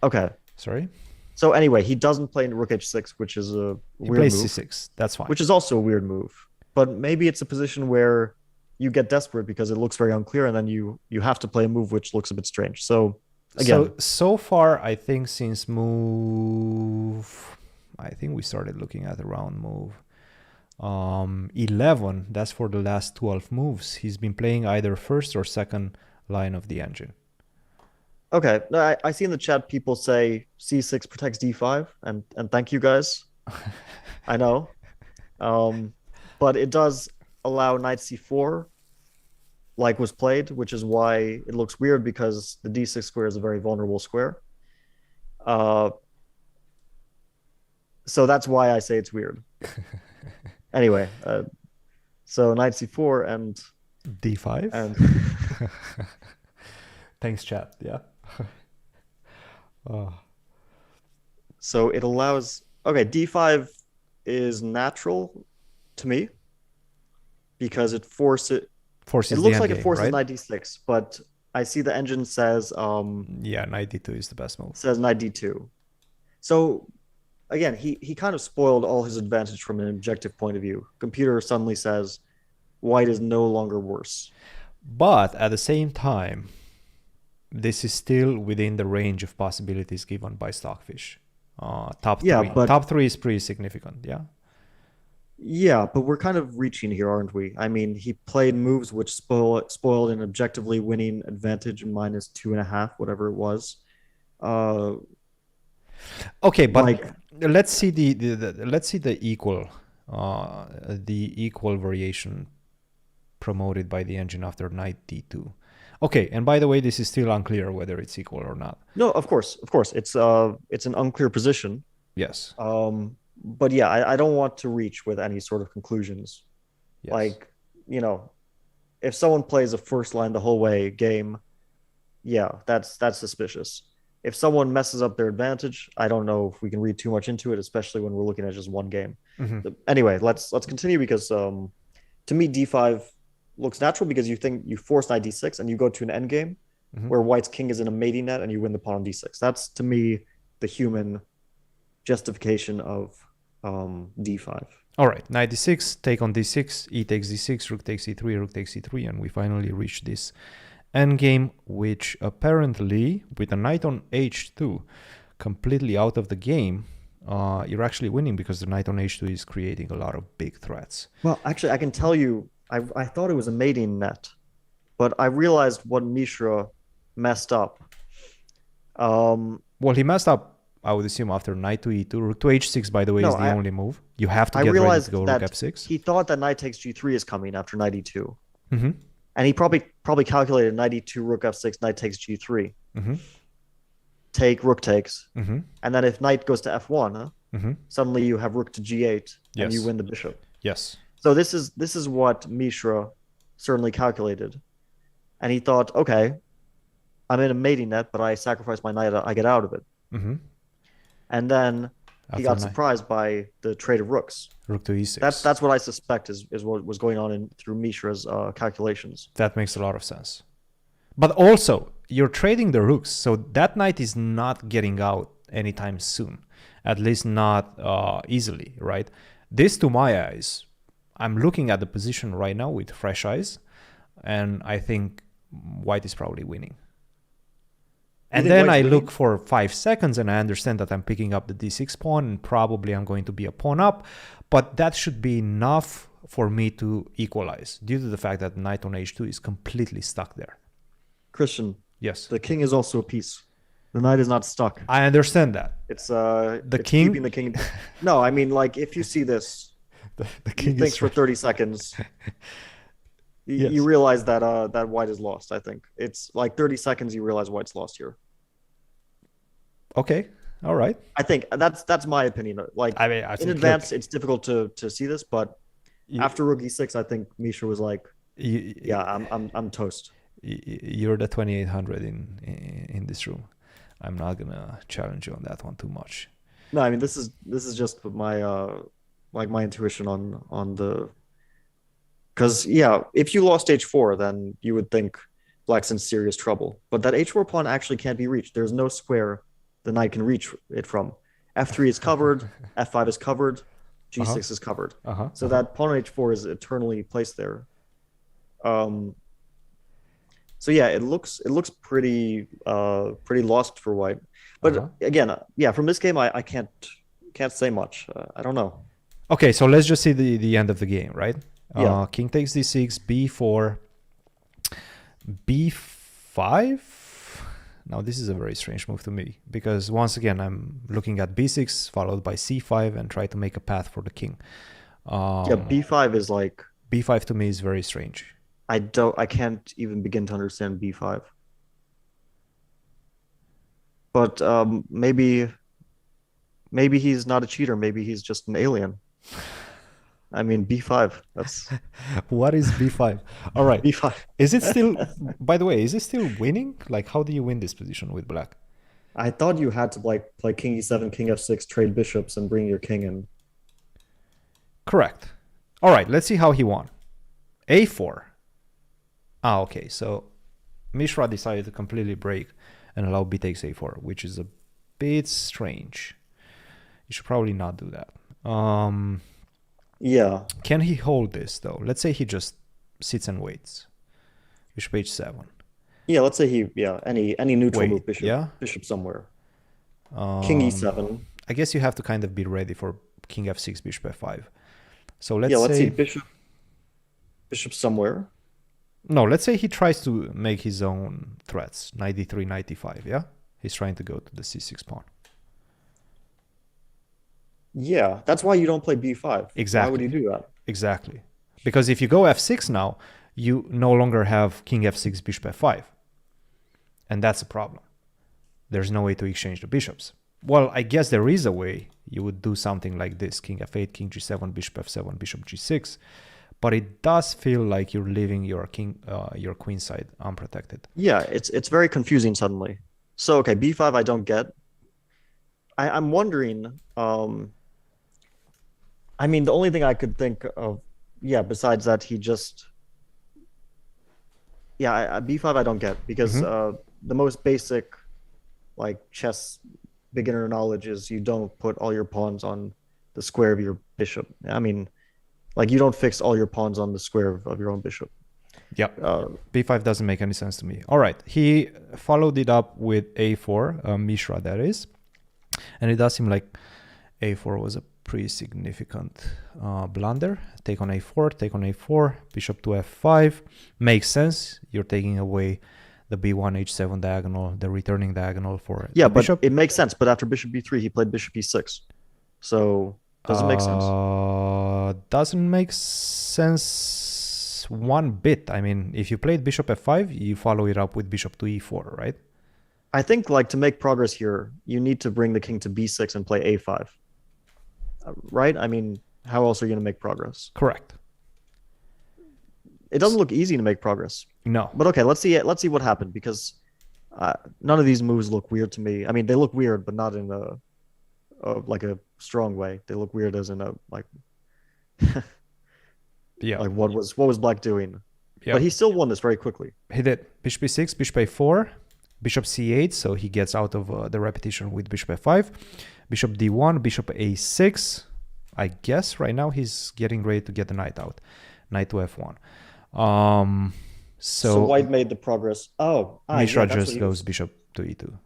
Okay. Sorry? So anyway, he doesn't play rook h6, which is a He weird plays move, c6. That's fine. which is also a weird move. But maybe it's a position where you get desperate because it looks very unclear, and then you have to play a move which looks a bit strange. So again, so far, I think since move, I think we started looking at around move 11. That's for the last 12 moves. He's been playing either first or second line of the engine. okay. No, I see in the chat people say c6 protects d5, and thank you guys. I know, but it does allow knight c4, like was played, which is why it looks weird because the d6 square is a very vulnerable square. So that's why I say it's weird. Anyway, so knight c4 and d5 and thanks chat. Yeah. so it allows, okay, d5 is natural to me because it forces Forces it looks the like it endgame, forces right? knight d6, but I see the engine says Yeah, knight d2 is the best move. says knight d2. So again, he kind of spoiled all his advantage from an objective point of view. Computer suddenly says white is no longer worse. But at the same time, this is still within the range of possibilities given by Stockfish. Top Yeah, three. but Top three is pretty significant, yeah? yeah, but we're kind of reaching here, aren't we? I mean, he played moves which spoiled an objectively winning advantage minus 2.5, whatever it was. Okay, but Like, let's see let's see the equal variation promoted by the engine after knight d2. Okay, and by the way, this is still unclear whether it's equal or not. no, of course, it's an unclear position. Yes. But yeah, I don't want to reach with any sort of conclusions. Yes. Like, you know, if someone plays a first line the whole way game, yeah, that's suspicious. If someone messes up their advantage, I don't know if we can read too much into it, especially when we're looking at just one game. Mm-hmm. Anyway, let's continue because to me d5 looks natural because you think you force knight d6 and you go to an end game where white's king is in a mating net and you win the pawn on d6. That's to me the human justification of d5. All right, knight d6, take on d6, e takes d6, rook takes e3, rook takes e3, and we finally reach this endgame, which apparently, with a knight on h2 completely out of the game, you're actually winning because the knight on h2 is creating a lot of big threats. Well, actually, I can tell you, I thought it was a mating net, but I realized what Mishra messed up. Well, he messed up, I would assume, after knight to e2. Rook to h6, by the way, is the only move. You have to get ready to go rook f6. He thought that knight takes g3 is coming after knight e2. Mm-hmm. And he probably calculated knight e2, rook f6, knight takes g3. Mm-hmm. Take, rook takes. Mm-hmm. And then if knight goes to f1, suddenly you have rook to g8 and you win the bishop. Yes. So this is what Mishra certainly calculated. And he thought, okay, I'm in a mating net, but I sacrifice my knight, I get out of it. Mm-hmm. And then he got surprised by the trade of rooks. Rook to e6. That's what I suspect is what was going on through Mishra's calculations. That makes a lot of sense. But also, you're trading the rooks, so that knight is not getting out anytime soon. At least not easily, right? This, to my eyes, I'm looking at the position right now with fresh eyes, and I think white is probably winning. And then I look for 5 seconds and I understand that I'm picking up the d6 pawn and probably I'm going to be a pawn up, but that should be enough for me to equalize due to the fact that knight on h2 is completely stuck there. Christian. Yes. The king is also a piece. The knight is not stuck. I understand that. It's the king. Keeping the king. No, I mean, like, if you see this, the king thinks for 30 seconds. Yes. You realize that that white is lost. I think it's like 30 seconds. You realize white's lost here. Okay, all right. I think that's my opinion. Like, I mean, in advance, it's difficult to see this, but After rook e6, I think Mishra was like, yeah, I'm toast. You're the 2800 in this room. I'm not gonna challenge you on that one too much. No, I mean this is just my like my intuition on the, because yeah, if you lost h4, then you would think black's in serious trouble. But that h4 pawn actually can't be reached. There's no square the knight can reach it from. f3 is covered, f5 is covered, g6 is covered. So that pawn on h4 is eternally placed there. So yeah, it looks pretty lost for white. But again, yeah, from this game, I can't say much. I don't know. Okay, so let's just see the end of the game, right? Yeah. King takes d6, b4, b5. Now this is a very strange move to me, because once again I'm looking at b6 followed by c5 and try to make a path for the king. Yeah, b5 is like, b5 to me is very strange. I can't even begin to understand b5. But maybe he's not a cheater. Maybe he's just an alien. I mean, b5. That's what is b5? All right. b5. Is it still? By the way, is it still winning? Like, how do you win this position with black? I thought you had to like play king e7, king f6, trade bishops, and bring your king in. Correct. All right. Let's see how he won. a4. Ah, okay. So Mishra decided to completely break and allow b takes a4, which is a bit strange. You should probably not do that. Yeah. Can he hold this though? Let's say he just sits and waits. Bishop h7. Yeah, let's say any neutral move, bishop somewhere. King e7. I guess you have to kind of be ready for king f6, bishop f5. So let's see bishop somewhere. No, let's say he tries to make his own threats. Knight d3, knight d5, yeah? He's trying to go to the c6 pawn. Yeah, that's why you don't play b5. Exactly. Why would you do that? Exactly. Because if you go f6 now, you no longer have king f6, bishop f5. And that's a problem. There's no way to exchange the bishops. Well, I guess there is a way. You would do something like this. King f8, king g7, bishop f7, bishop g6. But it does feel like you're leaving your queen side unprotected. Yeah, it's very confusing suddenly. So, okay, b5 I don't get. I'm wondering, I mean, the only thing I could think of, besides that he just, b5 I don't get, because the most basic, like, chess beginner knowledge is you don't put all your pawns on the square of your bishop. I mean, like, you don't fix all your pawns on the square of your own bishop. Yeah, b5 doesn't make any sense to me. All right, he followed it up with a4, Mishra that is. And it does seem like a4 was a pretty significant blunder. Take on a4, take on a4, bishop to f5. Makes sense. You're taking away the b1, h7 diagonal, the returning diagonal for the bishop. But it makes sense. But after bishop b3, he played bishop e6. So does it make sense? Doesn't make sense one bit. I mean, if you played bishop f5, you follow it up with bishop to e4, right? I think, like, to make progress here, you need to bring the king to b6 and play a5. Right? I mean, how else are you going to make progress? Correct. It doesn't look easy to make progress. No. But okay, let's see what happened, because none of these moves look weird to me. I mean, they look weird, but not in like a strong way. They look weird as in a like like what was black doing? Yeah. But he still won this very quickly. He did. Bishop e6, bishop a4, bishop c8, so he gets out of the repetition with bishop f5, bishop d1, bishop a6. I guess right now he's getting ready to get the knight out. Knight to f1. So white made the progress. Mishra just goes bishop to e2.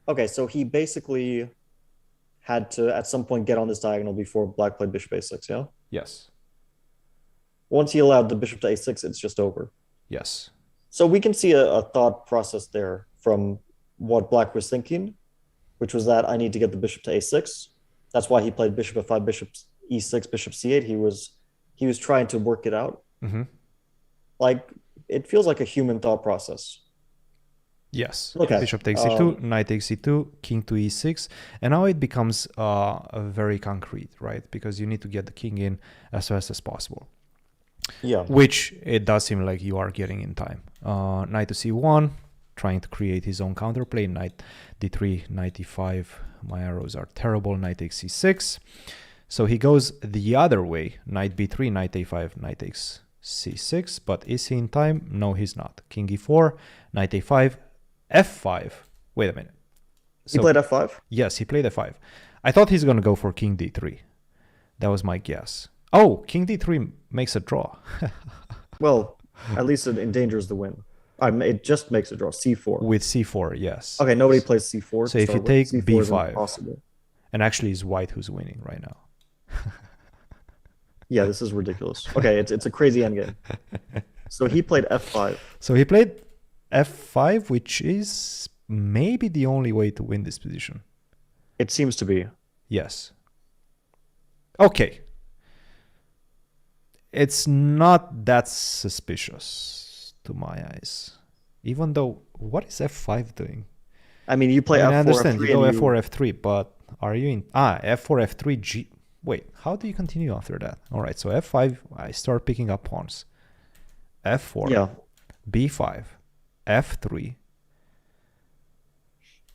Okay, so he basically had to at some point get on this diagonal before black played bishop a6, yeah? Yes. Once he allowed the bishop to a6, it's just over. Yes. So we can see a thought process there from what black was thinking, which was that I need to get the bishop to a6. That's why he played bishop f5, bishop e6, bishop c8. He was trying to work it out. Mm-hmm. Like, it feels like a human thought process. Yes. Okay. Bishop takes e2, knight takes e2, king to e6. And now it becomes very concrete, right? Because you need to get the king in as fast as possible. Yeah. Which it does seem like you are getting in time. Knight to c1, trying to create his own counterplay. Knight d3, knight d5. My arrows are terrible. Knight takes c6. So he goes the other way. Knight b3, knight a5, knight takes c6. But is he in time? No, he's not. King e4, knight a5, f5. Wait a minute. He played f5? Yes, he played f5. I thought he's going to go for king d3. That was my guess. Oh, king d3 makes a draw. Well, at least it endangers the win. It just makes a draw. c4. With c4, yes. Okay, nobody plays c4. So if you take C4 b5, impossible. and actually it's white who's winning right now. Yeah, this is ridiculous. Okay, it's a crazy endgame. So he played f5. So he played f5, which is maybe the only way to win this position. It seems to be. Yes. Okay. It's not that suspicious to my eyes. Even though, what is f5 doing? I mean, you play I f4, understand, f3, you go and f4, f3, but are you in... f4, f3, g... Wait, how do you continue after that? All right, so f5, I start picking up pawns. f4, yeah. b5, f3,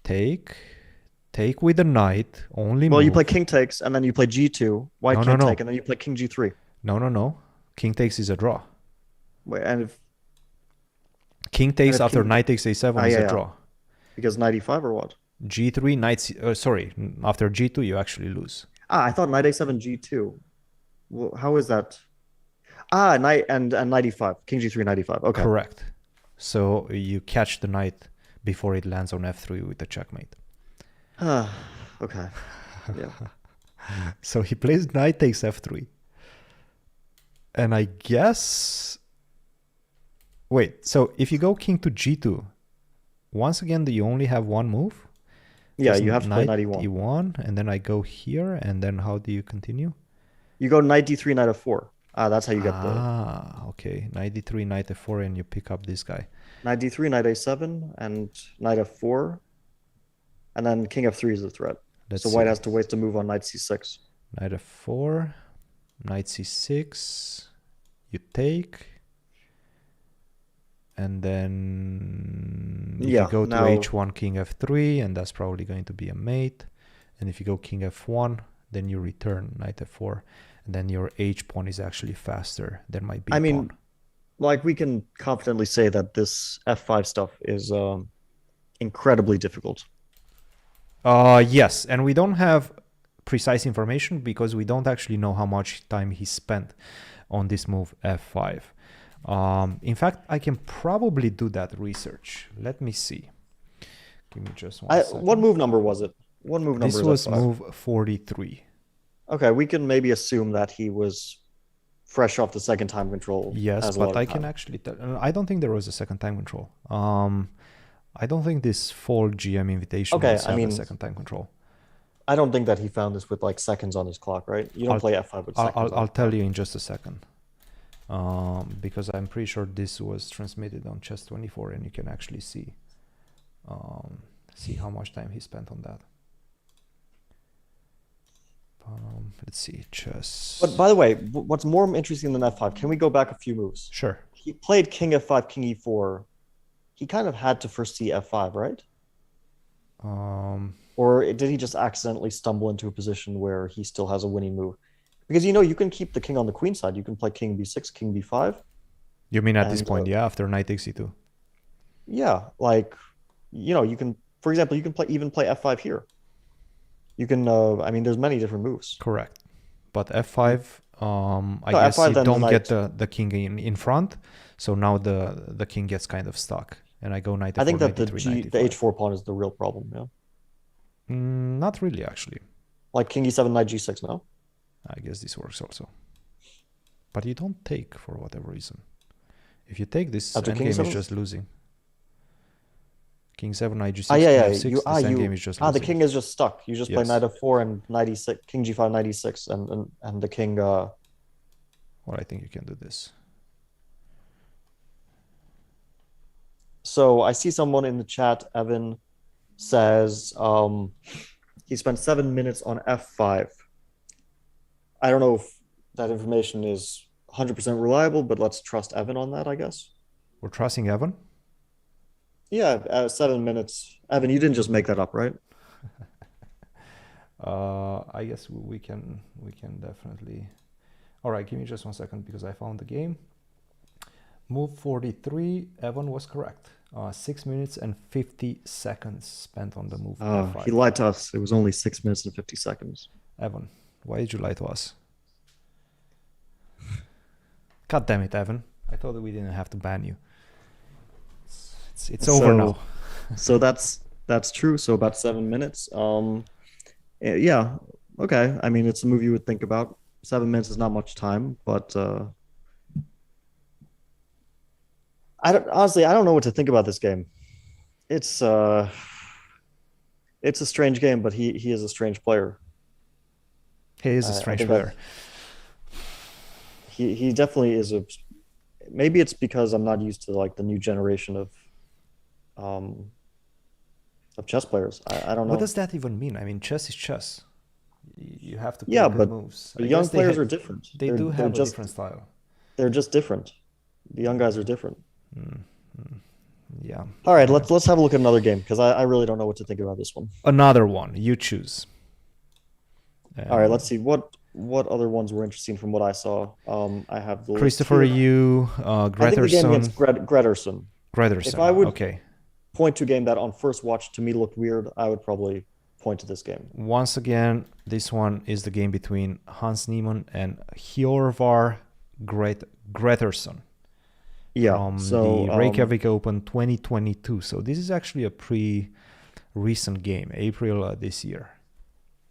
take with the knight, only Well, move. you play king takes, and then you play g2, white No, can't no, no. take, and then you play king g3. No. King takes is a draw. Wait, and if King takes if after king- knight takes a7 is yeah, a yeah. draw. because knight e5 or what? G3, knight... sorry, after g2 you actually lose. I thought knight a7 g2. Well, how is that? Knight and knight e5, king g3, knight e5. Okay. Correct. So you catch the knight before it lands on f3 with a checkmate. Okay. Yeah. So he plays knight takes f3. And I guess... Wait, so if you go king to g2, once again, do you only have one move? Yeah, Just you have to play knight knight e1. e1, and then I go here, and then how do you continue? You go knight d3, knight f4. That's how you get the Okay. Knight d3, knight f4, and you pick up this guy. knight d3, knight a7, and knight f4. And then king f3 is the threat. Let's So white see. has to waste a move on knight c6. Knight f4, knight c6, you take, and then if Yeah, you go to now- h1, king f3, and that's probably going to be a mate. And if you go king f1, then you return knight f4, and then your h pawn is actually faster than my b I mean, pawn. Like, we can confidently say that this f5 stuff is incredibly difficult. Yes, and we don't have precise information because we don't actually know how much time he spent on this move f5. In fact, I can probably do that research. Let me see. Give me just one second. What move number was it? What move number This is was f5? move 43. Okay, we can maybe assume that he was fresh off the second time control. Yes, as a lot but of I can time. actually tell. I don't think there was a second time control. I don't think this fall GM invitation Okay, was I mean, a second time control. I don't think that he found this with like seconds on his clock, right? You don't play f5 with seconds. I'll tell you in just a second. Because I'm pretty sure this was transmitted on Chess24 and you can actually see how much time he spent on that. Let's see, chess. But by the way, what's more interesting than f5? Can we go back a few moves? Sure. He played king f5, king e4. He kind of had to first see f5, right? Or did he just accidentally stumble into a position where he still has a winning move? Because, you know, you can keep the king on the queen side. You can play king b6, king b5. You mean at this And, point, yeah, after knight takes e2? Yeah, like, you know, you can, for example, you can even play f5 here. You can, I mean, there's many different moves. Correct. But f5, I No, guess F5 you then don't the get the king in front. So now the king gets kind of stuck. And I go knight f4, I think that knight e3, knight the e5. h4 pawn is the real problem, yeah? Not really, actually. Like king e7, knight g6, no? I guess this works also. But you don't take for whatever reason. If you take this, After king endgame is seven? just losing. King 7, knight g6, Yeah, yeah. knight f6, this endgame is just losing. The king is just stuck. You just play Yes. knight f4 and knight e6, king g5, knight e6, and the king. Well, I think you can do this. So I see someone in the chat, Evan, says he spent 7 minutes on f5. I don't know if that information is 100% reliable, but let's trust Evan on that, I guess. We're trusting Evan. Yeah, 7 minutes. Evan, you didn't just make that up, right? I guess we can definitely. All right, give me just 1 second because I found the game. Move 43. Evan was correct. 6 minutes and 50 seconds spent on the move. F5. He lied to us. It was only 6 minutes and 50 seconds. Evan, why did you lie to us? God damn it, Evan. I thought that we didn't have to ban you. It's over now. So that's true. So about 7 minutes. Yeah. Okay. I mean, it's a move you would think about. 7 minutes is not much time, but honestly, I don't know what to think about this game. It's a strange game, but he is a strange player. He is a strange player. He definitely is a. Maybe it's because I'm not used to like the new generation of chess players. I don't know. What does that even mean? I mean, chess is chess. You have to play good but moves. The young players are different. They do have a different style. They're just different. The young guys are different. Yeah. All right, let's have a look at another game because I really don't know what to think about this one. Another one. You choose. All right, let's see what other ones were interesting from what I saw. I have the Christopher Yoo, Gretarsson. I think the game against Gretarsson. Gretarsson. If I would okay. point to a game that on first watch to me looked weird, I would probably point to this game. Once again, this one is the game between Hans Niemann and Yoo Gretarsson. Yeah. From so the Reykjavik Open 2022. So this is actually a recent game, April this year.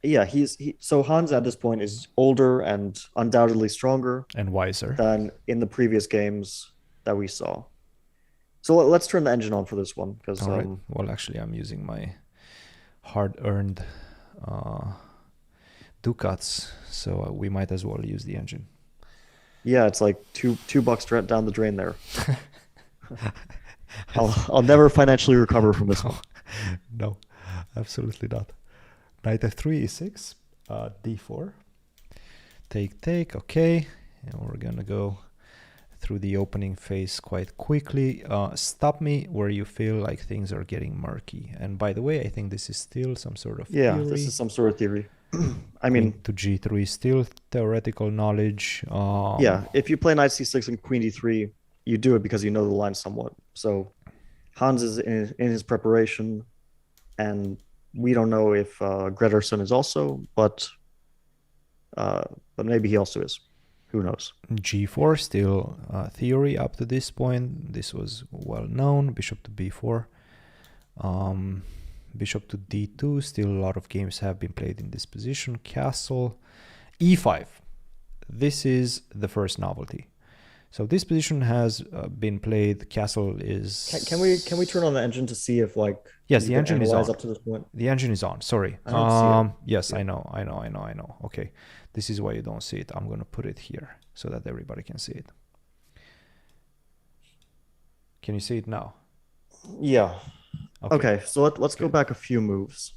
Yeah, so Hans at this point is older and undoubtedly stronger and wiser than in the previous games that we saw. So let's turn the engine on for this one because right. Well, actually, I'm using my hard-earned ducats, so we might as well use the engine. Yeah, it's like $2 down the drain there. I'll never financially recover from this one. No, absolutely not. Knight f3, e6, d4. Take, okay. And we're gonna go through the opening phase quite quickly. Stop me where you feel like things are getting murky. And by the way, I think this is still some sort of theory. This is some sort of theory. I mean, to g3 still theoretical knowledge. Yeah, if you play knight c6 and queen d3, you do it because you know the line somewhat. So Hans is in his preparation, and we don't know if Gretarsson is also, but maybe he also is. Who knows? g4 still theory up to this point. This was well known. Bishop to b4. Bishop to d2. Still a lot of games have been played in this position. Castle. e5. This is the first novelty. So this position has been played. Castle is. Can we turn on the engine to see if like? Yes, the engine is on. Up to this point. The engine is on. Sorry. I don't see it. Yes, yeah. I know. Okay, this is why you don't see it. I'm gonna put it here so that everybody can see it. Can you see it now? Yeah. Okay, so let's go back a few moves.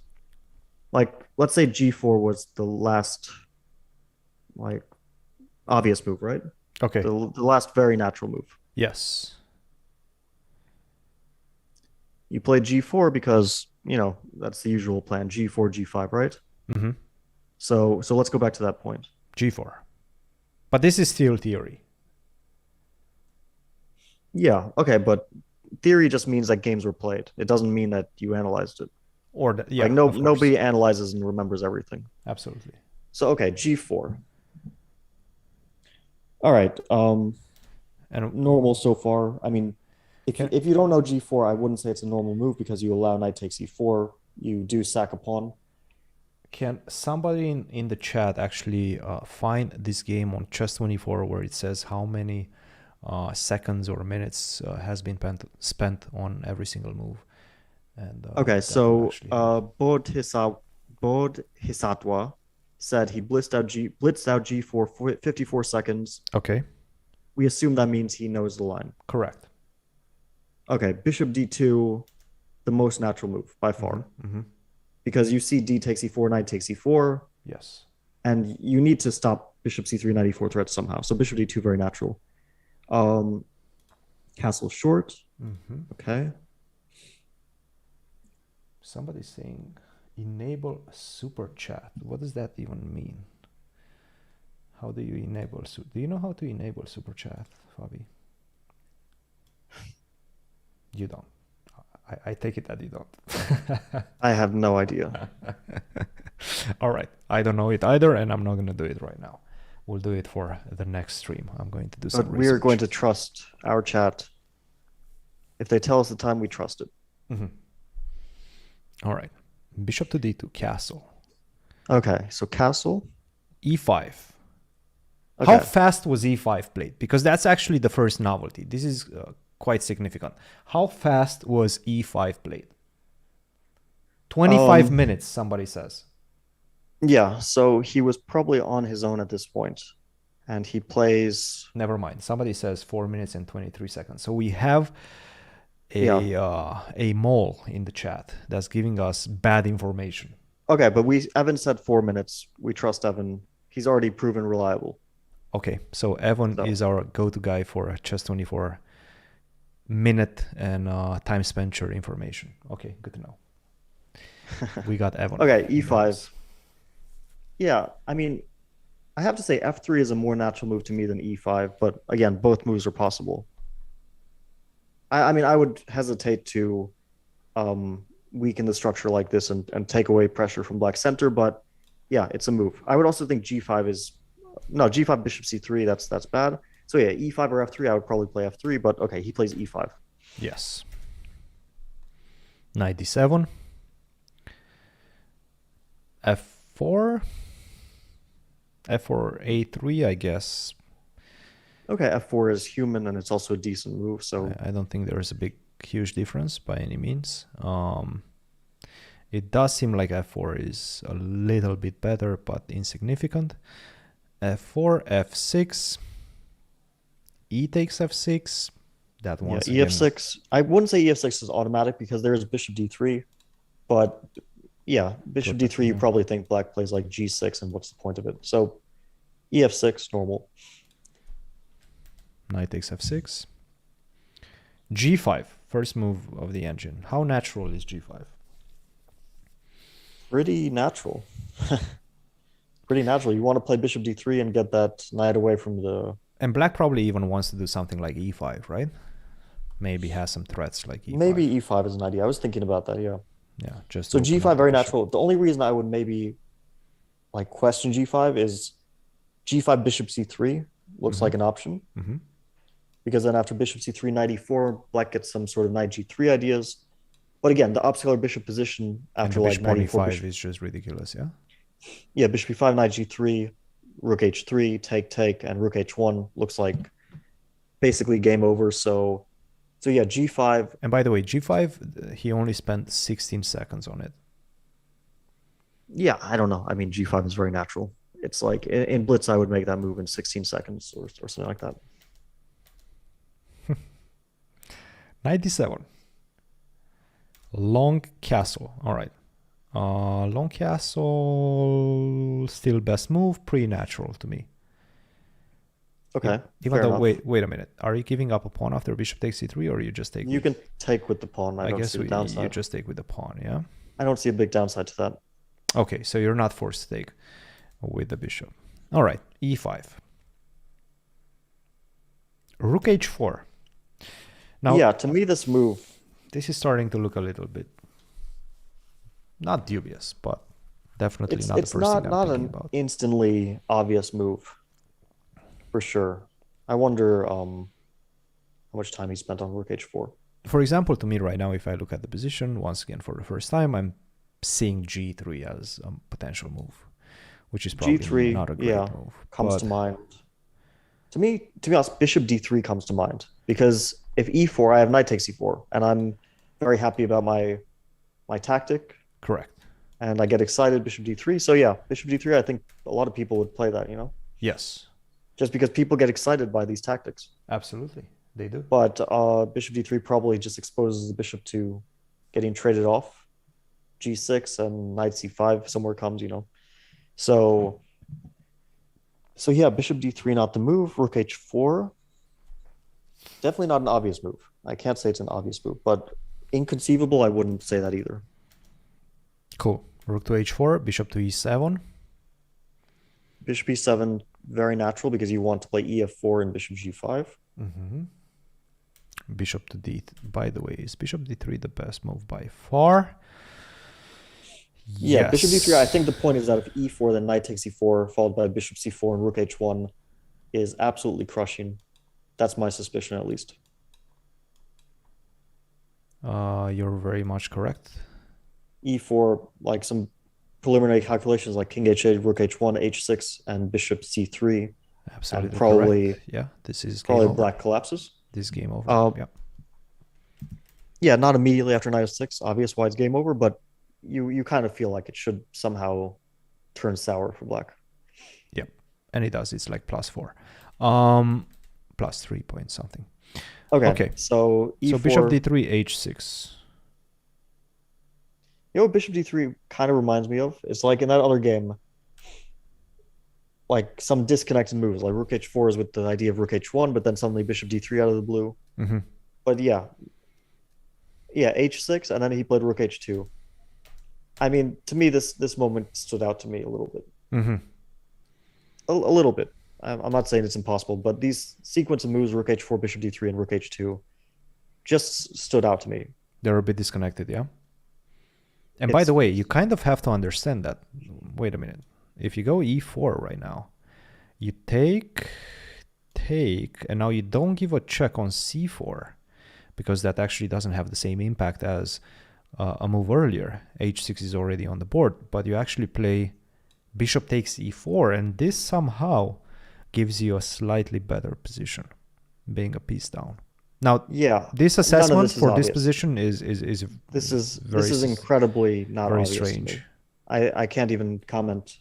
Like, let's say g4 was the last, like, obvious move, right? Okay. The last very natural move. Yes. You play g4 because, you know, that's the usual plan. g4, g5, right? Mm-hmm. So let's go back to that point. g4. But this is still theory. Yeah, okay, but theory just means that games were played. It doesn't mean that you analyzed it. Or that, yeah, like nobody analyzes and remembers everything. Absolutely. So okay, g4. All right. And normal so far. I mean, if you don't know g4, I wouldn't say it's a normal move because you allow knight takes e4. You do sack a pawn. Can somebody in the chat actually find this game on Chess24 where it says how many seconds or minutes has been spent on every single move? And okay, so Bodhisattva said he blitzed out g4 for 54 seconds. Okay. We assume that means he knows the line. Correct. Okay, bishop d2, the most natural move by far. Mm-hmm. Because you see d takes e4, knight takes e4. Yes. and you need to stop bishop c3 knight e4 threat somehow. So bishop d2 very natural. Castle short. Okay. Somebody's saying enable super chat. What does that even mean? How do you enable? Do you know how to enable super chat, Fabi? You don't. I take it that you don't. I have no idea. All right. I don't know it either, and I'm not going to do it right now. We'll do it for the next stream. I'm going to do some But we are going to trust our chat. If they tell us the time, we trust it. All right. Bishop to d2, castle. Okay, so castle. e5. Okay. How fast was e5 played? Because that's actually the first novelty. This is quite significant. How fast was e5 played? 25 minutes, somebody says. Yeah, so he was probably on his own at this point. And he plays... Never mind. Somebody says 4 minutes and 23 seconds. So we have a mole in the chat that's giving us bad information. Okay, but Evan said 4 minutes. We trust Evan. He's already proven reliable. Okay, so Evan is our go-to guy for Chess24 minute and time spent your information. Okay, good to know. We got Evan. Okay, e5. Yeah, I mean, I have to say f3 is a more natural move to me than e5, but again, both moves are possible. I mean, I would hesitate to weaken the structure like this and take away pressure from black center, but yeah, it's a move. I would also think g5 is... No, g5, bishop c3, that's bad. So yeah, e5 or f3, I would probably play f3, but okay, he plays e5. Yes. Knight d7. f4. f4, a3, I guess. Okay, f4 is human, and it's also a decent move, so... I don't think there's a huge difference by any means. It does seem like f4 is a little bit better, but insignificant. f4, f6, e takes f6. That once again, ef6. I wouldn't say ef6 is automatic because there is bishop d3, but yeah, bishop d3. You probably think black plays like g6, and what's the point of it? So ef6 normal. Knight takes f6. g5, first move of the engine. How natural is g5? Pretty natural. Pretty natural. You want to play bishop d3 and get that knight away from the... And black probably even wants to do something like e5, right? Maybe has some threats like e5. Maybe e5 is an idea. I was thinking about that, yeah. Yeah, just... So g5, very natural. The only reason I would maybe like question g5 is g5 bishop c3 looks like an option. Because then after bishop c3, knight e4, black gets some sort of knight g3 ideas. But again, the obscular bishop position after like knight e4 bishop is just ridiculous, yeah? Yeah, bishop e5, knight g3, rook h3, take, and rook h1 looks like basically game over. So yeah, g5. And by the way, g5, he only spent 16 seconds on it. Yeah, I don't know. I mean, g5 is very natural. It's like in blitz, I would make that move in 16 seconds or something like that. Knight d7. Long castle. All right. Long castle, still best move, pretty natural to me. Okay. Even though, wait a minute. Are you giving up a pawn after bishop takes c3, or you just take? You can take with the pawn. I don't see the downside. You just take with the pawn, yeah. I don't see a big downside to that. Okay, so you're not forced to take with the bishop. All right, e5. Rook h4. Now, yeah, to me, this move. This is starting to look a little bit not dubious, but definitely not the first thing I'm thinking about. It's not an instantly obvious move, for sure. I wonder how much time he spent on rook h4. For example, to me right now, if I look at the position, once again for the first time, I'm seeing g3 as a potential move, which is probably g3, not a great move. Comes to mind. To be honest, bishop d3 comes to mind, because if e4, I have knight takes e4, and I'm very happy about my tactic. Correct. And I get excited, bishop d3. So yeah, bishop d3, I think a lot of people would play that, you know? Yes. Just because people get excited by these tactics. Absolutely, they do. But bishop d3 probably just exposes the bishop to getting traded off. g6 and knight c5 somewhere comes, you know? So So yeah, bishop d3 not the move. Rook h4. Definitely not an obvious move. I can't say it's an obvious move, but inconceivable, I wouldn't say that either. Cool. Rook to h4, bishop to e7. Bishop e7, very natural because you want to play ef4 and bishop g5. Bishop to d. By the way, is bishop d3 the best move by far? Yeah, Yes. bishop d3. I think the point is that if e4, then knight takes e4, followed by bishop c4 and rook h1 is absolutely crushing. That's my suspicion, at least. You're very much correct. E4, like some preliminary calculations like king h8, rook h1, h6, and bishop c3. Absolutely and probably, correct. Yeah, this is probably game over. black collapses. This is game over. Yeah. Yeah, not immediately after knight f6, obvious why it's game over, but you kind of feel like it should somehow turn sour for black. Yep, and it does. It's like +4, +3 point something. Okay. So e4, so bishop d3, h6. You know what bishop d3 kind of reminds me of? It's like in that other game, like some disconnected moves, like rook h4 is with the idea of rook h1, but then suddenly bishop d3 out of the blue. But yeah, h6, and then he played rook h2. I mean, to me, this moment stood out to me a little bit. A little bit. I'm not saying it's impossible, but these sequence of moves, rook h4, bishop d3, and rook h2, just stood out to me. They're a bit disconnected, yeah? And by the way, you kind of have to understand that. Wait a minute. If you go e4 right now, you take, and now you don't give a check on c4 because that actually doesn't have the same impact as a move earlier. h6 is already on the board, but you actually play bishop takes e4, and this somehow gives you a slightly better position, being a piece down. Now, yeah, this assessment this for this position is this is incredibly not very obvious strange. To me. I can't even comment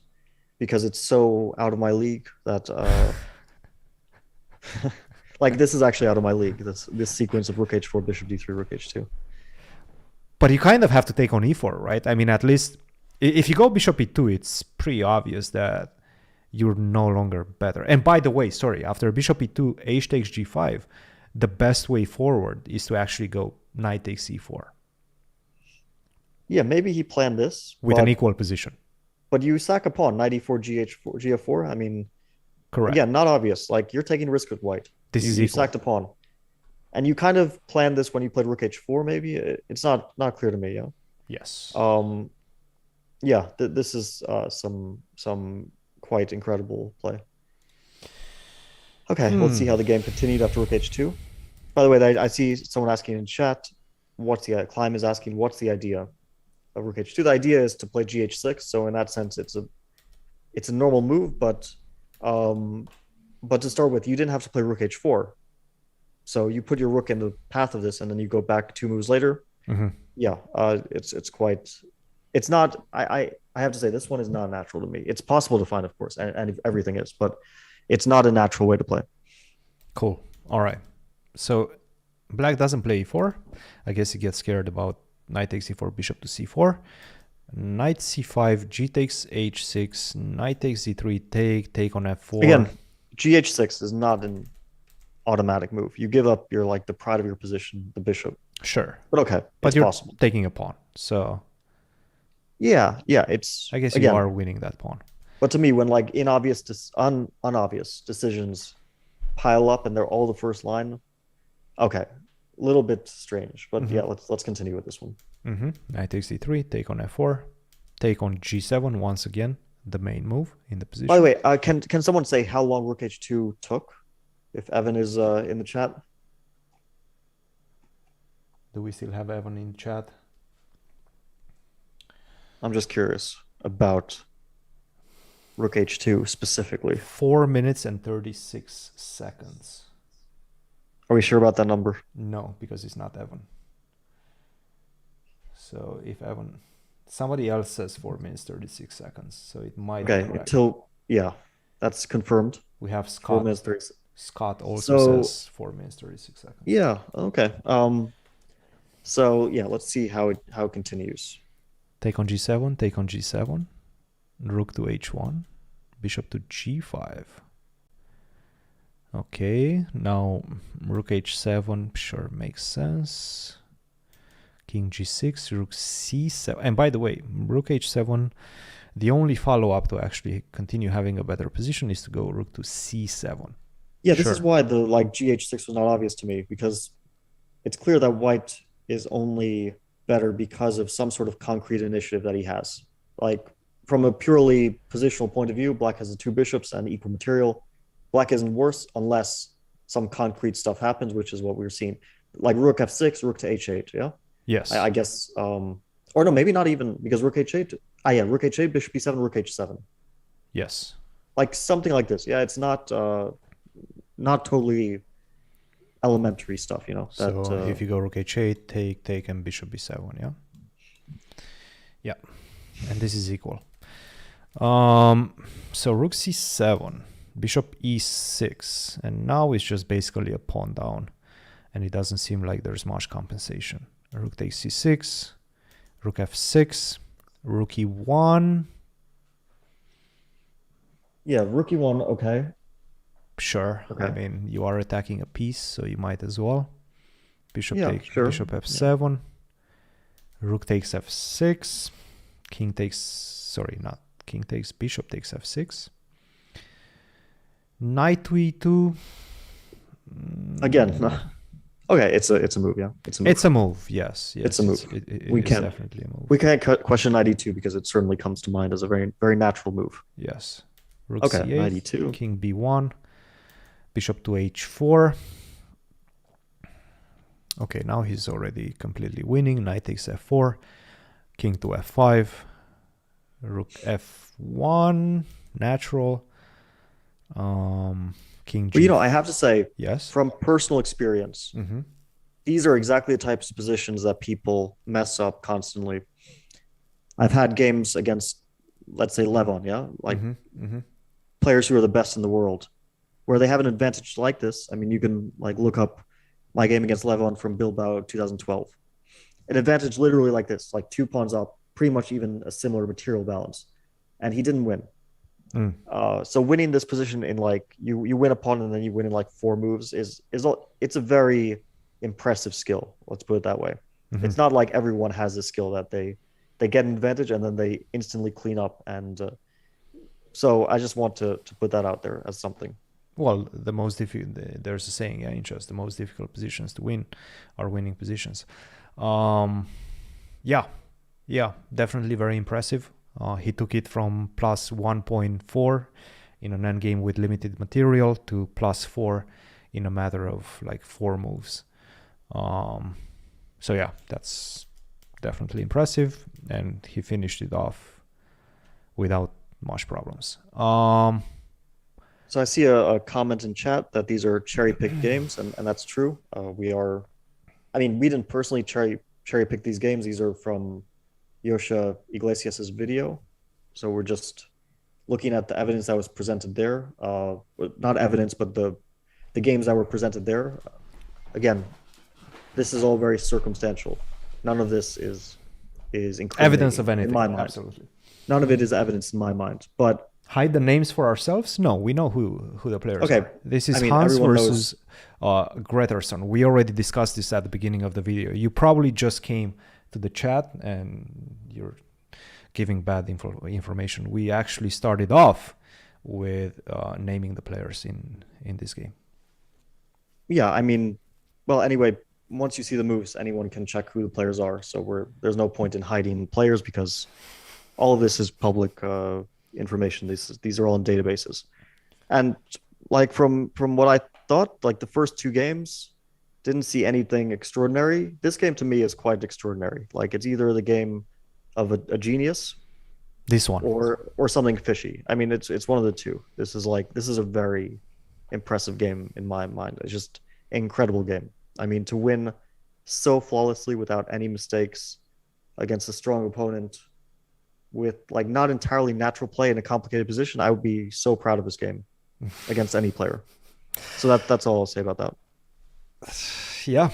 because it's so out of my league that like this is actually out of my league. This sequence of rook h4, bishop d3, rook h2. But you kind of have to take on e4, right? I mean, at least if you go bishop e2, it's pretty obvious that you're no longer better. And by the way, sorry, after bishop e2, h takes g5, the best way forward is to actually go knight takes e4. Yeah, maybe he planned this with an equal position. But you sack a pawn, knight e4, gh4, gf4. I mean, correct. Again, not obvious. Like you're taking risk with white. You sacked a pawn, and you kind of planned this when you played rook h4. Maybe it's not clear to me. Yeah. Yes. Yeah. This is some quite incredible play. Okay, let's see how the game continued after rook h2. By the way, I see someone asking in chat, Climb is asking, what's the idea of rook h2? The idea is to play gh6. So in that sense, it's a normal move, but to start with, you didn't have to play rook h4. So you put your rook in the path of this, and then you go back 2 moves later. Yeah, it's not. I have to say this one is not natural to me. It's possible to find, of course, and everything is, but it's not a natural way to play. Cool. All right. So black doesn't play e4. I guess he gets scared about knight takes e4, bishop to c4. Knight c5, g takes h6, knight takes d3, take on f4. Again, gh6 is not an automatic move. You give up your the pride of your position, the bishop. Sure. But okay, but you're possible. Taking a pawn. So yeah, it's. I guess you are winning that pawn. But to me, when unobvious decisions pile up and they're all the first line, okay, a little bit strange. But yeah, let's continue with this one. Knight takes d3, take on f4, take on g7 once again, the main move in the position. By the way, can someone say how long rook h2 took? If Evan is in the chat. Do we still have Evan in chat? I'm just curious about rook h2 specifically. 4 minutes and 36 seconds. Are we sure about that number? No, because it's not Evan. So if Evan, somebody else says 4 minutes 36 seconds, so it might be correct. That's confirmed. We have Scott. 4 minutes 36. Scott also says 4 minutes 36 seconds. Yeah. Okay. So yeah, let's see how it continues. Take on g7, take on g7, rook to h1, bishop to g5. Okay, now rook h7, sure, makes sense. King g6, rook c7. And by the way, rook h7, the only follow-up to actually continue having a better position is to go rook to c7. Yeah, this is why the like gh6 was not obvious to me, because it's clear that white is only better because of some sort of concrete initiative that he has. Like, from a purely positional point of view, black has the two bishops and equal material. Black isn't worse unless some concrete stuff happens, which is what we're seeing. Like rook f6, rook to h8, yeah? Yes. I guess, or no, maybe not even, because rook h8, yeah, rook h8, bishop b7, rook h7. Yes. Like something like this. Yeah, it's not totally elementary stuff, you know. That, so if you go rook h8, take, and bishop b7, yeah? Yeah, and this is equal. So rook c7, bishop e6, and now it's just basically a pawn down, and it doesn't seem like there's much compensation. Rook takes c6, rook f6, rook e1. Yeah, rook e1, okay. Sure. Okay. I mean, you are attacking a piece, so you might as well. Bishop bishop f7. Yeah. Rook takes f6. King takes, sorry, not king takes, bishop takes f6. Knight to e2. Again, okay, it's a move, yeah. It's a move. It's a move, yes. It's a move. It is definitely a move. We can't question knight e2 because it certainly comes to mind as a very, very natural move. Yes. Rook okay, c8, knight e2. King b1, bishop to h4. Okay, now he's already completely winning. Knight takes f4, king to f5, rook f1, natural. King g. But you know, I have to say, yes, from personal experience, these are exactly the types of positions that people mess up constantly. I've had games against, let's say, Levon, yeah, like players who are the best in the world, where they have an advantage like this. I mean, you can like look up my game against Levon from Bilbao 2012. An advantage literally like this, like 2 pawns up, pretty much even a similar material balance, and he didn't win. So winning this position in like you win a pawn and then you win in like 4 moves it's a very impressive skill. Let's put it that way. It's not like everyone has this skill that they get an advantage and then they instantly clean up. And so I just want to put that out there as something. Well, the most difficult, there's a saying, yeah, in chess, the most difficult positions to win are winning positions. Yeah, definitely very impressive. He took it from plus 1.4 in an endgame with limited material to plus 4 in a matter of like 4 moves. So yeah, that's definitely impressive, and he finished it off without much problems. So I see a comment in chat that these are cherry-picked games, and that's true. We didn't personally cherry-pick these games. These are from Yosha Iglesias's video. So we're just looking at the evidence that was presented there. Not evidence, but the games that were presented there. Again, this is all very circumstantial. None of this is evidence of anything. In my mind. Absolutely. None of it is evidence in my mind. But hide the names for ourselves? No, we know who the players are. This is Hans versus Gretarsson. We already discussed this at the beginning of the video. You probably just came to the chat and you're giving bad information. We actually started off with naming the players in this game. Yeah, I mean, well, anyway, once you see the moves, anyone can check who the players are. So there's no point in hiding players because all of this is public information. These are all in databases. And like from what I thought, like the first 2 games didn't see anything extraordinary. This game to me is quite extraordinary. Like it's either the game of a genius, this one, or something fishy. I mean, it's one of the two. This is a very impressive game in my mind. It's just an incredible game. I mean, to win so flawlessly without any mistakes against a strong opponent with like not entirely natural play in a complicated position, I would be so proud of this game against any player. So that's all I'll say about that. Yeah.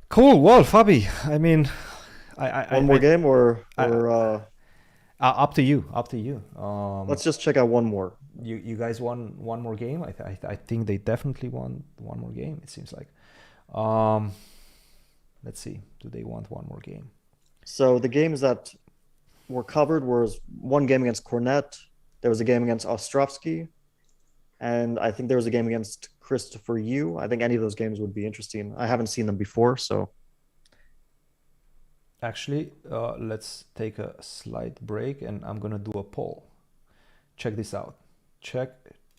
Cool. Well, Fabi, I mean, one more game or Up to you. Up to you. Let's just check out one more. You guys won one more game. I think they definitely won one more game. It seems like. Let's see. Do they want one more game? So the games that were covered was one game against Cornet. There was a game against Ostrovsky, and I think there was a game against Christopher Yoo. I think any of those games would be interesting. I haven't seen them before, so. Actually, let's take a slight break, and I'm gonna do a poll. Check this out. Check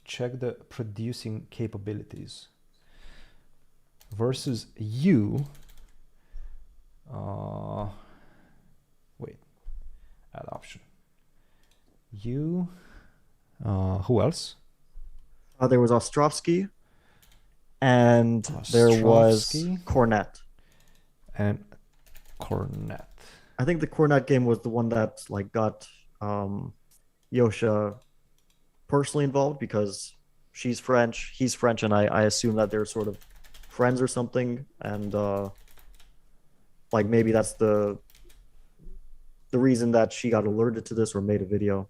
the producing capabilities versus you. Wait, add option. You. Who else? There was Ostrovsky, and there was Ostrovsky. Cornet. And Cornet. I think the Cornet game was the one that like got Yosha personally involved because she's French, he's French, and I assume that they're sort of friends or something, and like maybe that's the reason that she got alerted to this or made a video.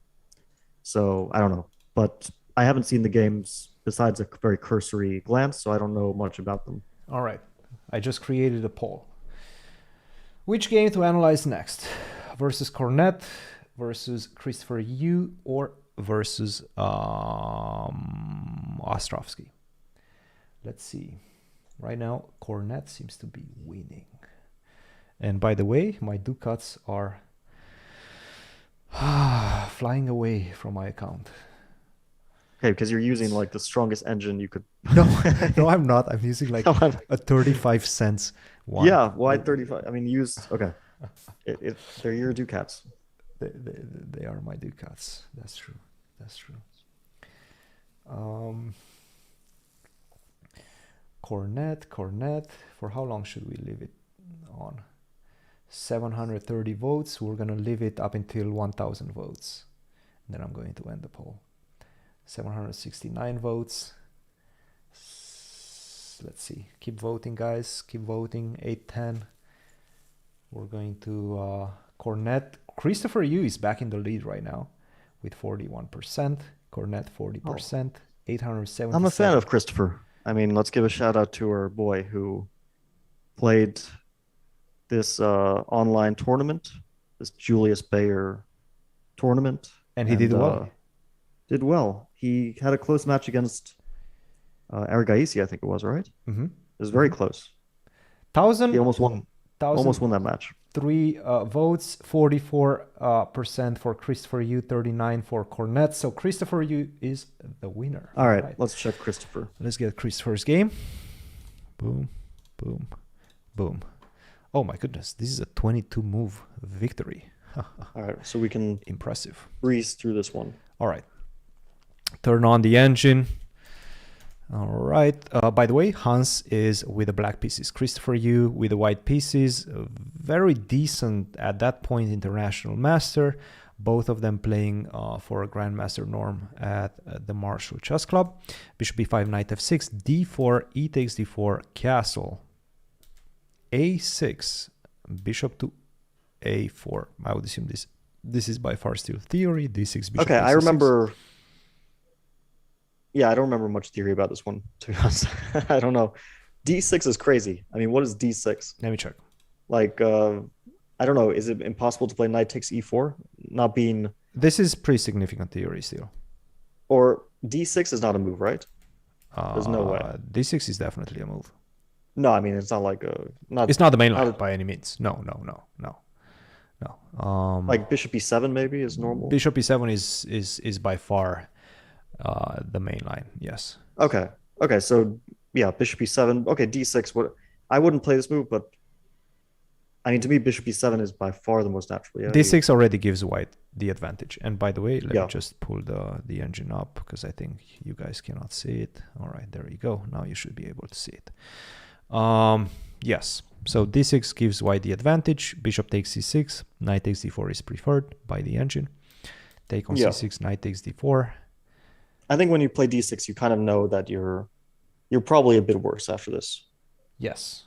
So I don't know, but I haven't seen the games besides a very cursory glance, so I don't know much about them. All right, I just created a poll. Which game to analyze next? Versus Cornet, versus Christopher Yoo, or versus Ostrovsky? Let's see. Right now, Cornet seems to be winning. And by the way, my ducats are flying away from my account. Okay, because you're using like the strongest engine you could. No, no, I'm not. I'm using like a 35 cents one. Yeah, why 35? I mean, use okay. They're your ducats. They are my ducats. That's true. That's true. Cornet. For how long should we leave it on? 730 votes. We're gonna leave it up until 1,000 votes. And then I'm going to end the poll. 769 votes. Let's see. Keep voting, guys. Keep voting. 810. We're going to Cornet. Christopher Yoo is back in the lead right now with 41%. Cornet 40%. 877. I'm a fan of Christopher. I mean, let's give a shout out to our boy who played this online tournament, this Julius Bayer tournament. And he did well. Did well. He had a close match against Aragaisi, I think it was, right? Mm-hmm. It was very close. 1,000. He almost won. Almost won that match. 3 votes, 44% for Christopher Yoo, 39 for Cornet. So Christopher Yoo is the winner. All right, let's check Christopher. Let's get Christopher's game. Boom, boom, boom. Oh my goodness, this is a 22 move victory. All right, so we can impressive breeze through this one. All right, turn on the engine. All right. By the way, Hans is with the black pieces. Christopher Yoo with the white pieces. Very decent at that point international master. Both of them playing for a grandmaster norm at the Marshall Chess Club. Bishop b5, knight f6, d4, e takes d4, castle, a6, bishop to a4. I would assume this is by far still theory. d6, bishop. Okay, I remember. Yeah, I don't remember much theory about this one, to be honest. I don't know. D6 is crazy. I mean, what is D6? Let me check. Like, I don't know. Is it impossible to play knight takes e4? Not being... This is pretty significant theory still. Or D6 is not a move, right? There's no way. D6 is definitely a move. No, I mean, it's not like a... It's not the main line by any means. No. Like bishop e7 maybe is normal? Bishop e7 is by far... the main line, yes. Okay, so yeah, bishop e7. Okay, d6. What I wouldn't play this move, but I mean, to me, bishop e7 is by far the most natural. Yeah, d6 already gives white the advantage. And by the way, let me just pull the engine up because I think you guys cannot see it. All right, there you go. Now you should be able to see it. Yes, so d6 gives white the advantage. Bishop takes c6, knight takes d4 is preferred by the engine. Take on c6, knight takes d4. I think when you play d6, you kind of know that you're probably a bit worse after this. Yes.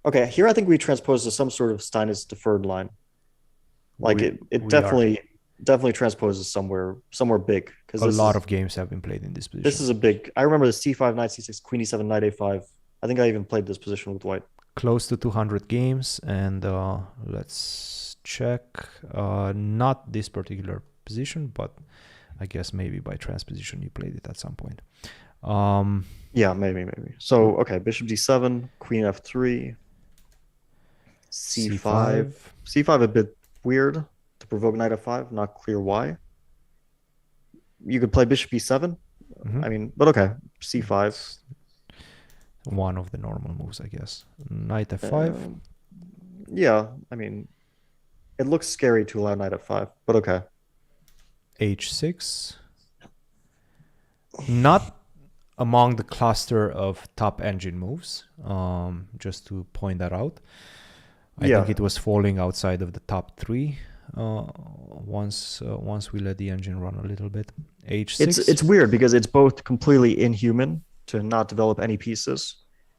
Okay, here I think we transpose to some sort of Steinitz deferred line. Like it definitely definitely transposes somewhere big, because A lot of games have been played in this position. This is a big. I remember the c5, knight c6, queen e7, knight a5. I think I even played this position with white. Close to 200 games, and let's check. Not this particular position, but I guess maybe by transposition you played it at some point. Yeah, maybe. So okay, bishop d7, queen f3, c5. C5 a bit weird to provoke knight f5. Not clear why. You could play bishop e7. I mean, but okay, c5. It's one of the normal moves, I guess. Knight f5. Yeah, I mean, it looks scary to allow knight f5, but okay. h6. Not among the cluster of top engine moves, just to point that out. I think it was falling outside of the top 3 once we let the engine run a little bit. h6. It's weird because it's both completely inhuman to not develop any pieces,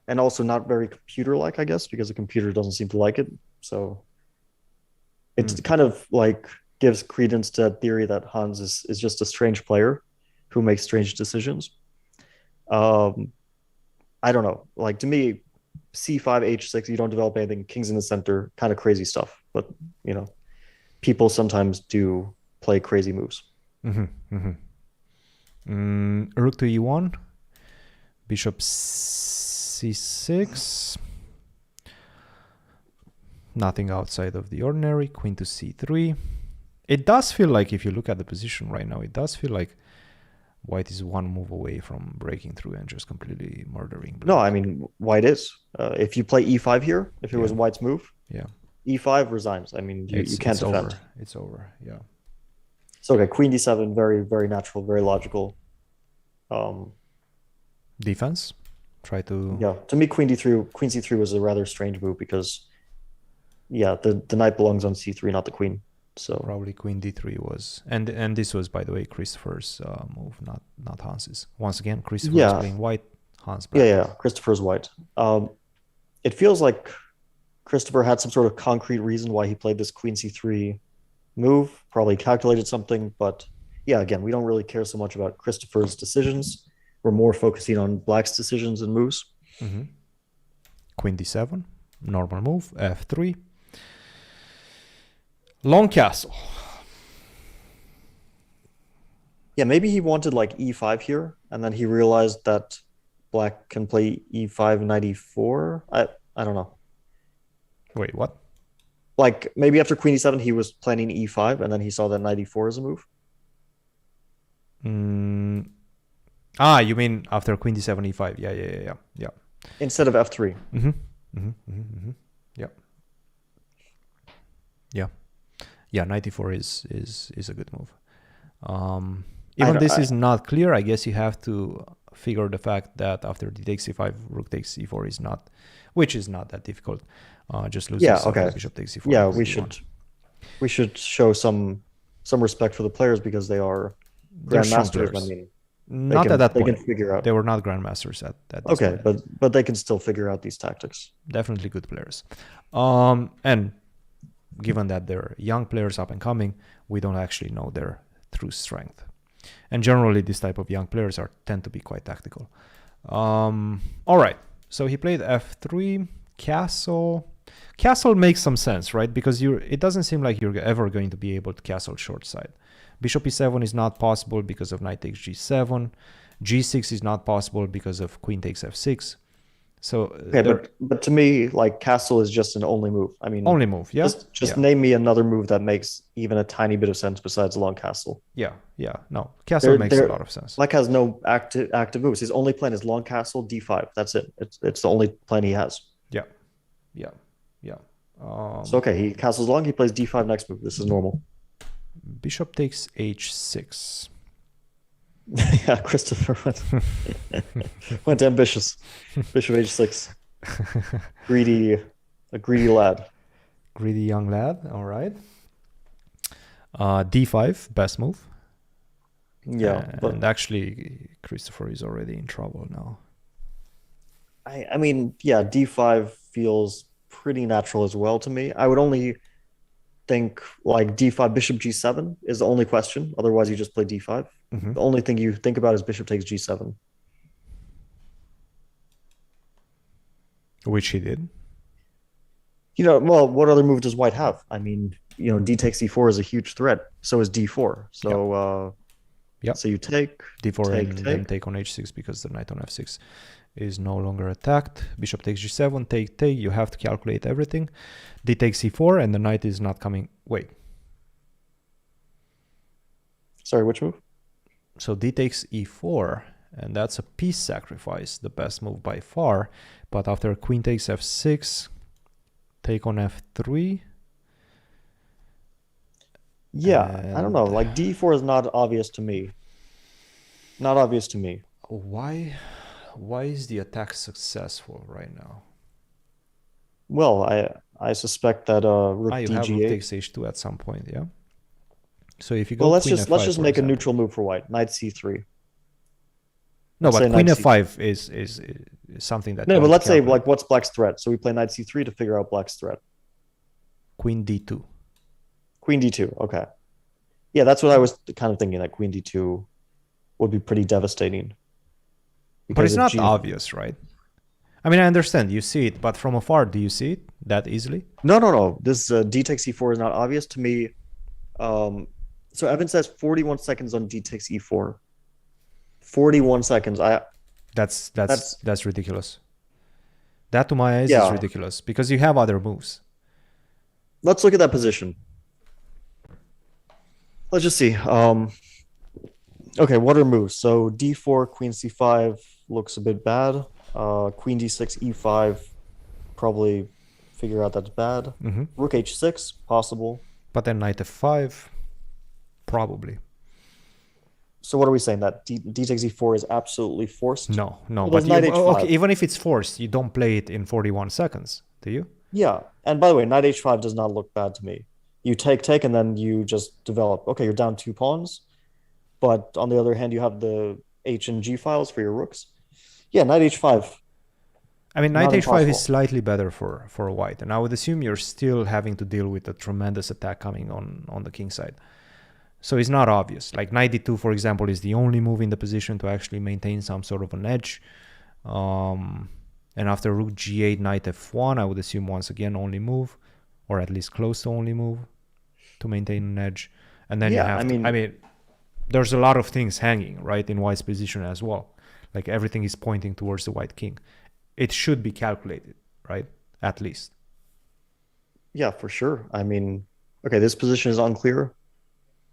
and also not very computer-like, I guess, because the computer doesn't seem to like it. So it's kind of like gives credence to that theory that Hans is just a strange player who makes strange decisions. I don't know. Like, to me, c5, h6, you don't develop anything, kings in the center, kind of crazy stuff. But, you know, people sometimes do play crazy moves. Rook to e1, bishop c6. Nothing outside of the ordinary. Queen to c3. It does feel like, if you look at the position right now, it does feel like white is one move away from breaking through and just completely murdering black. No, I mean, white is. If you play e5 here, if it was white's move, e5 resigns. I mean, you can't defend. It's over, yeah. So, okay, queen d7, very, very natural, very logical. Defense? Try to... Yeah, to me, queen c3 was a rather strange move because, the knight belongs on c3, not the queen. So probably queen d3 was, and this was, by the way, Christopher's move, not Hans's. Once again, Christopher's playing white, Hans black. Yeah, Christopher's white. It feels like Christopher had some sort of concrete reason why he played this queen c3 move, probably calculated something, but again, we don't really care so much about Christopher's decisions. We're more focusing on black's decisions and moves. Queen d7, normal move, f3. Long castle. Yeah, maybe he wanted like e5 here, and then he realized that black can play e5, knight e4. I don't know. Wait, what? Like, maybe after queen e7, he was planning e5, and then he saw that knight e4 is a move. You mean after queen d7, e5? Yeah. Instead of f3. Yeah, knight e4 is a good move. Even this is not clear. I guess you have to figure the fact that after d takes e5, rook takes e4 is not, which is not that difficult. Just lose bishop takes e4. Yeah, we should show some respect for the players because they are grandmasters. I mean, not at that point. They can figure out. They were not grandmasters at this point. but they can still figure out these tactics. Definitely good players. And given that they're young players up and coming, we don't actually know their true strength. And generally, this type of young players tend to be quite tactical. All right, so he played f3, castle. Castle makes some sense, right? Because it doesn't seem like you're ever going to be able to castle short side. Bishop e7 is not possible because of knight takes g7. g6 is not possible because of queen takes f6. So but to me, like, castle is just an only move. I mean, only move, yeah. Just name me another move that makes even a tiny bit of sense besides long castle. Yeah. No, castle makes a lot of sense. Black has no active moves. His only plan is long castle, d5. That's it. It's the only plan he has. Yeah. So okay, he castles long. He plays d5 next move. This is normal. Bishop takes h6. Yeah, Christopher went ambitious. Bishop h6. A greedy lad. Greedy young lad. All right. D5, best move. Yeah, and actually, Christopher is already in trouble now. I mean, yeah, d5 feels pretty natural as well to me. I would only think like d5, bishop g7 is the only question. Otherwise, you just play d5. Mhm. The only thing you think about is bishop takes g7. Which he did. Well, what other move does white have? I mean, d takes e4 is a huge threat. So is d4. So, Yep. So you take d4 take, and take. then take on h6 because the knight on f6 is no longer attacked. Bishop takes g7, take, take. You have to calculate everything. D takes e4 and the knight is not coming. Wait. Sorry, which move? So d takes e4 and that's a piece sacrifice, the best move by far. But after queen takes f6, take on f3. Yeah, I don't know. Like d4 is not obvious to me. Not obvious to me. Why is the attack successful right now? Well, I suspect that rook You have rook dg8. takes h2 at some point, yeah. So if you go Well, let's queen just f5, for make a example. neutral move for white. Knight c3. No, Let's but say queen knight f5 is something that. No, you but have let's to say calculate. like what's black's threat? So we play knight c3 to figure out black's threat. Queen d2. Queen d2. Okay. Yeah, that's what I was kind of thinking. That queen d2 would be pretty devastating. But it's if not obvious, right? I mean, I understand you see it, but from afar, do you see it that easily? No. This d takes e4 is not obvious to me. So Evan says 41 seconds on d takes e4. 41 seconds. That's ridiculous. That to my eyes Yeah. is ridiculous because you have other moves. Let's look at that position. Let's just see. Okay, what are moves? So d4, queen c5 looks a bit bad. Queen d6, e5, probably figure out that's bad. Mhm. Rook h6, possible. But then knight f5, probably. So what are we saying? That d takes e4 is absolutely forced? No. Well, But knight h5. okay, even if it's forced, you don't play it in 41 seconds, do you? Yeah, and by the way, knight h5 does not look bad to me. You take, and then you just develop. Okay, you're down 2 pawns, but on the other hand, you have the h and g files for your rooks. Yeah, knight h5. I mean, knight Not h5 impossible. is slightly better for white, and I would assume you're still having to deal with a tremendous attack coming on the king side. So it's not obvious. Like knight d2, for example, is the only move in the position to actually maintain some sort of an edge. And after rook g8, knight f1, I would assume once again only move, or at least close to only move to maintain an edge. And then you Yeah, have I to, mean- there's a lot of things hanging, right, in white's position as well. Like everything is pointing towards the white king. It should be calculated, right? At least. Yeah, for sure. I mean, okay, this position is unclear.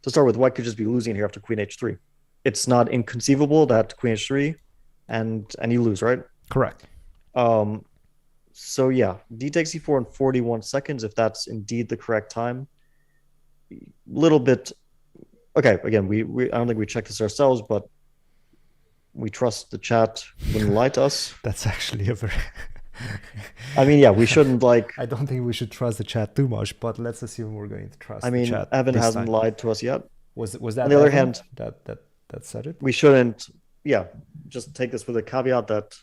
To start with, white could just be losing here after queen h3. It's not inconceivable that queen h3 and you lose, right? Correct. So yeah, d takes e4 in 41 seconds, if that's indeed the correct time. Little bit. Okay, again, we I don't think we checked this ourselves, but we trust the chat wouldn't lie to us. That's actually a very... I mean, yeah, we shouldn't like. I don't think we should trust the chat too much, but let's assume we're going to trust I mean, the chat. Evan this hasn't time. lied to us yet. Was that On the other Evan hand, that said it? we shouldn't. Yeah, just take this with a caveat that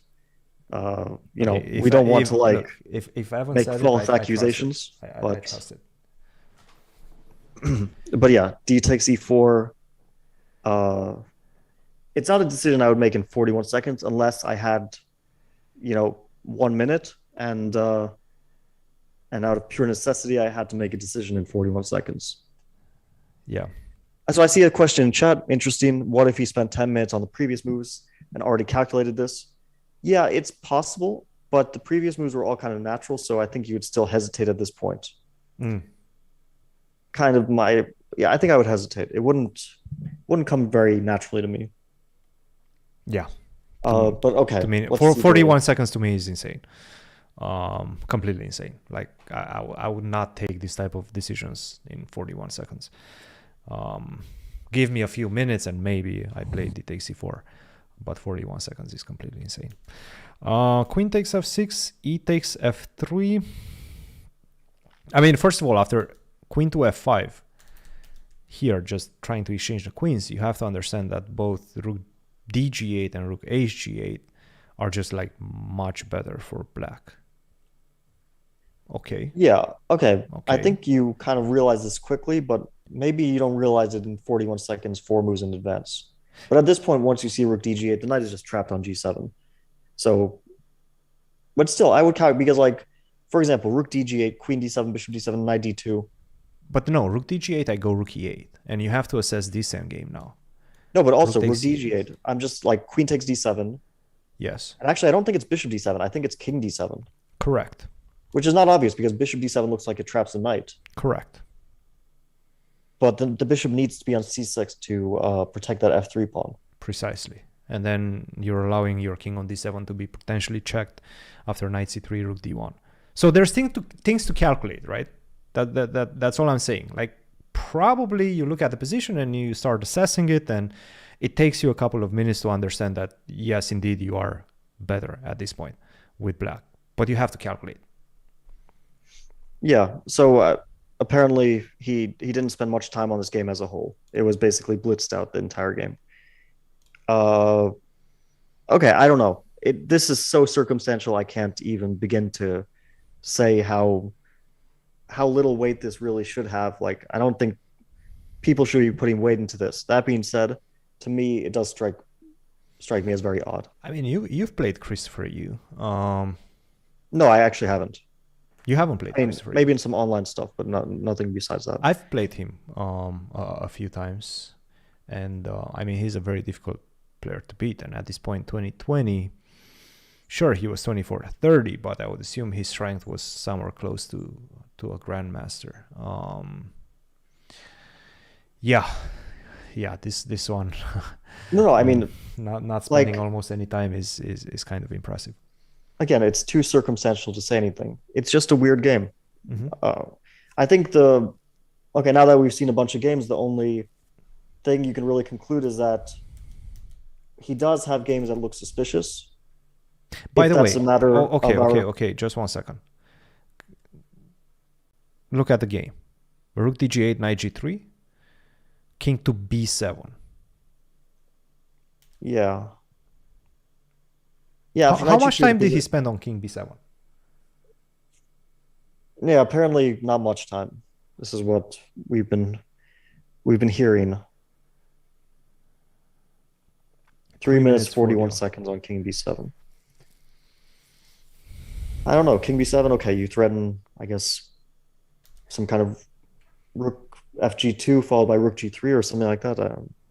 Okay, we don't want to like look, if Evan make said false it, accusations. I But trust it. but yeah, d takes e4. It's not a decision I would make in 41 seconds unless I had, 1 minute and out of pure necessity, I had to make a decision in 41 seconds. Yeah. So I see a question in chat. Interesting. What if he spent 10 minutes on the previous moves and already calculated this? Yeah, it's possible, but the previous moves were all kind of natural, so I think you would still hesitate at this point. Mm. I think I would hesitate. It wouldn't come very naturally to me. Yeah. But okay. To me, let's for see 41 seconds to me is insane. Completely insane. Like I would not take this type of decisions in 41 seconds. Give me a few minutes and maybe I play d takes e4, but 41 seconds is completely insane. Queen takes f6, e takes f3. I mean, first of all, after queen to f5, here just trying to exchange the queens, you have to understand that both rook dg8 and rook hg8 are just like much better for black. Okay. Yeah. Okay. I Okay. think you kind of realize this quickly, but maybe you don't realize it in 41 seconds, 4 moves in advance. But at this point, once you see Rook D8, the knight is just trapped on G7. So, but still, I would count because, like, for example, Rook DG8, Queen D7, Bishop D7, Knight D2. But no, Rook DG8, I go Rook E8. And you have to assess this endgame now. No, but Rook also Rook takes DG8. I'm just like Queen takes D7. Yes. And actually, I don't think it's Bishop D7. I think it's King D7, Correct. which is not obvious because Bishop D7 looks like it traps the knight. Correct. But the bishop needs to be on C6 to protect that F3 pawn. Precisely. And then you're allowing your king on D7 to be potentially checked after knight C3, Rook D1. So there's things to calculate, right? That's all I'm saying. Like, probably you look at the position and you start assessing it, and it takes you a couple of minutes to understand that, yes, indeed, you are better at this point with black. But you have to calculate. Yeah. So apparently he didn't spend much time on this game as a whole. It was basically blitzed out the entire game. Okay, I don't know. This is so circumstantial. I can't even begin to say how little weight this really should have. Like, I don't think people should be putting weight into this. That being said, to me, it does strike me as very odd. I mean, you've played Christopher Yoo. No, I actually haven't. You haven't played Christopher Yoo. Maybe in some online stuff, but nothing besides that. I've played him a few times, and I mean, he's a very difficult player to beat. And at this point, 2020, sure, he was 24-30, but I would assume his strength was somewhere close to a grandmaster. Yeah, this one. No, I mean, not spending like, almost any time is kind of impressive. Again, it's too circumstantial to say anything. It's just a weird game. Mm-hmm. I think now that we've seen a bunch of games, the only thing you can really conclude is that he does have games that look suspicious. By the way, okay, just 1 second. Look at the game. Rook dg8, knight g3, king to b7. Yeah. How much time did he spend on king b7? Yeah, apparently not much time. This is what we've been hearing. 3 minutes 41 seconds on king b7. I don't know. King b7. Okay, you threaten, I guess, some kind of rook fg2 followed by rook g3 or something like that.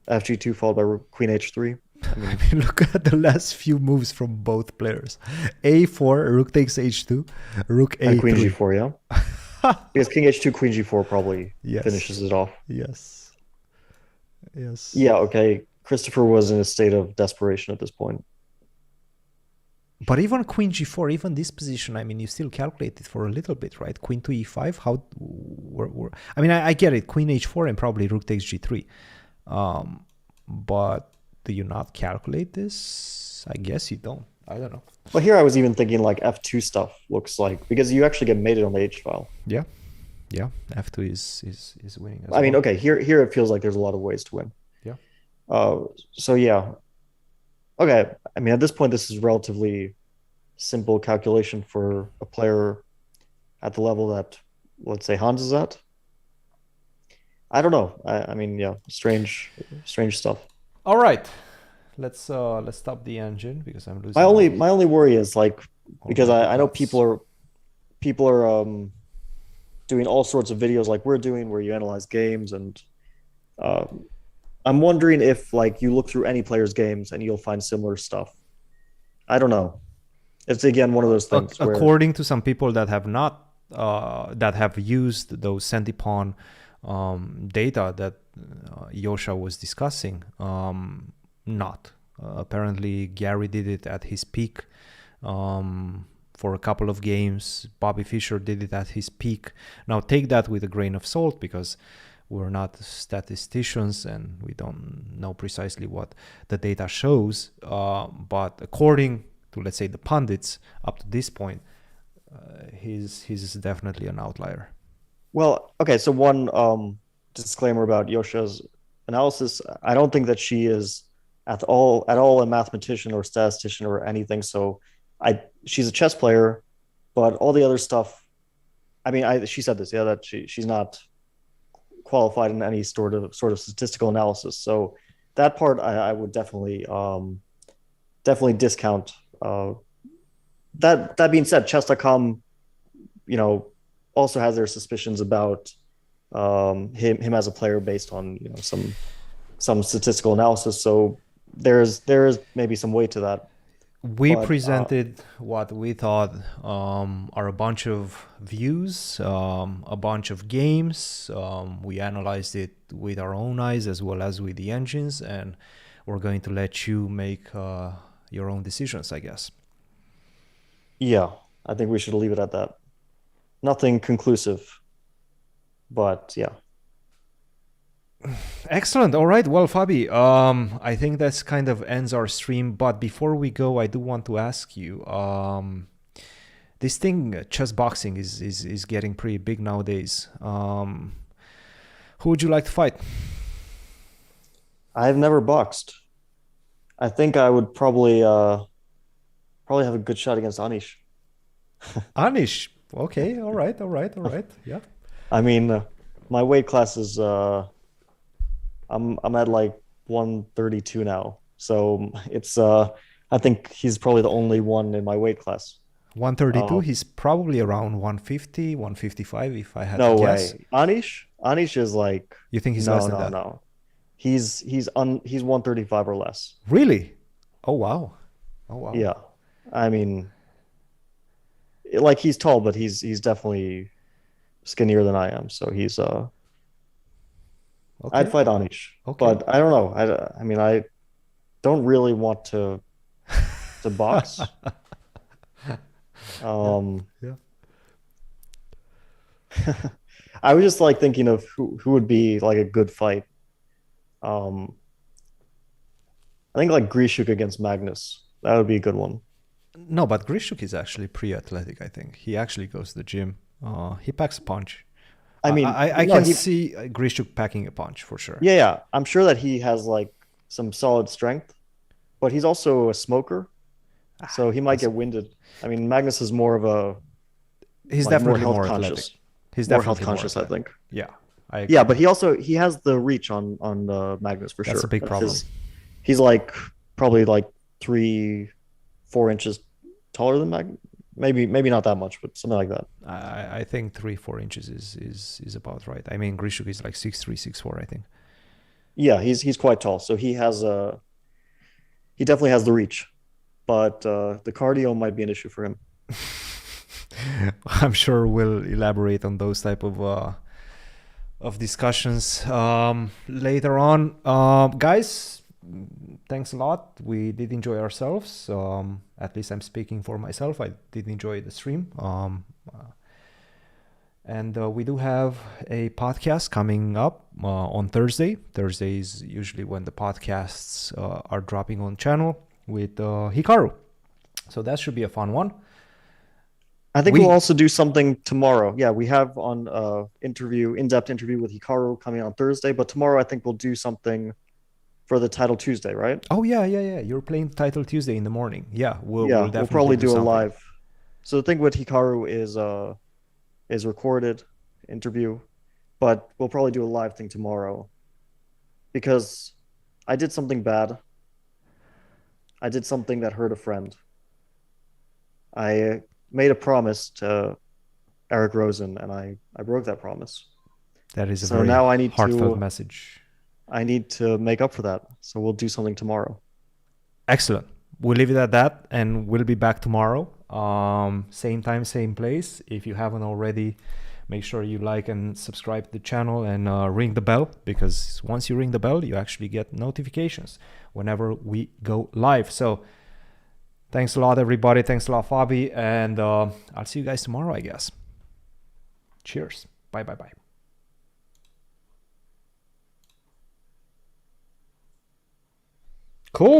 Fg2 followed by rook, queen h3. I mean, look at the last few moves from both players. A4, rook takes h2, rook a3. And queen g4, yeah. Because king h2, queen g4 probably finishes it off. Yes. Yeah, okay. Christopher was in a state of desperation at this point. But even queen g4, even this position, I mean, you still calculate it for a little bit, right? Queen to e5, I mean, I get it. Queen h4 and probably rook takes g3. But do you not calculate this? I guess you don't. I don't know. Well, here I was even thinking like f2 stuff looks like, because you actually get mated on the h file. Yeah, f2 is winning as I mean, okay, here it feels like there's a lot of ways to win. Yeah. So yeah. Okay, I mean, at this point, this is relatively simple calculation for a player at the level that, let's say, Hans is at. I don't know. I mean, yeah, strange stuff. All right, let's stop the engine because I'm losing. My only worry is like, because I know people are doing all sorts of videos like we're doing where you analyze games, and I'm wondering if like you look through any player's games and you'll find similar stuff. I don't know. It's again one of those things. According to some people that have not that have used those centipawn data that Yosha was discussing, not. Apparently Gary did it at his peak for a couple of games. Bobby Fischer did it at his peak. Now take that with a grain of salt because we're not statisticians and we don't know precisely what the data shows. But according to, let's say, the pundits up to this point, he's definitely an outlier. Well, okay, so one disclaimer about Yosha's analysis. I don't think that she is at all a mathematician or statistician or anything. So she's a chess player, but all the other stuff I mean, she said this, yeah, that she's not qualified in any sort of statistical analysis. So that part I would definitely discount. That being said, chess.com, also has their suspicions about him as a player based on some statistical analysis. So there's maybe some weight to that. We presented what we thought are a bunch of views, a bunch of games. We analyzed it with our own eyes as well as with the engines, and we're going to let you make your own decisions, I guess. Yeah, I think we should leave it at that. Nothing conclusive, but yeah. Excellent. All right. Well, Fabi, I think that's kind of ends our stream. But before we go, I do want to ask you, this thing, chess boxing, is getting pretty big nowadays. Who would you like to fight? I've never boxed. I think I would probably have a good shot against Anish. Anish. Okay. All right. Yeah. I mean, my weight class is I'm at like 132 now. So it's I think he's probably the only one in my weight class. 132, he's probably around 150, 155 if I had no to guess. Way. Anish is like, you think he's less than that? No. He's 135 or less. Really? Oh wow. Yeah. I mean, like, he's tall, but he's definitely skinnier than I am. So he's okay. I'd fight Anish, but I don't know. I mean, I don't really want to box. Yeah. I was just like thinking of who would be like a good fight. I think like Grishuk against Magnus. That would be a good one. No, but Grishuk is actually pretty athletic, I think. He actually goes to the gym. He packs a punch. I mean, I can see Grishuk packing a punch for sure. Yeah. I'm sure that he has like some solid strength, but he's also a smoker. So he might get winded. I mean, Magnus is more of a... He's definitely more athletic. He's definitely more health conscious, I think. Yeah. Yeah, but he has the reach on Magnus for sure. That's a big problem. He's like probably like 3-4 inches taller than Magnus. Maybe not that much, but something like that. I think 3-4 inches is about right. I mean, Grishuk is like 6'3", 6'4", I think. Yeah, he's quite tall, so he definitely has the reach, but the cardio might be an issue for him. I'm sure we'll elaborate on those type of discussions later on. Guys, thanks a lot. We did enjoy ourselves. At least I'm speaking for myself. I did enjoy the stream. And we do have a podcast coming up on Thursday. Thursday is usually when the podcasts are dropping on channel with Hikaru. So that should be a fun one. I think we'll also do something tomorrow. Yeah, we have on in-depth interview with Hikaru coming on Thursday, but tomorrow I think we'll do something for the Title Tuesday, right? Oh yeah. You're playing Title Tuesday in the morning. Yeah, we'll probably do a live. So the thing with Hikaru is recorded interview, but we'll probably do a live thing tomorrow because I did something bad. I did something that hurt a friend. I made a promise to Eric Rosen, and I broke that promise. That is a very heartfelt message. I need to make up for that. So we'll do something tomorrow. Excellent. We'll leave it at that, and we'll be back tomorrow. Same time, same place. If you haven't already, make sure you like and subscribe to the channel and ring the bell, because once you ring the bell, you actually get notifications whenever we go live. So thanks a lot, everybody. Thanks a lot, Fabi. And I'll see you guys tomorrow, I guess. Cheers. Bye. Cool.